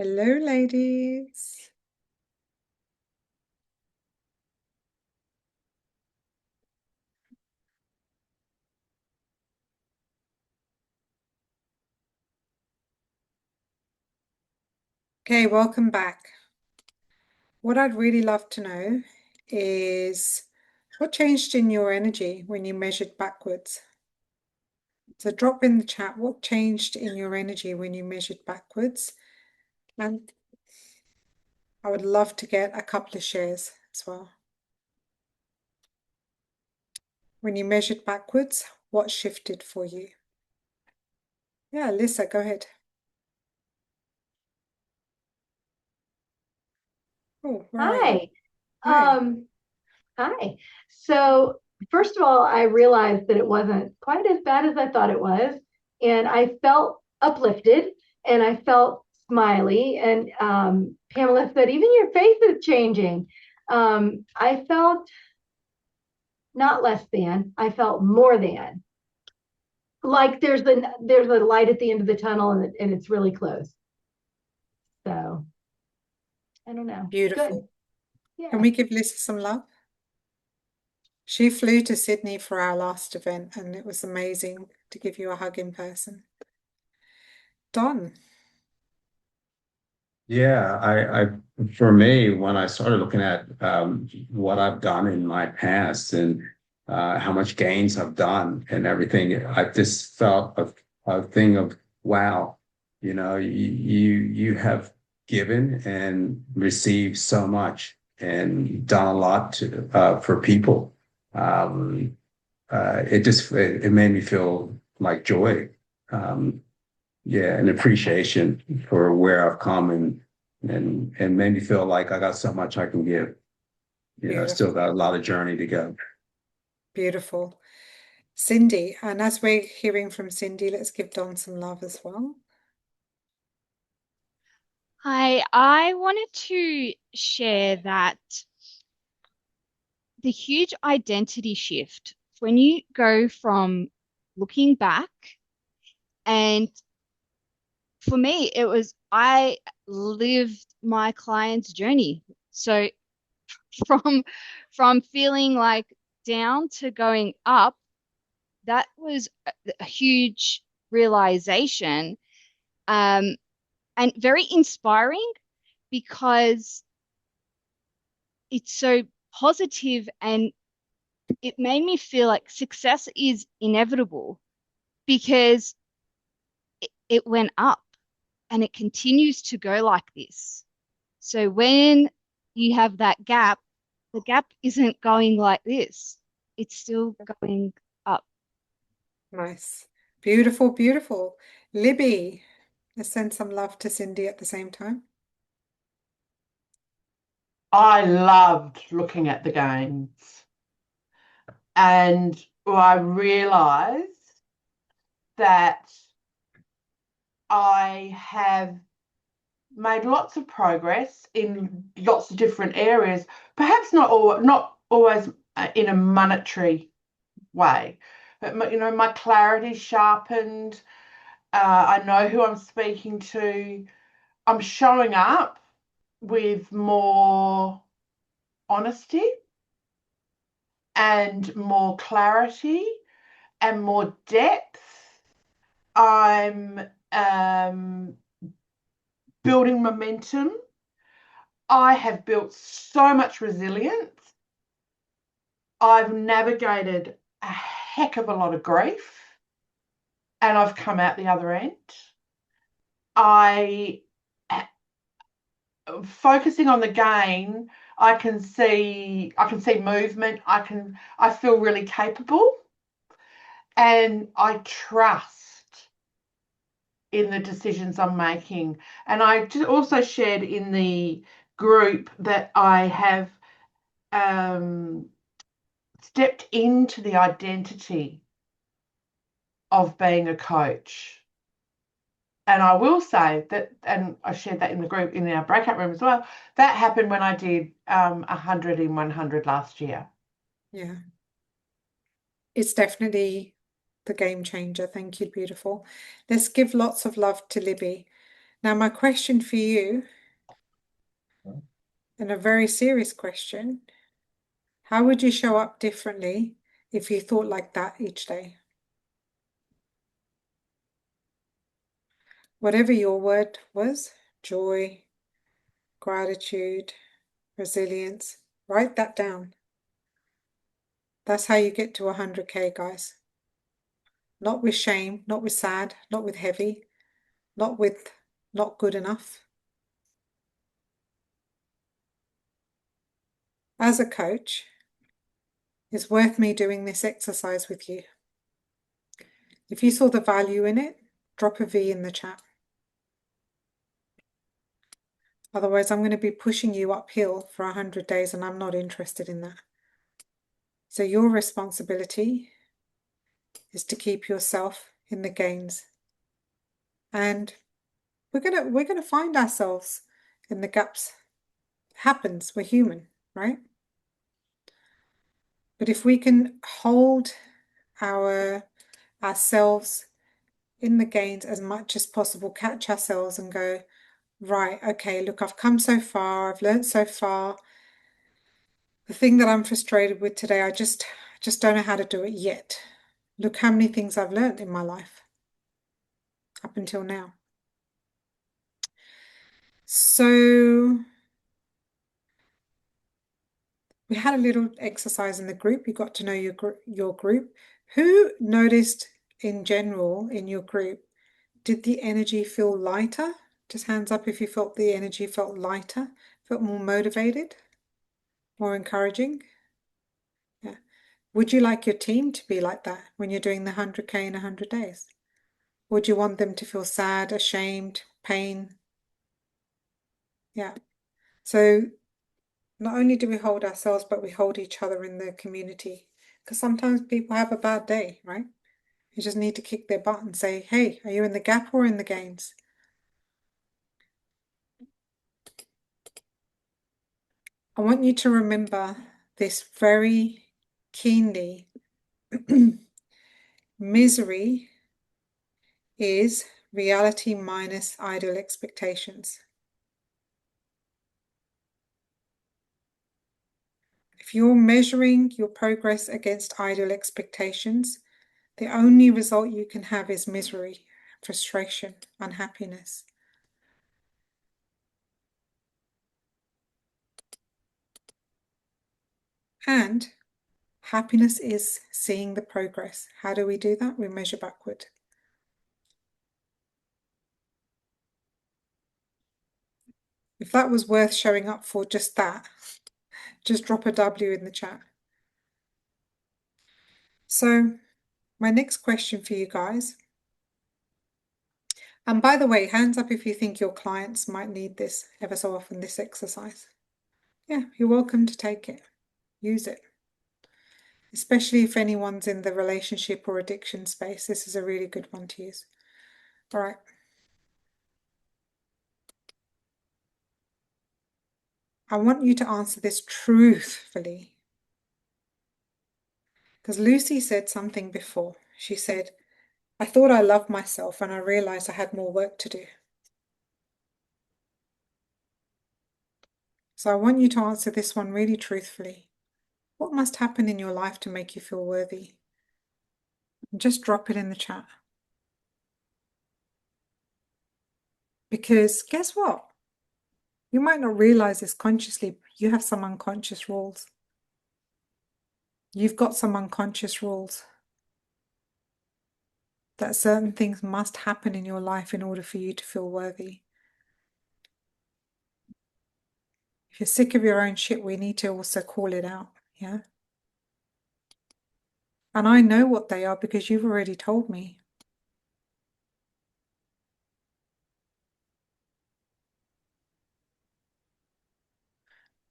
Hello, ladies. Okay, welcome back. What I'd really love to know is what changed in your energy when you measured backwards? So drop in the chat what changed in your energy when you measured backwards. And I would love to get a couple of shares as well. When you measured backwards, what shifted for you? Yeah, Lisa, go ahead. Oh, where are you? Hi. Hi. Hi. So, first of all, I realized that it wasn't quite as bad as I thought it was. And I felt uplifted and I felt smiley. And Pamela said, even your face is changing. I felt not less than, I felt more than. Like there's a light at the end of the tunnel and it's really close. So, I don't know. Good. Beautiful. Yeah. Can we give Lisa some love? She flew to Sydney for our last event and it was amazing to give you a hug in person. Don. Yeah, for me, when I started looking at what I've done in my past and how much gains I've done and everything, I just felt a thing of wow, you have given and received so much and done a lot for people. It made me feel like joy. Um, yeah, an appreciation for where I've come and made me feel like I got so much I can give. Still Beautiful. got a lot of journey to go. Beautiful. Cindy, and as we're hearing from Cindy, let's give Don some love as well. Hi, I wanted to share that the huge identity shift when you go from looking back, and for me, it was I lived my client's journey. So from from feeling like down to going up, that was a huge realization, and very inspiring because it's so positive and it made me feel like success is inevitable because it went up and it continues to go like this. So when you have that gap, the gap isn't going like this. It's still going up. Nice. Beautiful, beautiful. Libby, let's send some love to Cindy at the same time. I loved looking at the games, and I realized that I have made lots of progress in lots of different areas, perhaps not always in a monetary way, but my clarity sharpened. I know who I'm speaking to. I'm showing up with more honesty and more clarity and more depth. I'm building momentum. I have built so much resilience. I've navigated a heck of a lot of grief and I've come out the other end. I focusing on the gain, I can see movement. I feel really capable and I trust in the decisions I'm making. And I just also shared in the group that I have stepped into the identity of being a coach. And I will say that, and I shared that in the group in our breakout room as well, that happened when I did 100 in 100 last year. Yeah. It's definitely the game changer. Thank you, beautiful. Let's give lots of love to Libby. Now, my question for you, and a very serious question, how would you show up differently if you thought like that each day? Whatever your word was, joy, gratitude, resilience, write that down. That's how you get to 100K, guys. Not with shame, not with sad, not with heavy, not with not good enough. As a coach, it's worth me doing this exercise with you. If you saw the value in it, drop a V in the chat. Otherwise, I'm going to be pushing you uphill for 100 days and I'm not interested in that. So your responsibility is to keep yourself in the gains. And we're gonna find ourselves in the gaps. It happens, we're human, right? But if we can hold ourselves in the gains as much as possible, catch ourselves and go, right, okay, look, I've come so far, I've learned so far. The thing that I'm frustrated with today, I just don't know how to do it yet. Look how many things I've learned in my life up until now. So we had a little exercise in the group. You got to know your group. Who noticed in general in your group, did the energy feel lighter? Just hands up if you felt the energy felt lighter, felt more motivated, more encouraging. Yeah. Would you like your team to be like that when you're doing the 100K in 100 days? Would you want them to feel sad, ashamed, pain? Yeah. So not only do we hold ourselves, but we hold each other in the community. Because sometimes people have a bad day, right? You just need to kick their butt and say, hey, are you in the gap or in the gains? I want you to remember this very keenly. Misery is reality minus ideal expectations. If you're measuring your progress against ideal expectations, the only result you can have is misery, frustration, unhappiness. And happiness is seeing the progress. How do we do that? We measure backward. If that was worth showing up for just that, just drop a W in the chat. So my next question for you guys, and by the way, hands up if you think your clients might need this ever so often, this exercise. Yeah, you're welcome to take it. Use it. Especially if anyone's in the relationship or addiction space, this is a really good one to use. All right. I want you to answer this truthfully. Because Lucy said something before. She said, I thought I loved myself and I realized I had more work to do. So I want you to answer this one really truthfully. What must happen in your life to make you feel worthy? Just drop it in the chat. Because guess what? You might not realize this consciously, but you have some unconscious rules. You've got some unconscious rules that certain things must happen in your life in order for you to feel worthy. If you're sick of your own shit, we need to also call it out, yeah? And I know what they are because you've already told me.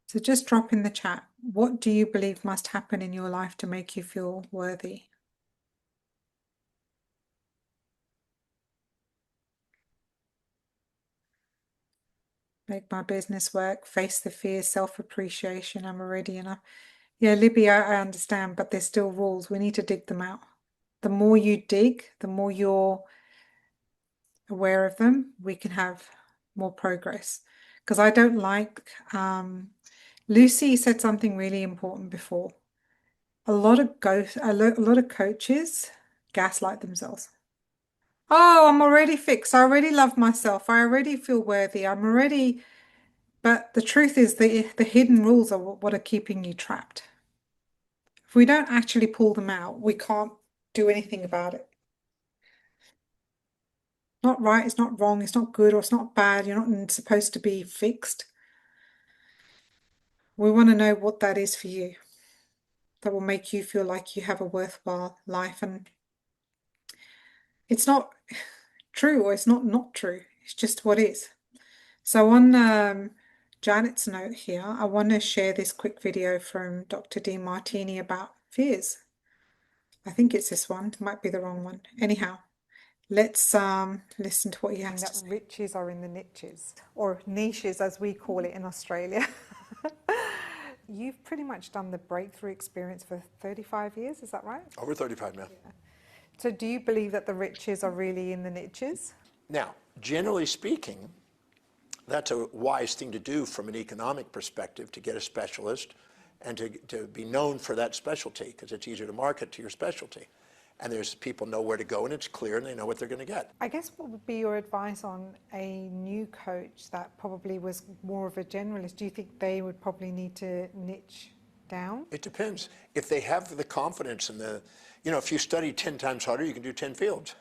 So just drop in the chat, what do you believe must happen in your life to make you feel worthy? Make my business work, face the fear, self-appreciation, I'm already enough. Yeah, Libby, I understand, but there's still rules. We need to dig them out. The more you dig, the more you're aware of them, we can have more progress. Because I don't like, Lucy said something really important before. A lot of coaches gaslight themselves. Oh, I'm already fixed. I already love myself. I already feel worthy. I'm already, but the truth is the hidden rules are what are keeping you trapped. If we don't actually pull them out, we can't do anything about it. Not right, it's not wrong, it's not good or it's not bad. You're not supposed to be fixed. We want to know what that is for you. That will make you feel like you have a worthwhile life, and it's not true or it's not true. It's just what is. So on Janet's note here, I want to share this quick video from Dr. Demartini about fears. I think it's this one, it might be the wrong one. Anyhow, let's listen to what he has to say. Riches are in the niches, or niches as we call it in Australia. You've pretty much done the breakthrough experience for 35 years, is that right? Over 35 now. Yeah. So do you believe that the riches are really in the niches? Now, generally speaking, that's a wise thing to do from an economic perspective, to get a specialist and to be known for that specialty, because it's easier to market to your specialty. And there's people know where to go, and it's clear, and they know what they're going to get. I guess what would be your advice on a new coach that probably was more of a generalist? Do you think they would probably need to niche down? It depends. If they have the confidence and if you study 10 times harder, you can do 10 fields.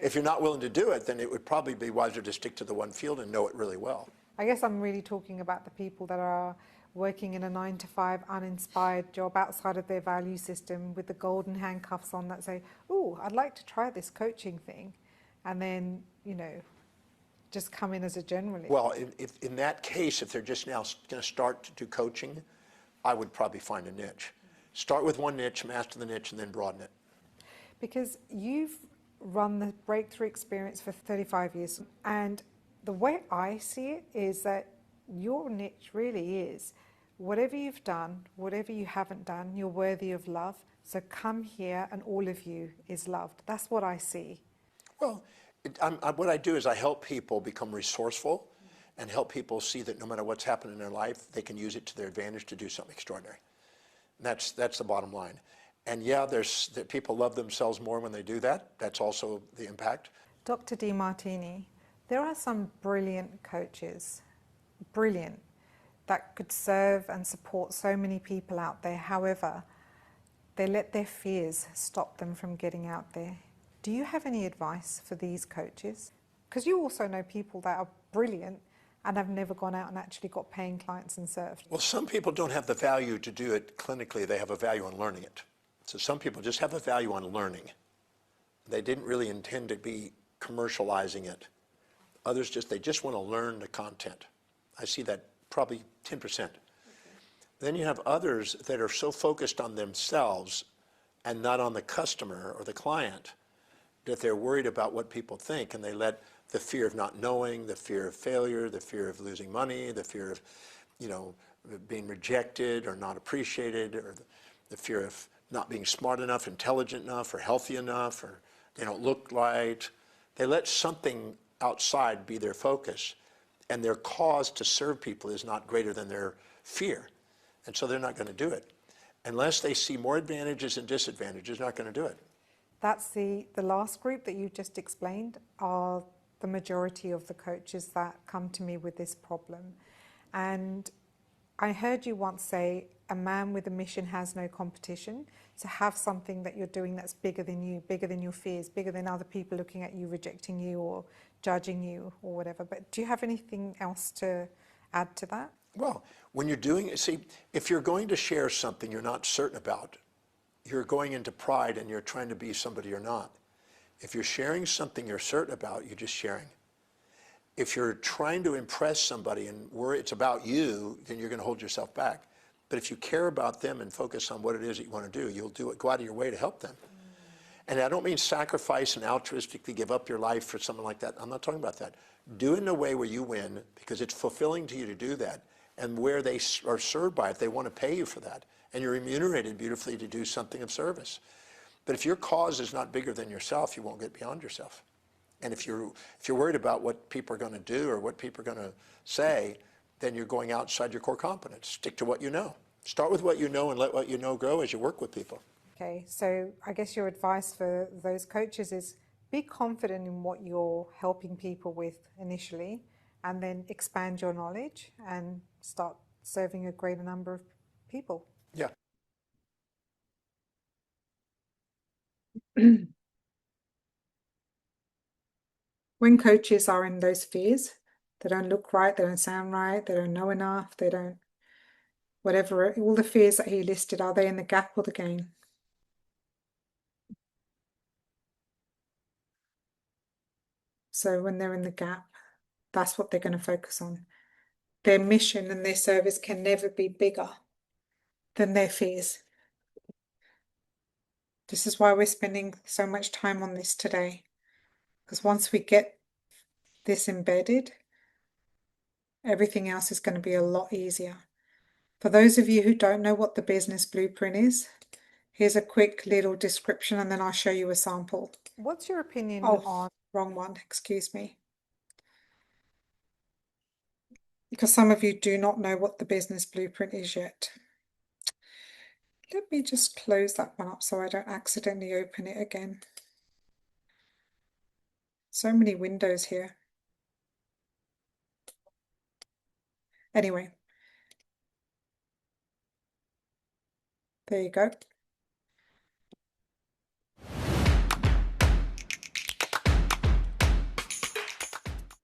If you're not willing to do it, then it would probably be wiser to stick to the one field and know it really well. I guess I'm really talking about the people that are working in a 9-to-5 uninspired job outside of their value system with the golden handcuffs on that say, oh, I'd like to try this coaching thing, and then, just come in as a generalist. Well, if in that case, if they're just now going to start to do coaching, I would probably find a niche. Start with one niche, master the niche, and then broaden it. Because you've run the breakthrough experience for 35 years, and the way I see it is that your niche really is whatever you've done, whatever you haven't done, you're worthy of love. So come here and all of you is loved. That's what I see. Well, what I do is I help people become resourceful and help people see that no matter what's happened in their life, they can use it to their advantage to do something extraordinary. And that's the bottom line. And yeah, that people love themselves more when they do that. That's also the impact. Dr. Demartini, there are some brilliant coaches, brilliant, that could serve and support so many people out there. However, they let their fears stop them from getting out there. Do you have any advice for these coaches? Because you also know people that are brilliant and have never gone out and actually got paying clients and served. Well, some people don't have the value to do it clinically. They have a value on learning it. So some people just have a value on learning. They didn't really intend to be commercializing it. Others they just want to learn the content. I see that probably 10%. Okay. Then you have others that are so focused on themselves and not on the customer or the client that they're worried about what people think, and they let the fear of not knowing, the fear of failure, the fear of losing money, the fear of, being rejected or not appreciated, or the fear of not being smart enough, intelligent enough, or healthy enough, or they don't look right. They let something outside be their focus, and their cause to serve people is not greater than their fear. And so they're not going to do it. Unless they see more advantages and disadvantages, they're not going to do it. That's the last group that you just explained are the majority of the coaches that come to me with this problem. And I heard you once say, a man with a mission has no competition. So have something that you're doing that's bigger than you, bigger than your fears, bigger than other people looking at you, rejecting you or judging you or whatever. But do you have anything else to add to that? Well, when you're doing it, see, if you're going to share something you're not certain about, you're going into pride and you're trying to be somebody you're not. If you're sharing something you're certain about, you're just sharing. If you're trying to impress somebody and worry it's about you, then you're going to hold yourself back. But if you care about them and focus on what it is that you want to do, you'll do it, go out of your way to help them. And I don't mean sacrifice and altruistically give up your life for something like that. I'm not talking about that. Do it in a way where you win, because it's fulfilling to you to do that. And where they are served by it, they want to pay you for that. And you're remunerated beautifully to do something of service. But if your cause is not bigger than yourself, you won't get beyond yourself. And if you're worried about what people are going to do or what people are going to say, then you're going outside your core competence. Stick to what you know. Start with what you know and let what you know grow as you work with people. Okay, so I guess your advice for those coaches is be confident in what you're helping people with initially, and then expand your knowledge and start serving a greater number of people. Yeah. When coaches are in those fears, they don't look right, they don't sound right, they don't know enough, they don't, whatever, all the fears that he listed, are they in the gap or the gain? So when they're in the gap, that's what they're going to focus on. Their mission and their service can never be bigger than their fears. This is why we're spending so much time on this today. Because once we get this embedded, everything else is going to be a lot easier. For those of you who don't know what the business blueprint is, here's a quick little description and then I'll show you a sample. What's your opinion on, wrong one, excuse me. Because some of you do not know what the business blueprint is yet. Let me just close that one up so I don't accidentally open it again. So many windows here. Anyway, there you go.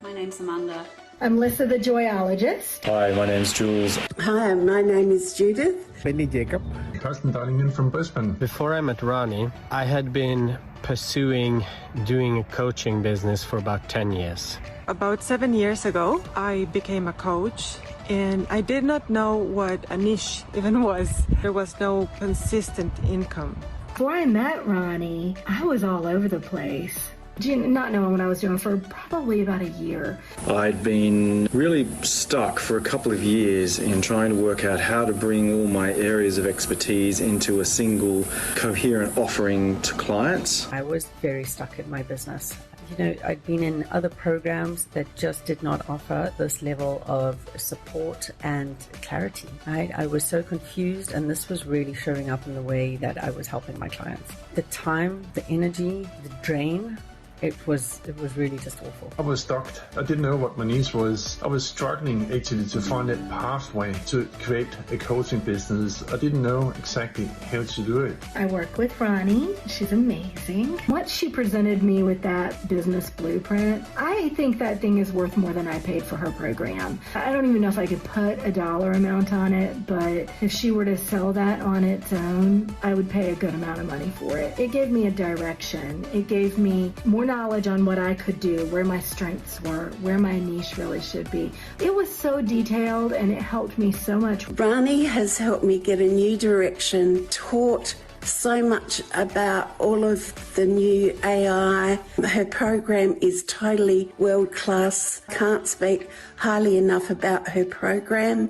My name's Amanda. I'm Lissa, the joyologist. Hi, my name's Jules. Hi, my name is Judith. Benny Jacob. Carsten Darlingen from Brisbane. Before I met Ronnie, I had been pursuing doing a coaching business for about 10 years. About 7 years ago, I became a coach, and I did not know what a niche even was. There was no consistent income. Before I met Ronnie, I was all over the place. Not knowing what I was doing for probably about a year. I'd been really stuck for a couple of years in trying to work out how to bring all my areas of expertise into a single coherent offering to clients. I was very stuck in my business. You know, I'd been in other programs that just did not offer this level of support and clarity. I was so confused, and this was really showing up in the way that I was helping my clients. The time, the energy, the drain, it was really just awful. I was stuck. I didn't know what my niche was. I was struggling actually to find that pathway to create a coaching business. I didn't know exactly how to do it. I work with Ronnie. She's amazing. Once she presented me with that business blueprint, I think that thing is worth more than I paid for her program. I don't even know if I could put a dollar amount on it, but if she were to sell that on its own, I would pay a good amount of money for it. It gave me a direction. It gave me more knowledge on what I could do, where my strengths were, where my niche really should be. It was so detailed and it helped me so much. Ronnie has helped me get a new direction, taught so much about all of the new AI. Her program is totally world class. Can't speak highly enough about her program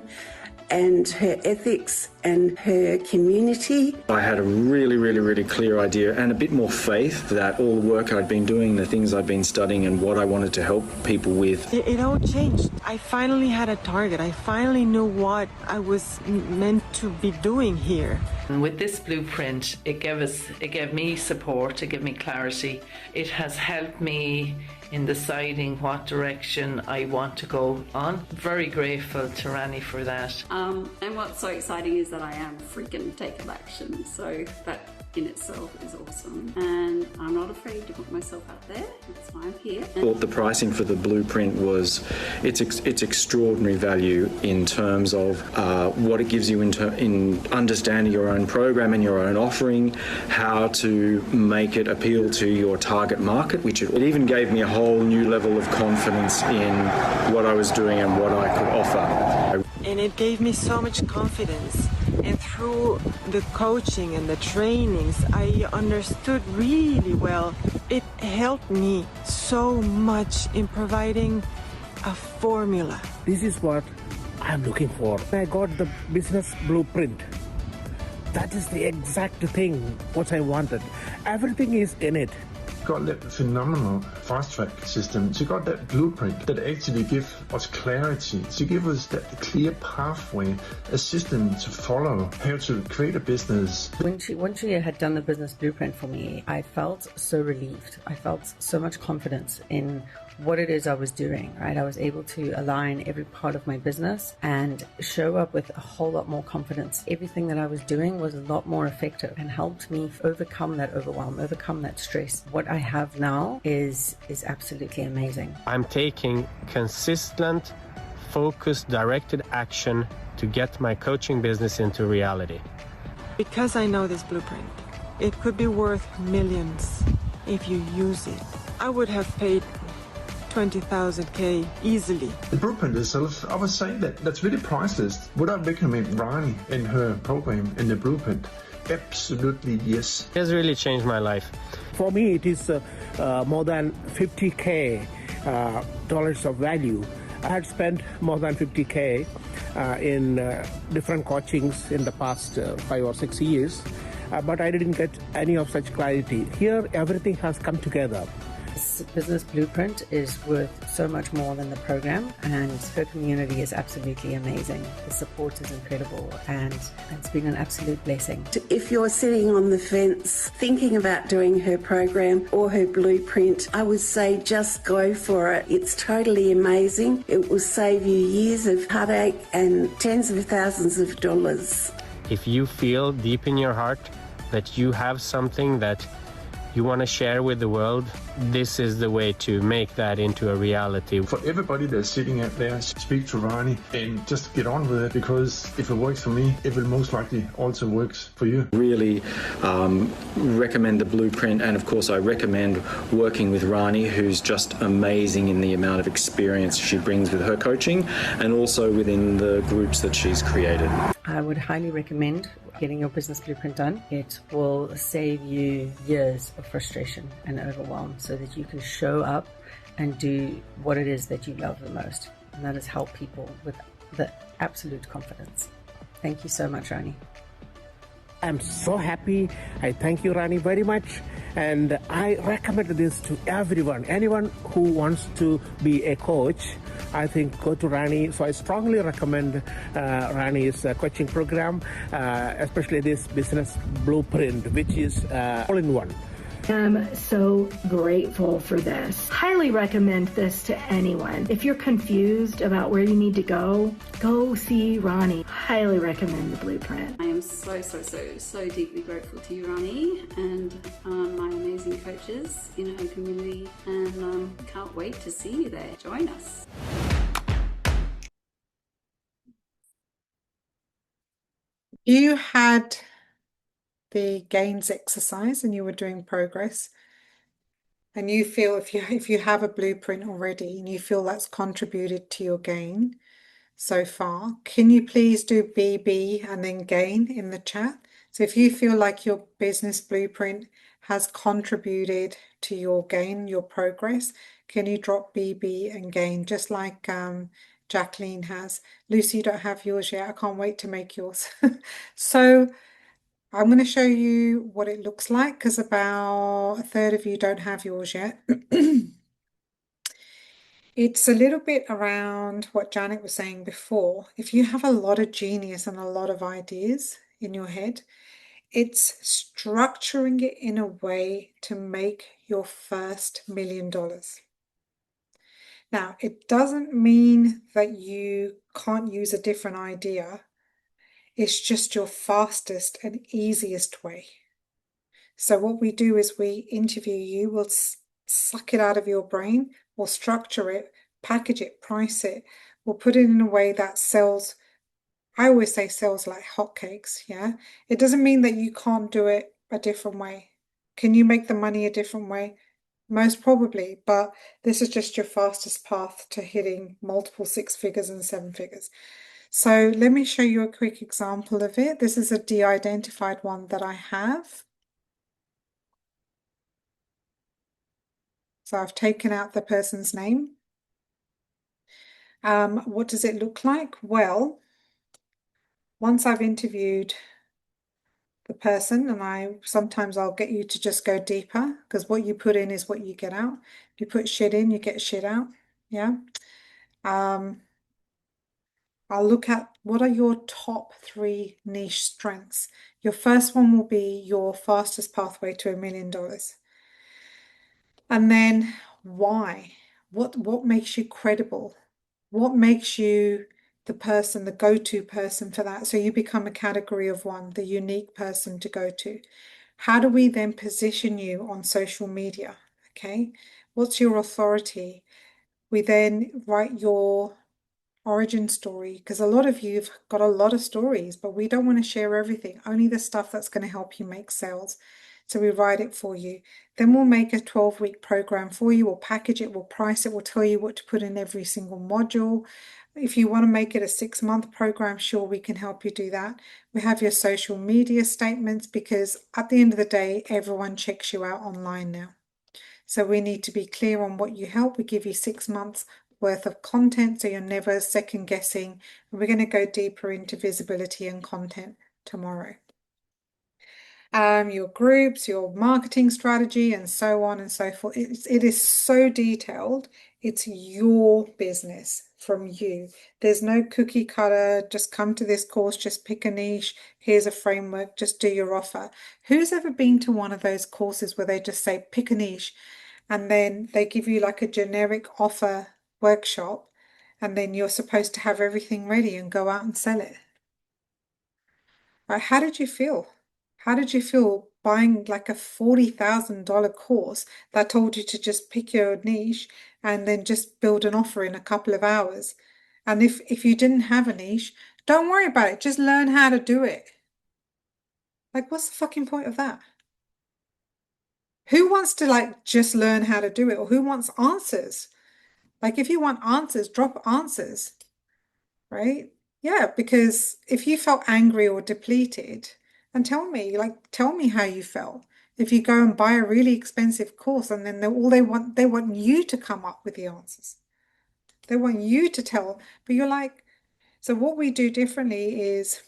and her ethics and her community. I had a really clear idea and a bit more faith that all the work I'd been doing, the things I'd been studying and what I wanted to help people with. It all changed. I finally had a target. I finally knew what I was meant to be doing here. And with this blueprint, it gave me support, it gave me clarity. It has helped me in deciding what direction I want to go on. Very grateful to Rani for that. And what's so exciting is that I am freaking taking action. So that in itself is awesome. And I'm not afraid to put myself out there. That's why I'm here. The pricing for the blueprint was, it's extraordinary value in terms of what it gives you in understanding your own program and your own offering, how to make it appeal to your target market, which it even gave me a whole new level of confidence in what I was doing and what I could offer. And it gave me so much confidence. And through the coaching and the trainings, I understood really well. It helped me so much in providing a formula. This is what I'm looking for. I got the business blueprint. That is the exact thing what I wanted. Everything is in it. got that phenomenal fast track system. She got that blueprint that actually give us clarity. She give us that clear pathway, a system to follow, how to create a business. When she had done the business blueprint for me, I felt so relieved. I felt so much confidence in what it is I was doing, right? I was able to align every part of my business and show up with a whole lot more confidence. Everything that I was doing was a lot more effective and helped me overcome that overwhelm, overcome that stress. What I have now is absolutely amazing. I'm taking consistent, focused, directed action to get my coaching business into reality. Because I know this blueprint, it could be worth millions if you use it. I would have paid 20,000 easily. The blueprint itself, I would say that's really priceless. Would I recommend Rani in her program in the blueprint? Absolutely yes. It has really changed my life. For me, it is more than 50K dollars of value. I had spent more than 50K in different coachings in the past 5 or 6 years, but I didn't get any of such clarity. Here, everything has come together. This business blueprint is worth so much more than the program, and her community is absolutely amazing. The support is incredible, and it's been an absolute blessing. If you're sitting on the fence thinking about doing her program or her blueprint, I would say just go for it. It's totally amazing. It will save you years of heartache and tens of thousands of dollars. If you feel deep in your heart that you have something that you want to share with the world, this is the way to make that into a reality. For everybody that's sitting out there, speak to Rani and just get on with it, because if it works for me, it will most likely also works for you. Really recommend the blueprint, and of course I recommend working with Rani, who's just amazing in the amount of experience she brings with her coaching and also within the groups that she's created. I would highly recommend getting your business blueprint done. It will save you years of frustration and overwhelm so that you can show up and do what it is that you love the most, and that is help people with the absolute confidence. Thank you so much, Rani. I'm so happy. I thank you, Rani, very much. And I recommend this to everyone. Anyone who wants to be a coach, I think go to Rani. So I strongly recommend Rani's coaching program, especially this business blueprint, which is all-in-one. I'm so grateful for this. Highly recommend this to anyone. If you're confused about where you need to go see Rani. Highly recommend the blueprint. I am so deeply grateful to you, Rani, and my amazing coaches in her community, and can't wait to see you there. Join us. You had the gains exercise and you were doing progress, and you feel if you have a blueprint already and you feel that's contributed to your gain so far, can you please do BB and then gain in the chat? So if you feel like your business blueprint has contributed to your gain, your progress, can you drop BB and gain, just like Jacqueline has? Lucy, you don't have yours yet. I can't wait to make yours. So I'm going to show you what it looks like, because about a third of you don't have yours yet. It's a little bit around what Janet was saying before. If you have a lot of genius and a lot of ideas in your head, it's structuring it in a way to make your first $1 million. Now, it doesn't mean that you can't use a different idea. It's just your fastest and easiest way. So what we do is we interview you, we'll suck it out of your brain, we'll structure it, package it, price it, we'll put it in a way that sells. I always say sells like hotcakes, yeah? It doesn't mean that you can't do it a different way. Can you make the money a different way? Most probably, but this is just your fastest path to hitting multiple 6 figures and 7 figures. So let me show you a quick example of it. This is a de-identified one that I have. So I've taken out the person's name. What does it look like? Well, once I've interviewed the person, and sometimes I'll get you to just go deeper, because what you put in is what you get out. If you put shit in, you get shit out. Yeah. I'll look at what are your top 3 niche strengths. Your first one will be your fastest pathway to $1 million. And then why? What makes you credible? What makes you the person, the go-to person for that? So you become a category of one, the unique person to go to. How do we then position you on social media? Okay. What's your authority? We then write your origin story, because a lot of you've got a lot of stories, but we don't want to share everything, only the stuff that's going to help you make sales. So we write it for you. Then we'll make a 12-week program for you. We'll package it, we'll price it, we'll tell you what to put in every single module. If you want to make it a 6-month program, sure, we can help you do that. We have your social media statements, because at the end of the day, everyone checks you out online now. So we need to be clear on what you help. We give you 6 months worth of content, so you're never second guessing. And we're going to go deeper into visibility and content tomorrow. Your groups, your marketing strategy, and so on and so forth. It is so detailed. It's your business from you. There's no cookie cutter, just come to this course, just pick a niche, here's a framework, just do your offer. Who's ever been to one of those courses where they just say pick a niche, and then they give you like a generic offer workshop, and then you're supposed to have everything ready and go out and sell it? Right? How did you feel? How did you feel buying like a $40,000 course that told you to just pick your niche and then just build an offer in a couple of hours? And if you didn't have a niche, don't worry about it. Just learn how to do it. Like, what's the fucking point of that? Who wants to like just learn how to do it, or who wants answers? Like, if you want answers, drop answers, right? Yeah, because if you felt angry or depleted, and tell me how you felt. If you go and buy a really expensive course, and then they want you to come up with the answers. They want you to tell, but you're like, so what we do differently is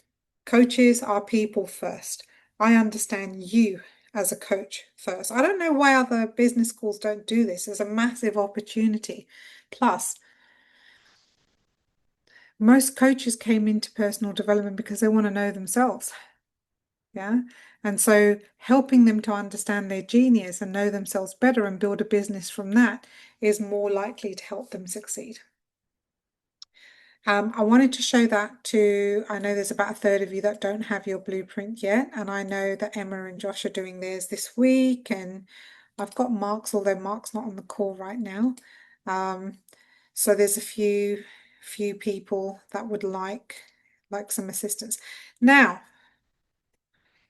coaches are people first. I understand you as a coach first. I don't know why other business schools don't do this. There's a massive opportunity. Plus, most coaches came into personal development because they want to know themselves. Yeah. And so helping them to understand their genius and know themselves better and build a business from that is more likely to help them succeed. I wanted to show that to, I know there's about a third of you that don't have your blueprint yet, and I know that Emma and Josh are doing theirs this week, and I've got Mark's, although Mark's not on the call right now. So there's a few people that would like some assistance. Now,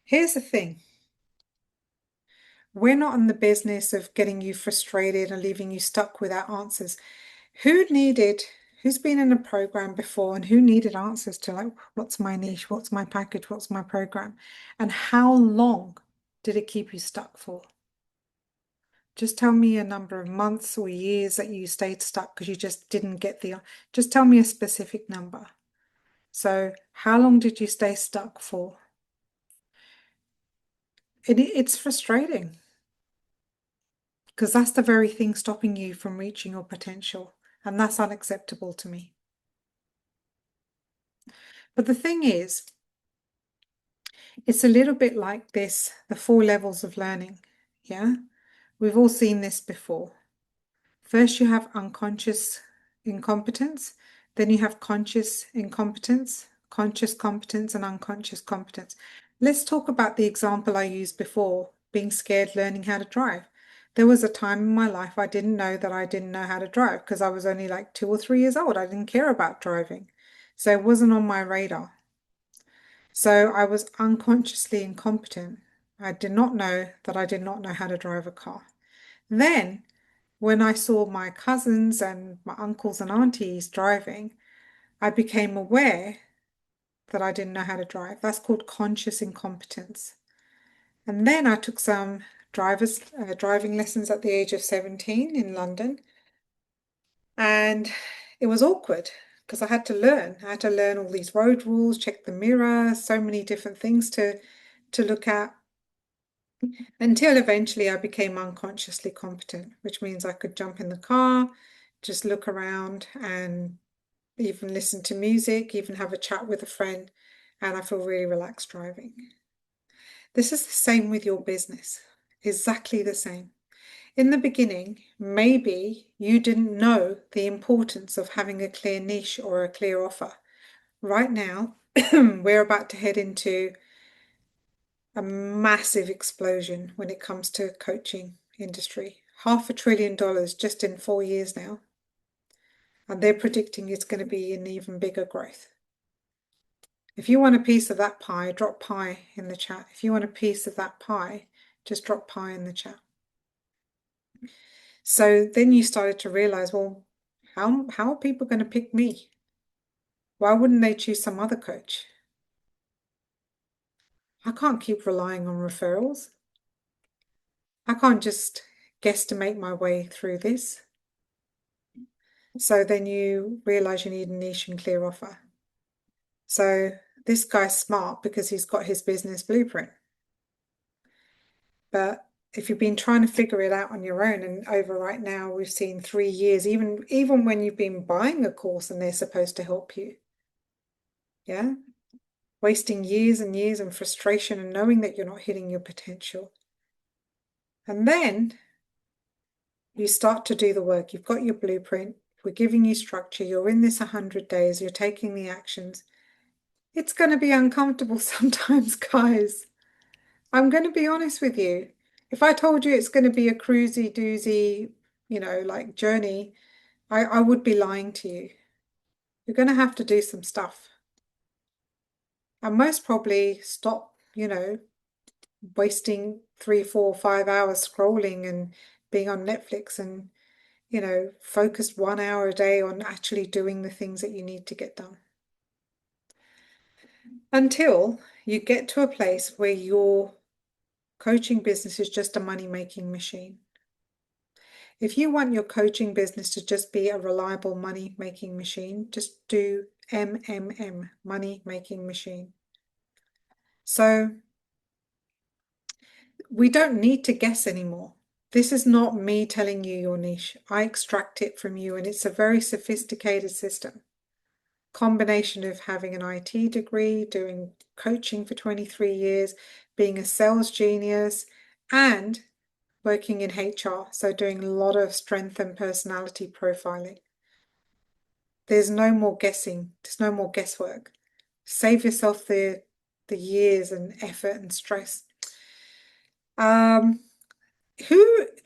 here's the thing. We're not in the business of getting you frustrated and leaving you stuck without answers. Who's been in a program before and who needed answers to like, what's my niche, what's my package, what's my program? And how long did it keep you stuck for? Just tell me a number of months or years that you stayed stuck because you just didn't get just tell me a specific number. So how long did you stay stuck for? It's frustrating, because that's the very thing stopping you from reaching your potential, and that's unacceptable to me. But the thing is, it's a little bit like this, the 4 levels of learning. Yeah, we've all seen this before. First, you have unconscious incompetence, then you have conscious incompetence, conscious competence, and unconscious competence. Let's talk about the example I used before, being scared learning how to drive. There was a time in my life I didn't know that I didn't know how to drive, because I was only like 2 or 3 years old. I didn't care about driving. So it wasn't on my radar. So I was unconsciously incompetent. I did not know that I did not know how to drive a car. Then, when I saw my cousins and my uncles and aunties driving, I became aware that I didn't know how to drive. That's called conscious incompetence. And then I took some driving lessons at the age of 17 in London. And it was awkward because I had to learn. I had to learn all these road rules, check the mirror, so many different things to to look at until eventually I became unconsciously competent, which means I could jump in the car, just look around and even listen to music, even have a chat with a friend, and I feel really relaxed driving. This is the same with your business, exactly the same. In the beginning, maybe you didn't know the importance of having a clear niche or a clear offer. Right now, we're about to head into a massive explosion when it comes to coaching industry. $500 billion just in 4 years now. And they're predicting it's going to be an even bigger growth. If you want a piece of that pie, drop pie in the chat. If you want a piece of that pie, just drop pie in the chat. So then you started to realize, well, how are people going to pick me? Why wouldn't they choose some other coach? I can't keep relying on referrals. I can't just guesstimate my way through this. So then you realize you need a niche and clear offer. So this guy's smart because he's got his business blueprint. But if you've been trying to figure it out on your own, and over right now we've seen 3 years, even when you've been buying a course and they're supposed to help you, yeah, wasting years and years in frustration and knowing that you're not hitting your potential. And then you start to do the work. You've got your blueprint. We're giving you structure. You're in this 100 days. You're taking the actions. It's going to be uncomfortable sometimes, guys. I'm going to be honest with you. If I told you it's going to be a cruisy doozy, like journey, I would be lying to you. You're going to have to do some stuff. And most probably stop, wasting 3, 4, 5 hours scrolling and being on Netflix and, focus 1 hour a day on actually doing the things that you need to get done. Until you get to a place where your coaching business is just a money-making machine. If you want your coaching business to just be a reliable money-making machine, just do MMM, money-making machine. So we don't need to guess anymore. This is not me telling you your niche. I extract it from you, and it's a very sophisticated system. Combination of having an IT degree, doing coaching for 23 years, being a sales genius, and working in HR, so doing a lot of strength and personality profiling. There's no more guessing. There's no more guesswork. Save yourself the years and effort and stress. The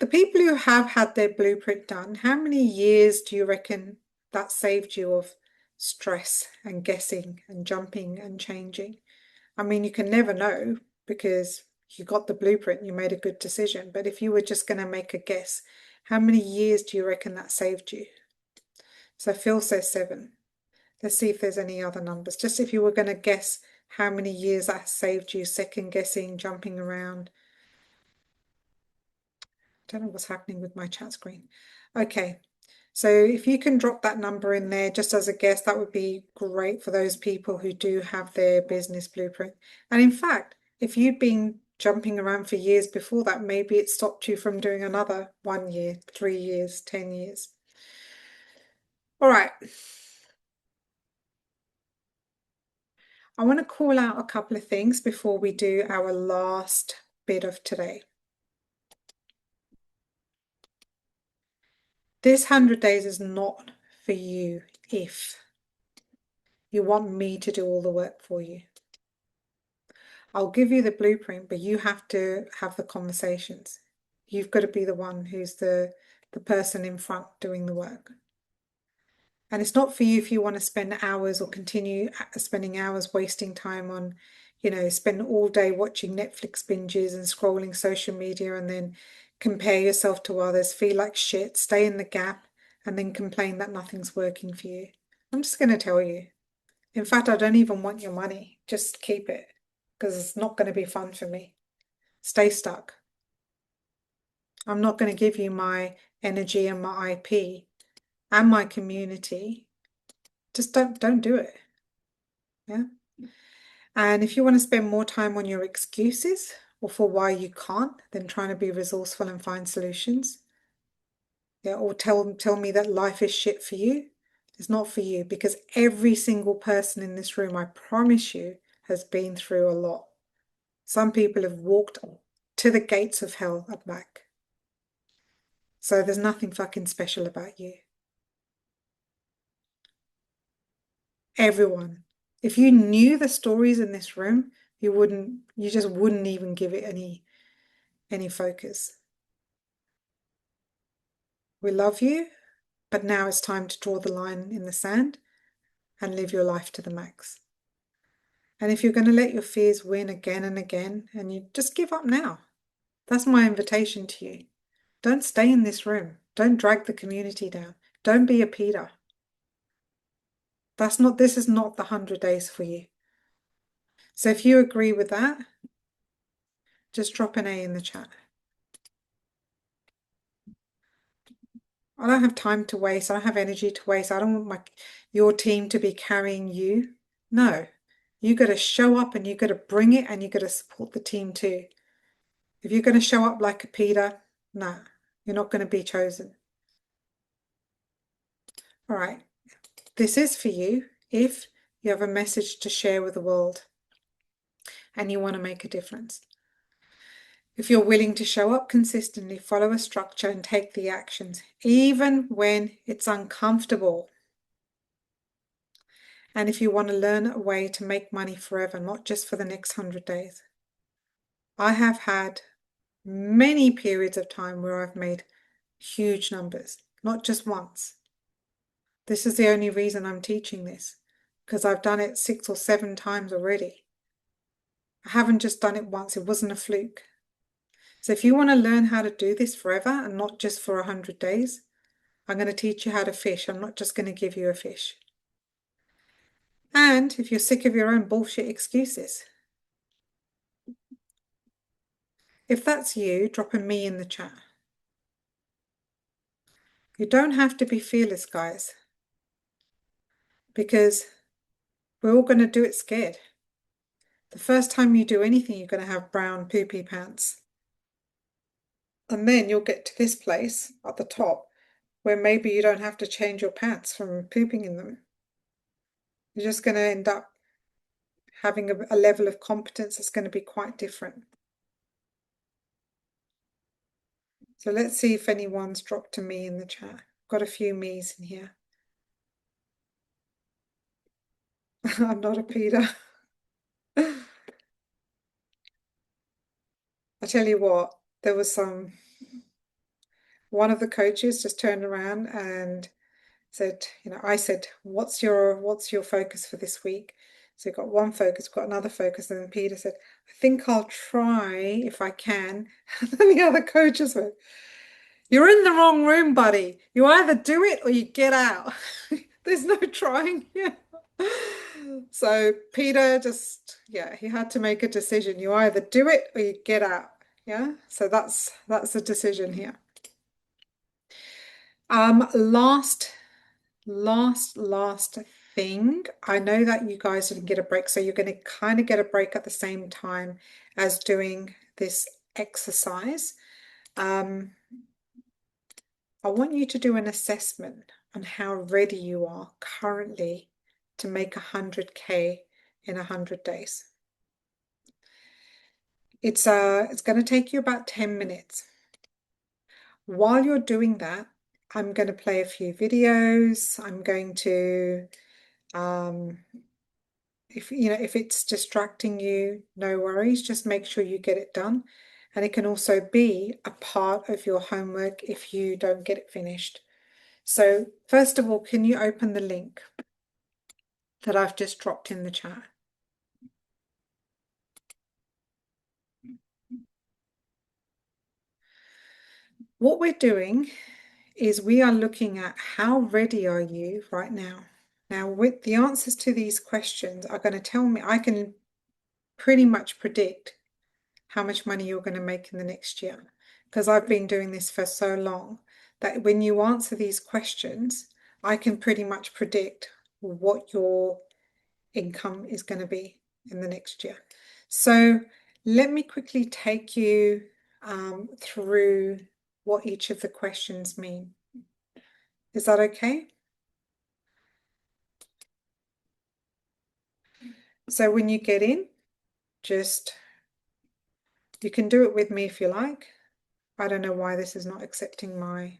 people who have had their blueprint done, how many years do you reckon that saved you of stress and guessing and jumping and changing? I mean, you can never know because you got the blueprint, you made a good decision. But if you were just going to make a guess, how many years do you reckon that saved you? So Phil says 7. Let's see if there's any other numbers. Just if you were going to guess how many years that saved you, second guessing, jumping around. I don't know what's happening with my chat screen. Okay, so if you can drop that number in there just as a guess, that would be great for those people who do have their business blueprint. And in fact, if you'd been jumping around for years before that, maybe it stopped you from doing another 1 year, 3 years, 10 years. All right. I want to call out a couple of things before we do our last bit of today. This 100 days is not for you if you want me to do all the work for you. I'll give you the blueprint, but you have to have the conversations. You've got to be the one who's the person in front doing the work. And it's not for you if you want to spend hours or continue spending hours wasting time on, spend all day watching Netflix binges and scrolling social media and then compare yourself to others, feel like shit, stay in the gap, and then complain that nothing's working for you. I'm just going to tell you. In fact, I don't even want your money. Just keep it because it's not going to be fun for me. Stay stuck. I'm not going to give you my energy and my IP and my community. Just don't do it. Yeah. And if you want to spend more time on your excuses or for why you can't, then trying to be resourceful and find solutions. Yeah, or tell me that life is shit for you. It's not for you, because every single person in this room, I promise you, has been through a lot. Some people have walked to the gates of hell and back. So there's nothing fucking special about you. Everyone. If you knew the stories in this room, you just wouldn't even give it any focus. We love you, but now it's time to draw the line in the sand and live your life to the max. And if you're going to let your fears win again and again, and you just give up now. That's my invitation to you. Don't stay in this room. Don't drag the community down. Don't be a Peter. This is not the 100 days for you. So if you agree with that, just drop an A in the chat. I don't have time to waste. I don't have energy to waste. I don't want your team to be carrying you. No, you got to show up and you got to bring it, and you got to support the team too. If you're going to show up like a Peter, no, you're not going to be chosen. All right, this is for you if you have a message to share with the world and you want to make a difference. If you're willing to show up consistently, follow a structure, and take the actions, even when it's uncomfortable. And if you want to learn a way to make money forever, not just for the next 100 days. I have had many periods of time where I've made huge numbers, not just once. This is the only reason I'm teaching this, because I've done it 6 or 7 times already. I haven't just done it once. It wasn't a fluke. So if you want to learn how to do this forever and not just for 100 days, I'm going to teach you how to fish. I'm not just going to give you a fish. And if you're sick of your own bullshit excuses, if that's you, drop a me in the chat. You don't have to be fearless, guys, because we're all going to do it scared. The first time you do anything, you're going to have brown poopy pants. And then you'll get to this place at the top where maybe you don't have to change your pants from pooping in them. You're just going to end up having a level of competence that's going to be quite different. So let's see if anyone's dropped a me in the chat. Got a few me's in here. I'm not a Peter. I tell you what, there was one of the coaches just turned around and said, I said, what's your focus for this week? So you've got one focus, got another focus, and then Peter said, I think I'll try if I can. And then the other coaches went, you're in the wrong room, buddy. You either do it or you get out. There's no trying here. So Peter he had to make a decision. You either do it or you get out. Yeah. So that's the decision here. Last thing. I know that you guys didn't get a break, so you're going to kind of get a break at the same time as doing this exercise. I want you to do an assessment on how ready you are currently to make 100K in 100 days. It's going to take you about 10 minutes. While you're doing that, I'm going to play a few videos. I'm going to, if it's distracting you, no worries. Just make sure you get it done. And it can also be a part of your homework if you don't get it finished. So first of all, can you open the link that I've just dropped in the chat? What we're doing is we are looking at how ready are you right now. Now, with the answers to these questions are going to tell me, I can pretty much predict how much money you're going to make in the next year, because I've been doing this for so long that when you answer these questions, I can pretty much predict what your income is going to be. in the next year. So let me quickly take you through what each of the questions mean. Is that okay? So when you get in, you can do it with me if you like. I don't know why this is not accepting my...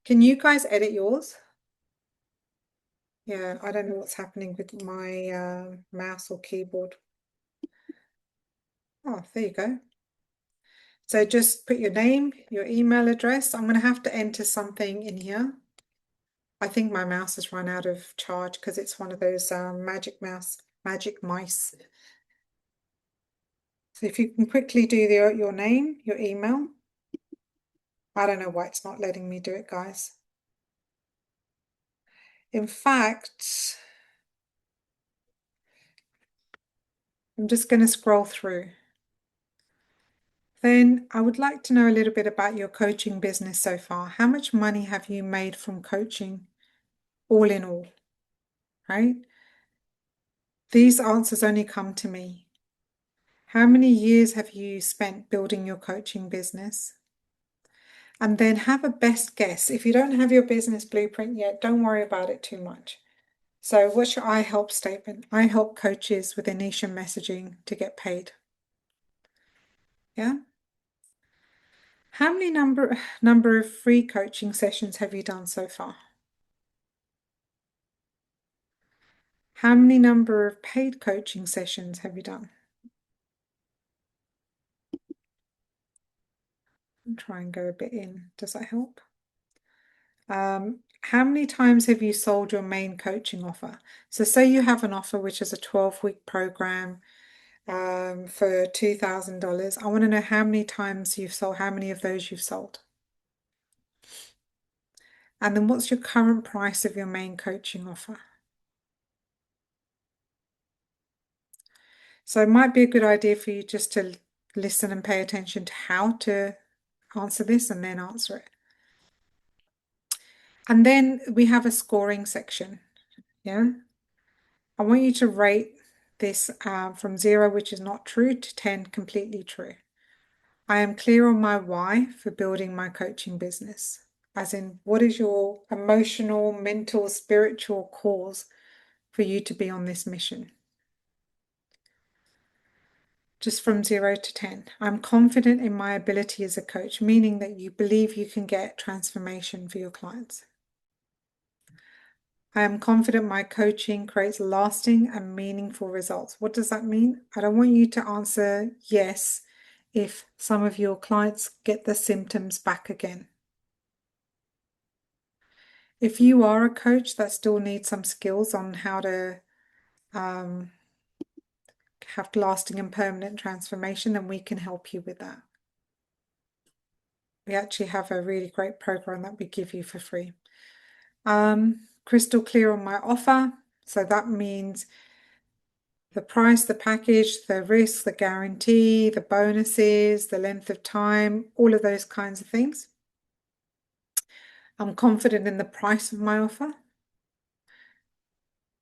Can you guys edit yours? Yeah, I don't know what's happening with my mouse or keyboard. Oh, there you go. So just put your name, your email address. I'm going to have to enter something in here. I think my mouse has run out of charge because it's one of those magic mice. So if you can quickly do your name, your email. I don't know why it's not letting me do it, guys. In fact, I'm just going to scroll through. Then I would like to know a little bit about your coaching business so far. How much money have you made from coaching, all in all, right? These answers only come to me. How many years have you spent building your coaching business? And then have a best guess. If you don't have your business blueprint yet, don't worry about it too much. So what's your I help statement? I help coaches with their niche and messaging to get paid. Yeah? How many number of free coaching sessions have you done so far? How many number of paid coaching sessions have you done? I'll try and go a bit in. Does that help? How many times have you sold your main coaching offer? So say you have an offer which is a 12-week program for $2,000. I want to know how many times you've sold, how many of those you've sold. And then what's your current price of your main coaching offer? So it might be a good idea for you just to listen and pay attention to how to answer this and then answer it. And then we have a scoring section. Yeah. I want you to rate this from 0, which is not true, to 10, completely true. I am clear on my why for building my coaching business. As in, what is your emotional, mental, spiritual cause for you to be on this mission? Just from 0 to 10. I'm confident in my ability as a coach, meaning that you believe you can get transformation for your clients. I am confident my coaching creates lasting and meaningful results. What does that mean? I don't want you to answer yes if some of your clients get the symptoms back again. If you are a coach that still needs some skills on how to have lasting and permanent transformation, then we can help you with that. We actually have a really great program that we give you for free. Crystal clear on my offer. So that means the price, the package, the risk, the guarantee, the bonuses, the length of time, all of those kinds of things. I'm confident in the price of my offer.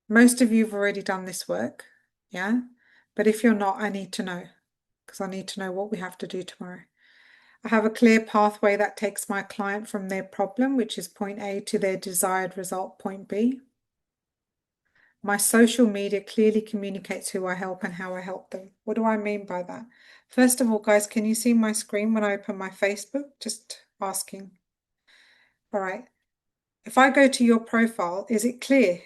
Most of you have already done this work, yeah? But if you're not, I need to know, because I need to know what we have to do tomorrow. I have a clear pathway that takes my client from their problem, which is point A, to their desired result, point B. My social media clearly communicates who I help and how I help them. What do I mean by that? First of all, guys, can you see my screen when I open my Facebook? Just asking. All right. If I go to your profile, is it clear?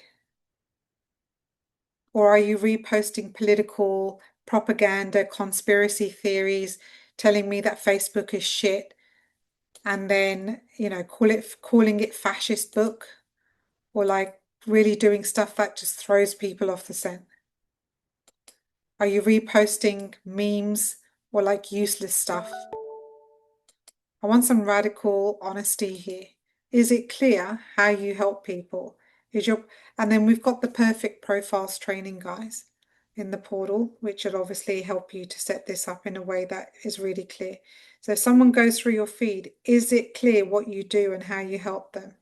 Or are you reposting political propaganda, conspiracy theories, telling me that Facebook is shit, and then, you know, calling it fascist book, or like really doing stuff that just throws people off the scent? Are you reposting memes or like useless stuff? I want some radical honesty here. Is it clear how you help people? And then we've got the perfect profiles training, guys, in the portal, which will obviously help you to set this up in a way that is really clear. So if someone goes through your feed, is it clear what you do and how you help them?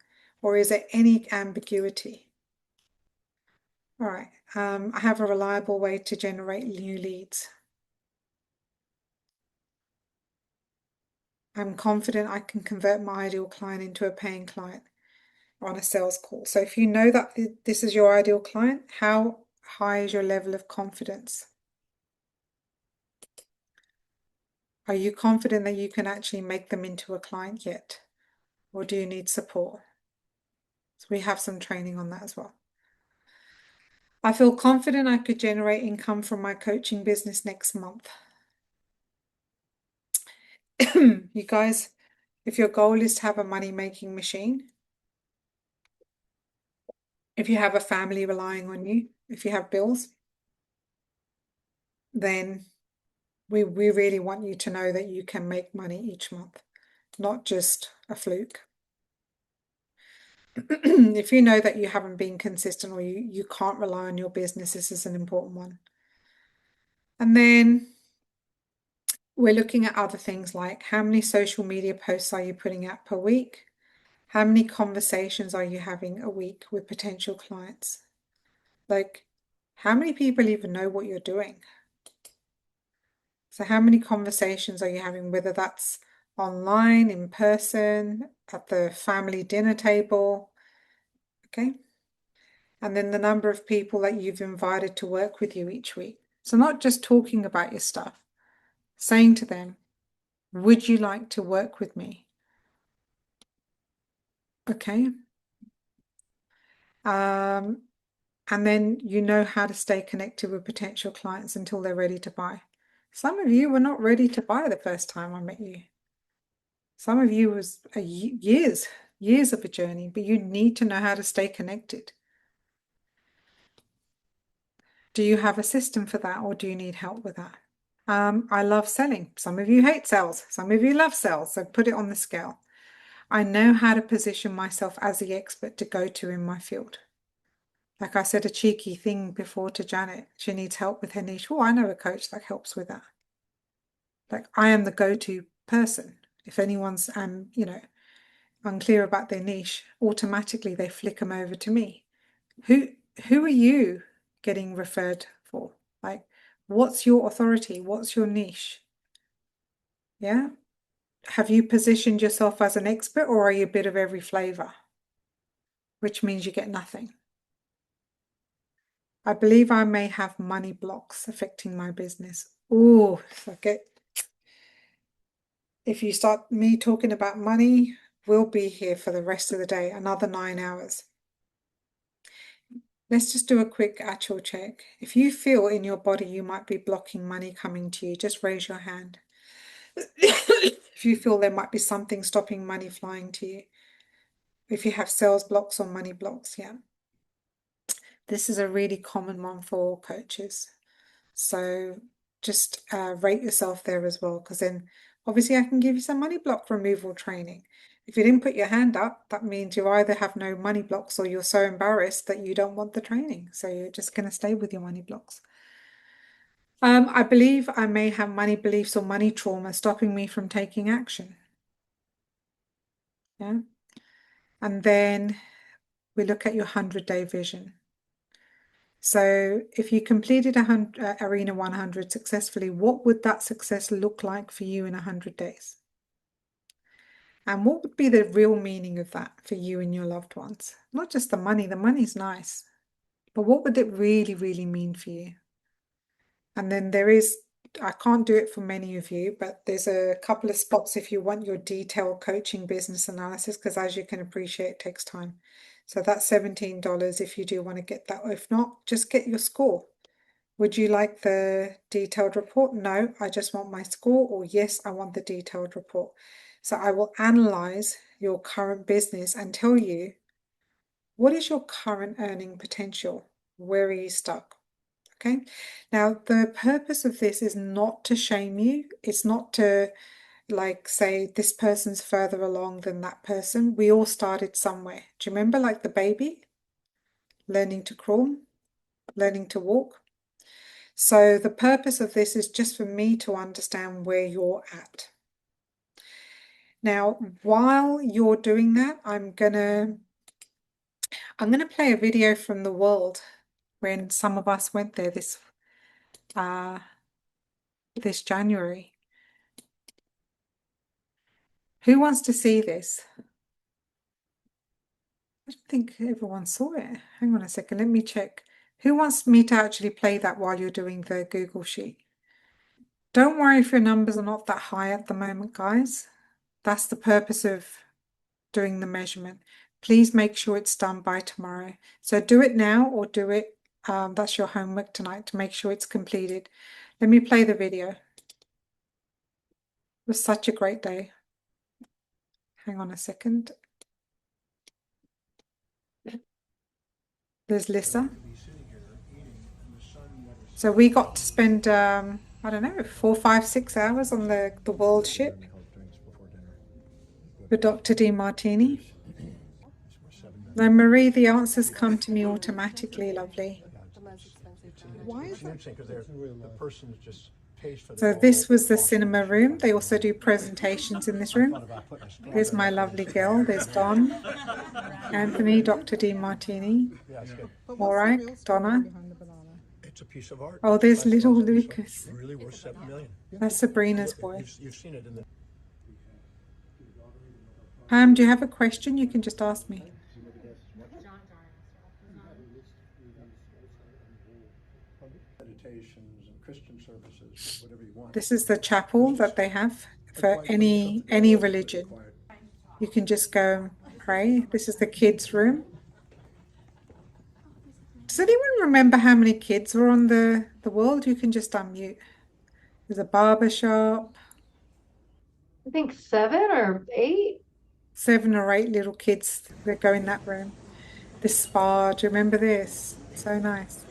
Or is there any ambiguity? All right. I have a reliable way to generate new leads. I'm confident I can convert my ideal client into a paying client on a sales call. So if you know that this is your ideal client, how high is your level of confidence? Are you confident that you can actually make them into a client yet? Or do you need support? So we have some training on that as well. I feel confident I could generate income from my coaching business next month. You guys, if your goal is to have a money-making machine, if you have a family relying on you, if you have bills, then we really want you to know that you can make money each month, not just a fluke. If you know that you haven't been consistent or you can't rely on your business, this is an important one. And then we're looking at other things like how many social media posts are you putting out per week? How many conversations are you having a week with potential clients? Like, how many people even know what you're doing? So how many conversations are you having, whether that's online, in person, at the family dinner table, okay? And then the number of people that you've invited to work with you each week. So not just talking about your stuff, saying to them, would you like to work with me? Okay. And then you know how to stay connected with potential clients until they're ready to buy. Some of you were not ready to buy the first time I met you. Some of you was years of a journey, but you need to know how to stay connected. Do you have a system for that, or do you need help with that? I love selling. Some of you hate sales. Some of you love sales. So put it on the scale. I know how to position myself as the expert to go to in my field. Like I said, a cheeky thing before to Janet. She needs help with her niche. Oh, I know a coach that helps with that. Like I am the go-to person. If anyone's unclear about their niche, automatically they flick them over to me. Who are you getting referred for? Like, what's your authority? What's your niche? Yeah. Have you positioned yourself as an expert, or are you a bit of every flavor? Which means you get nothing. I believe I may have money blocks affecting my business. Oh, if you start me talking about money, we'll be here for the rest of the day, another 9 hours. Let's just do a quick actual check. If you feel in your body you might be blocking money coming to you, just raise your hand. If you feel there might be something stopping money flying to you. If you have sales blocks or money blocks, yeah. This is a really common one for all coaches. So just rate yourself there as well, because then obviously I can give you some money block removal training. If you didn't put your hand up, that means you either have no money blocks or you're so embarrassed that you don't want the training. So you're just going to stay with your money blocks. I believe I may have money beliefs or money trauma stopping me from taking action. Yeah. And then we look at your 100-day vision. So if you completed Arena 100 successfully, what would that success look like for you in 100 days? And what would be the real meaning of that for you and your loved ones? Not just the money's nice, but what would it really, really mean for you? And then I can't do it for many of you, but there's a couple of spots if you want your detailed coaching business analysis, because as you can appreciate, it takes time. So that's $17 if you do want to get that. If not, just get your score. Would you like the detailed report? No, I just want my score. Or yes, I want the detailed report. So I will analyze your current business and tell you, what is your current earning potential? Where are you stuck? Okay. Now, the purpose of this is not to shame you. It's not to say this person's further along than that person. We all started somewhere. Do you remember like the baby? Learning to crawl, learning to walk. So the purpose of this is just for me to understand where you're at. Now, while you're doing that, I'm gonna play a video from the world when some of us went there this January. Who wants to see this? I don't think everyone saw it. Hang on a second, let me check. Who wants me to actually play that while you're doing the Google Sheet? Don't worry if your numbers are not that high at the moment, guys. That's the purpose of doing the measurement. Please make sure it's done by tomorrow. So do it now or do it, that's your homework tonight, to make sure it's completed. Let me play the video. It was such a great day. Hang on a second. There's Lissa. So we got to spend, I don't know, 4, 5, 6 hours on the world ship with Dr. DeMartini. Now, Marie, the answers come to me automatically, lovely. Why is that? Because the person just pays for So this was the cinema room. They also do presentations in this room. There's my lovely girl. There's Don, Anthony, Dr. DeMartini, Morak, Donna. It's a piece of art. Oh, there's little Lucas. Really worth $7 million. That's Sabrina's boy. You've seen it in the. Pam, do you have a question? You can just ask me. Meditations and Christian services, whatever you want. This is the chapel that they have for any religion. You can just go and pray. This is the kids' room. Does anyone remember how many kids were on the world? You can just unmute. There's a barber shop. I think 7 or 8. 7 or 8 little kids that go in that room. The spa, do you remember this? So nice.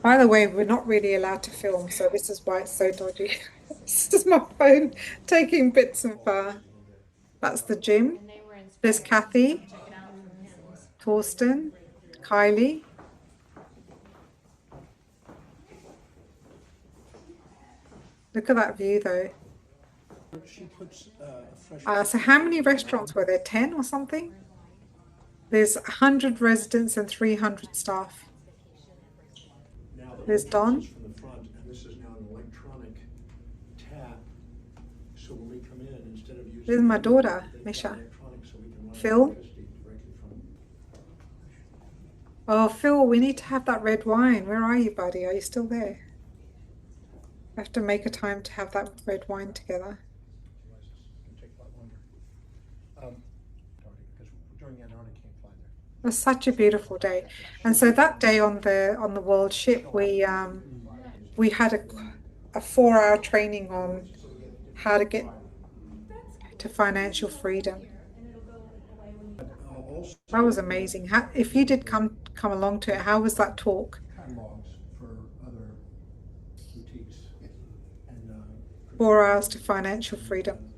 By the way, we're not really allowed to film, so this is why it's so dodgy. This is my phone taking bits of, that's the gym. There's Kathy, Torsten, Kylie. Look at that view though. So how many restaurants were there? 10 or something? There's 100 residents and 300 staff. There's Don. From the front, and this is now an electronic tap. So when we come in, instead of using. There's my daughter, Misha. Phil. Oh, Phil, we need to have that red wine. Where are you, buddy? Are you still there? I have to make a time to have that red wine together. It was such a beautiful day. And so that day on the world ship, we had a 4-hour training on how to get to financial freedom. That was amazing. If you did come along to it, how was that talk? Catalogs for other boutiques. And 4 hours to financial freedom.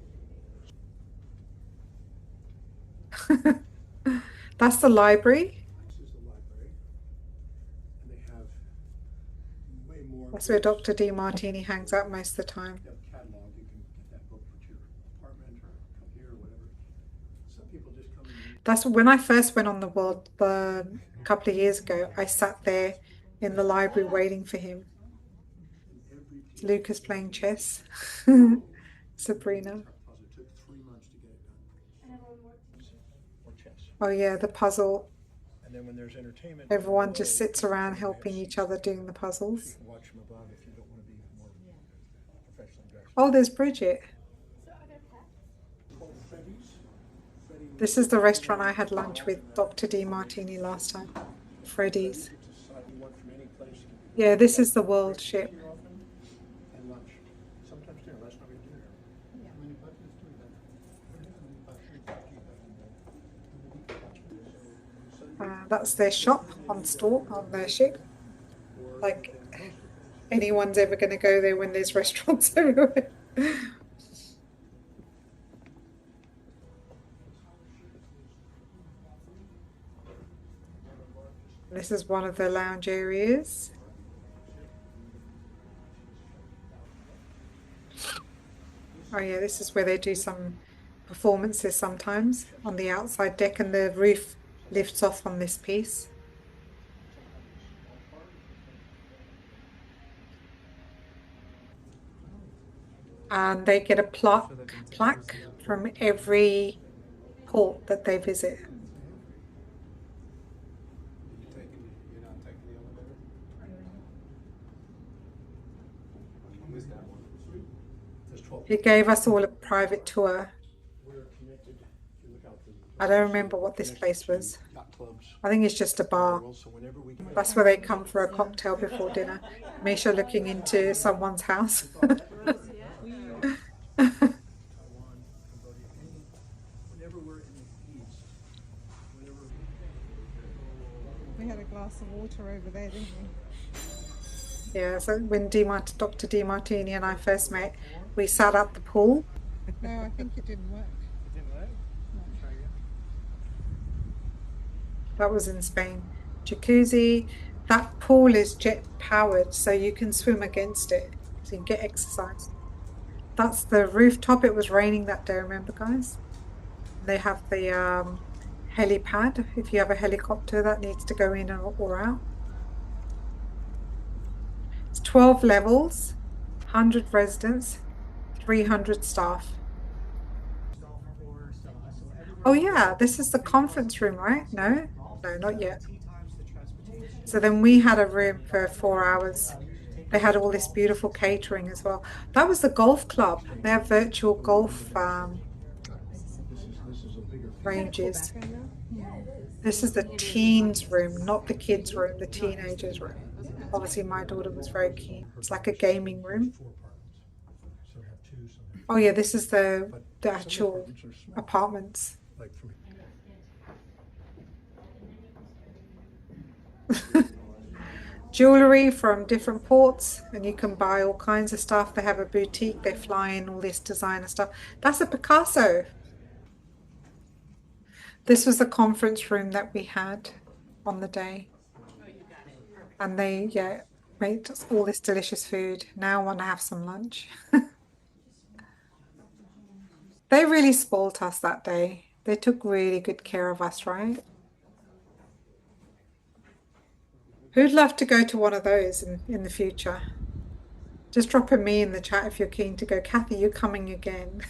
That's the library. this is the library. And they have way more. That's where Dr. DeMartini hangs out most of the time. You have a catalog, you can get that book for your apartment or come here or whatever. Some people just come in. That's when I first went on the world a couple of years ago. I sat there in the library waiting for him. Lucas playing chess. Sabrina. Oh yeah, the puzzle. And then when there's entertainment, Everyone just sits around helping each other doing the puzzles. watch them above if you don't want to be more professionally dressed. Oh, there's Bridget. This is the restaurant I had lunch with Dr. DeMartini last time. Freddy's. Yeah, this is the world ship. And lunch. Sometimes dinner, last night we had dinner. That's their shop on their ship. Like anyone's ever going to go there when there's restaurants everywhere. This is one of the lounge areas. Oh yeah, this is where they do some performances sometimes on the outside deck, and the roof lifts off on this piece. And they get a plaque from every port that they visit. He gave us all a private tour. I don't remember what this place was. I think it's just a bar. That's where they come for a cocktail before dinner. Misha looking into someone's house. We had a glass of water over there, didn't we? Yeah, so when Dr. DiMartini and I first met, we sat at the pool. No, I think it didn't work. It didn't work? No. That was in Spain. Jacuzzi. That pool is jet powered, so you can swim against it. So you can get exercise. That's the rooftop. It was raining that day, remember, guys? They have the helipad if you have a helicopter that needs to go in or out. It's 12 levels, 100 residents, 300 staff. Oh yeah, this is the conference room, right? No, not yet. So then we had a room for 4 hours. They had all this beautiful catering as well. That was the golf club. They have virtual golf ranges. This is the teens room, not the kids room, the teenagers room. Obviously, my daughter was very keen. It's like a gaming room. Oh yeah, this is the actual apartments. Jewelry from different ports, and you can buy all kinds of stuff. They have a boutique, they fly in all this designer stuff. That's a Picasso. This was the conference room that we had on the day. And they, yeah, made us all this delicious food. Now I want to have some lunch. They really spoilt us that day. They took really good care of us, right? Who'd love to go to one of those in the future? Just drop a me in the chat if you're keen to go. Kathy, you're coming again.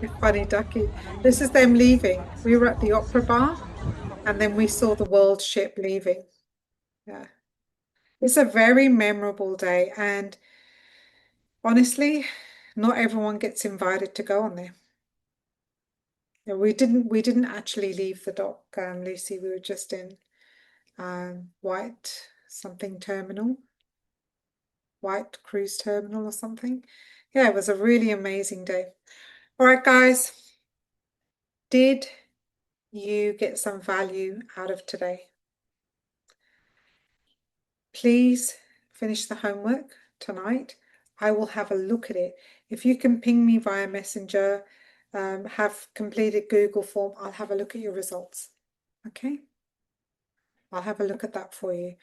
You funny ducky. This is them leaving. We were at the opera bar and then we saw the world ship leaving. Yeah. It's a very memorable day, and honestly, not everyone gets invited to go on there. Yeah, we didn't actually leave the dock, Lucy. We were just in White something terminal, White Cruise Terminal or something. Yeah, it was a really amazing day. All right, guys, did you get some value out of today? Please finish the homework tonight. I will have a look at it. If you can ping me via Messenger, have completed Google form, I'll have a look at your results. Okay? I'll have a look at that for you.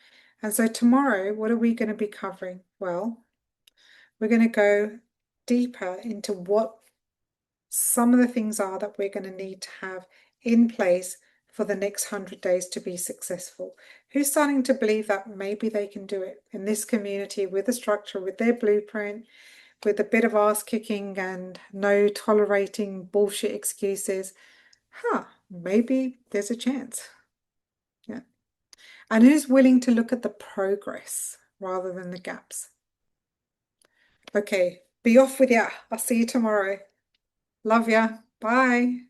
And so tomorrow, what are we going to be covering? Well, we're going to go deeper into what some of the things are that we're going to need to have in place for the next 100 days to be successful. Who's starting to believe that maybe they can do it in this community with a structure, with their blueprint, with a bit of ass kicking and no tolerating bullshit excuses? Maybe there's a chance. Yeah. And who's willing to look at the progress rather than the gaps? Okay, be off with ya. I'll see you tomorrow. Love ya. Bye.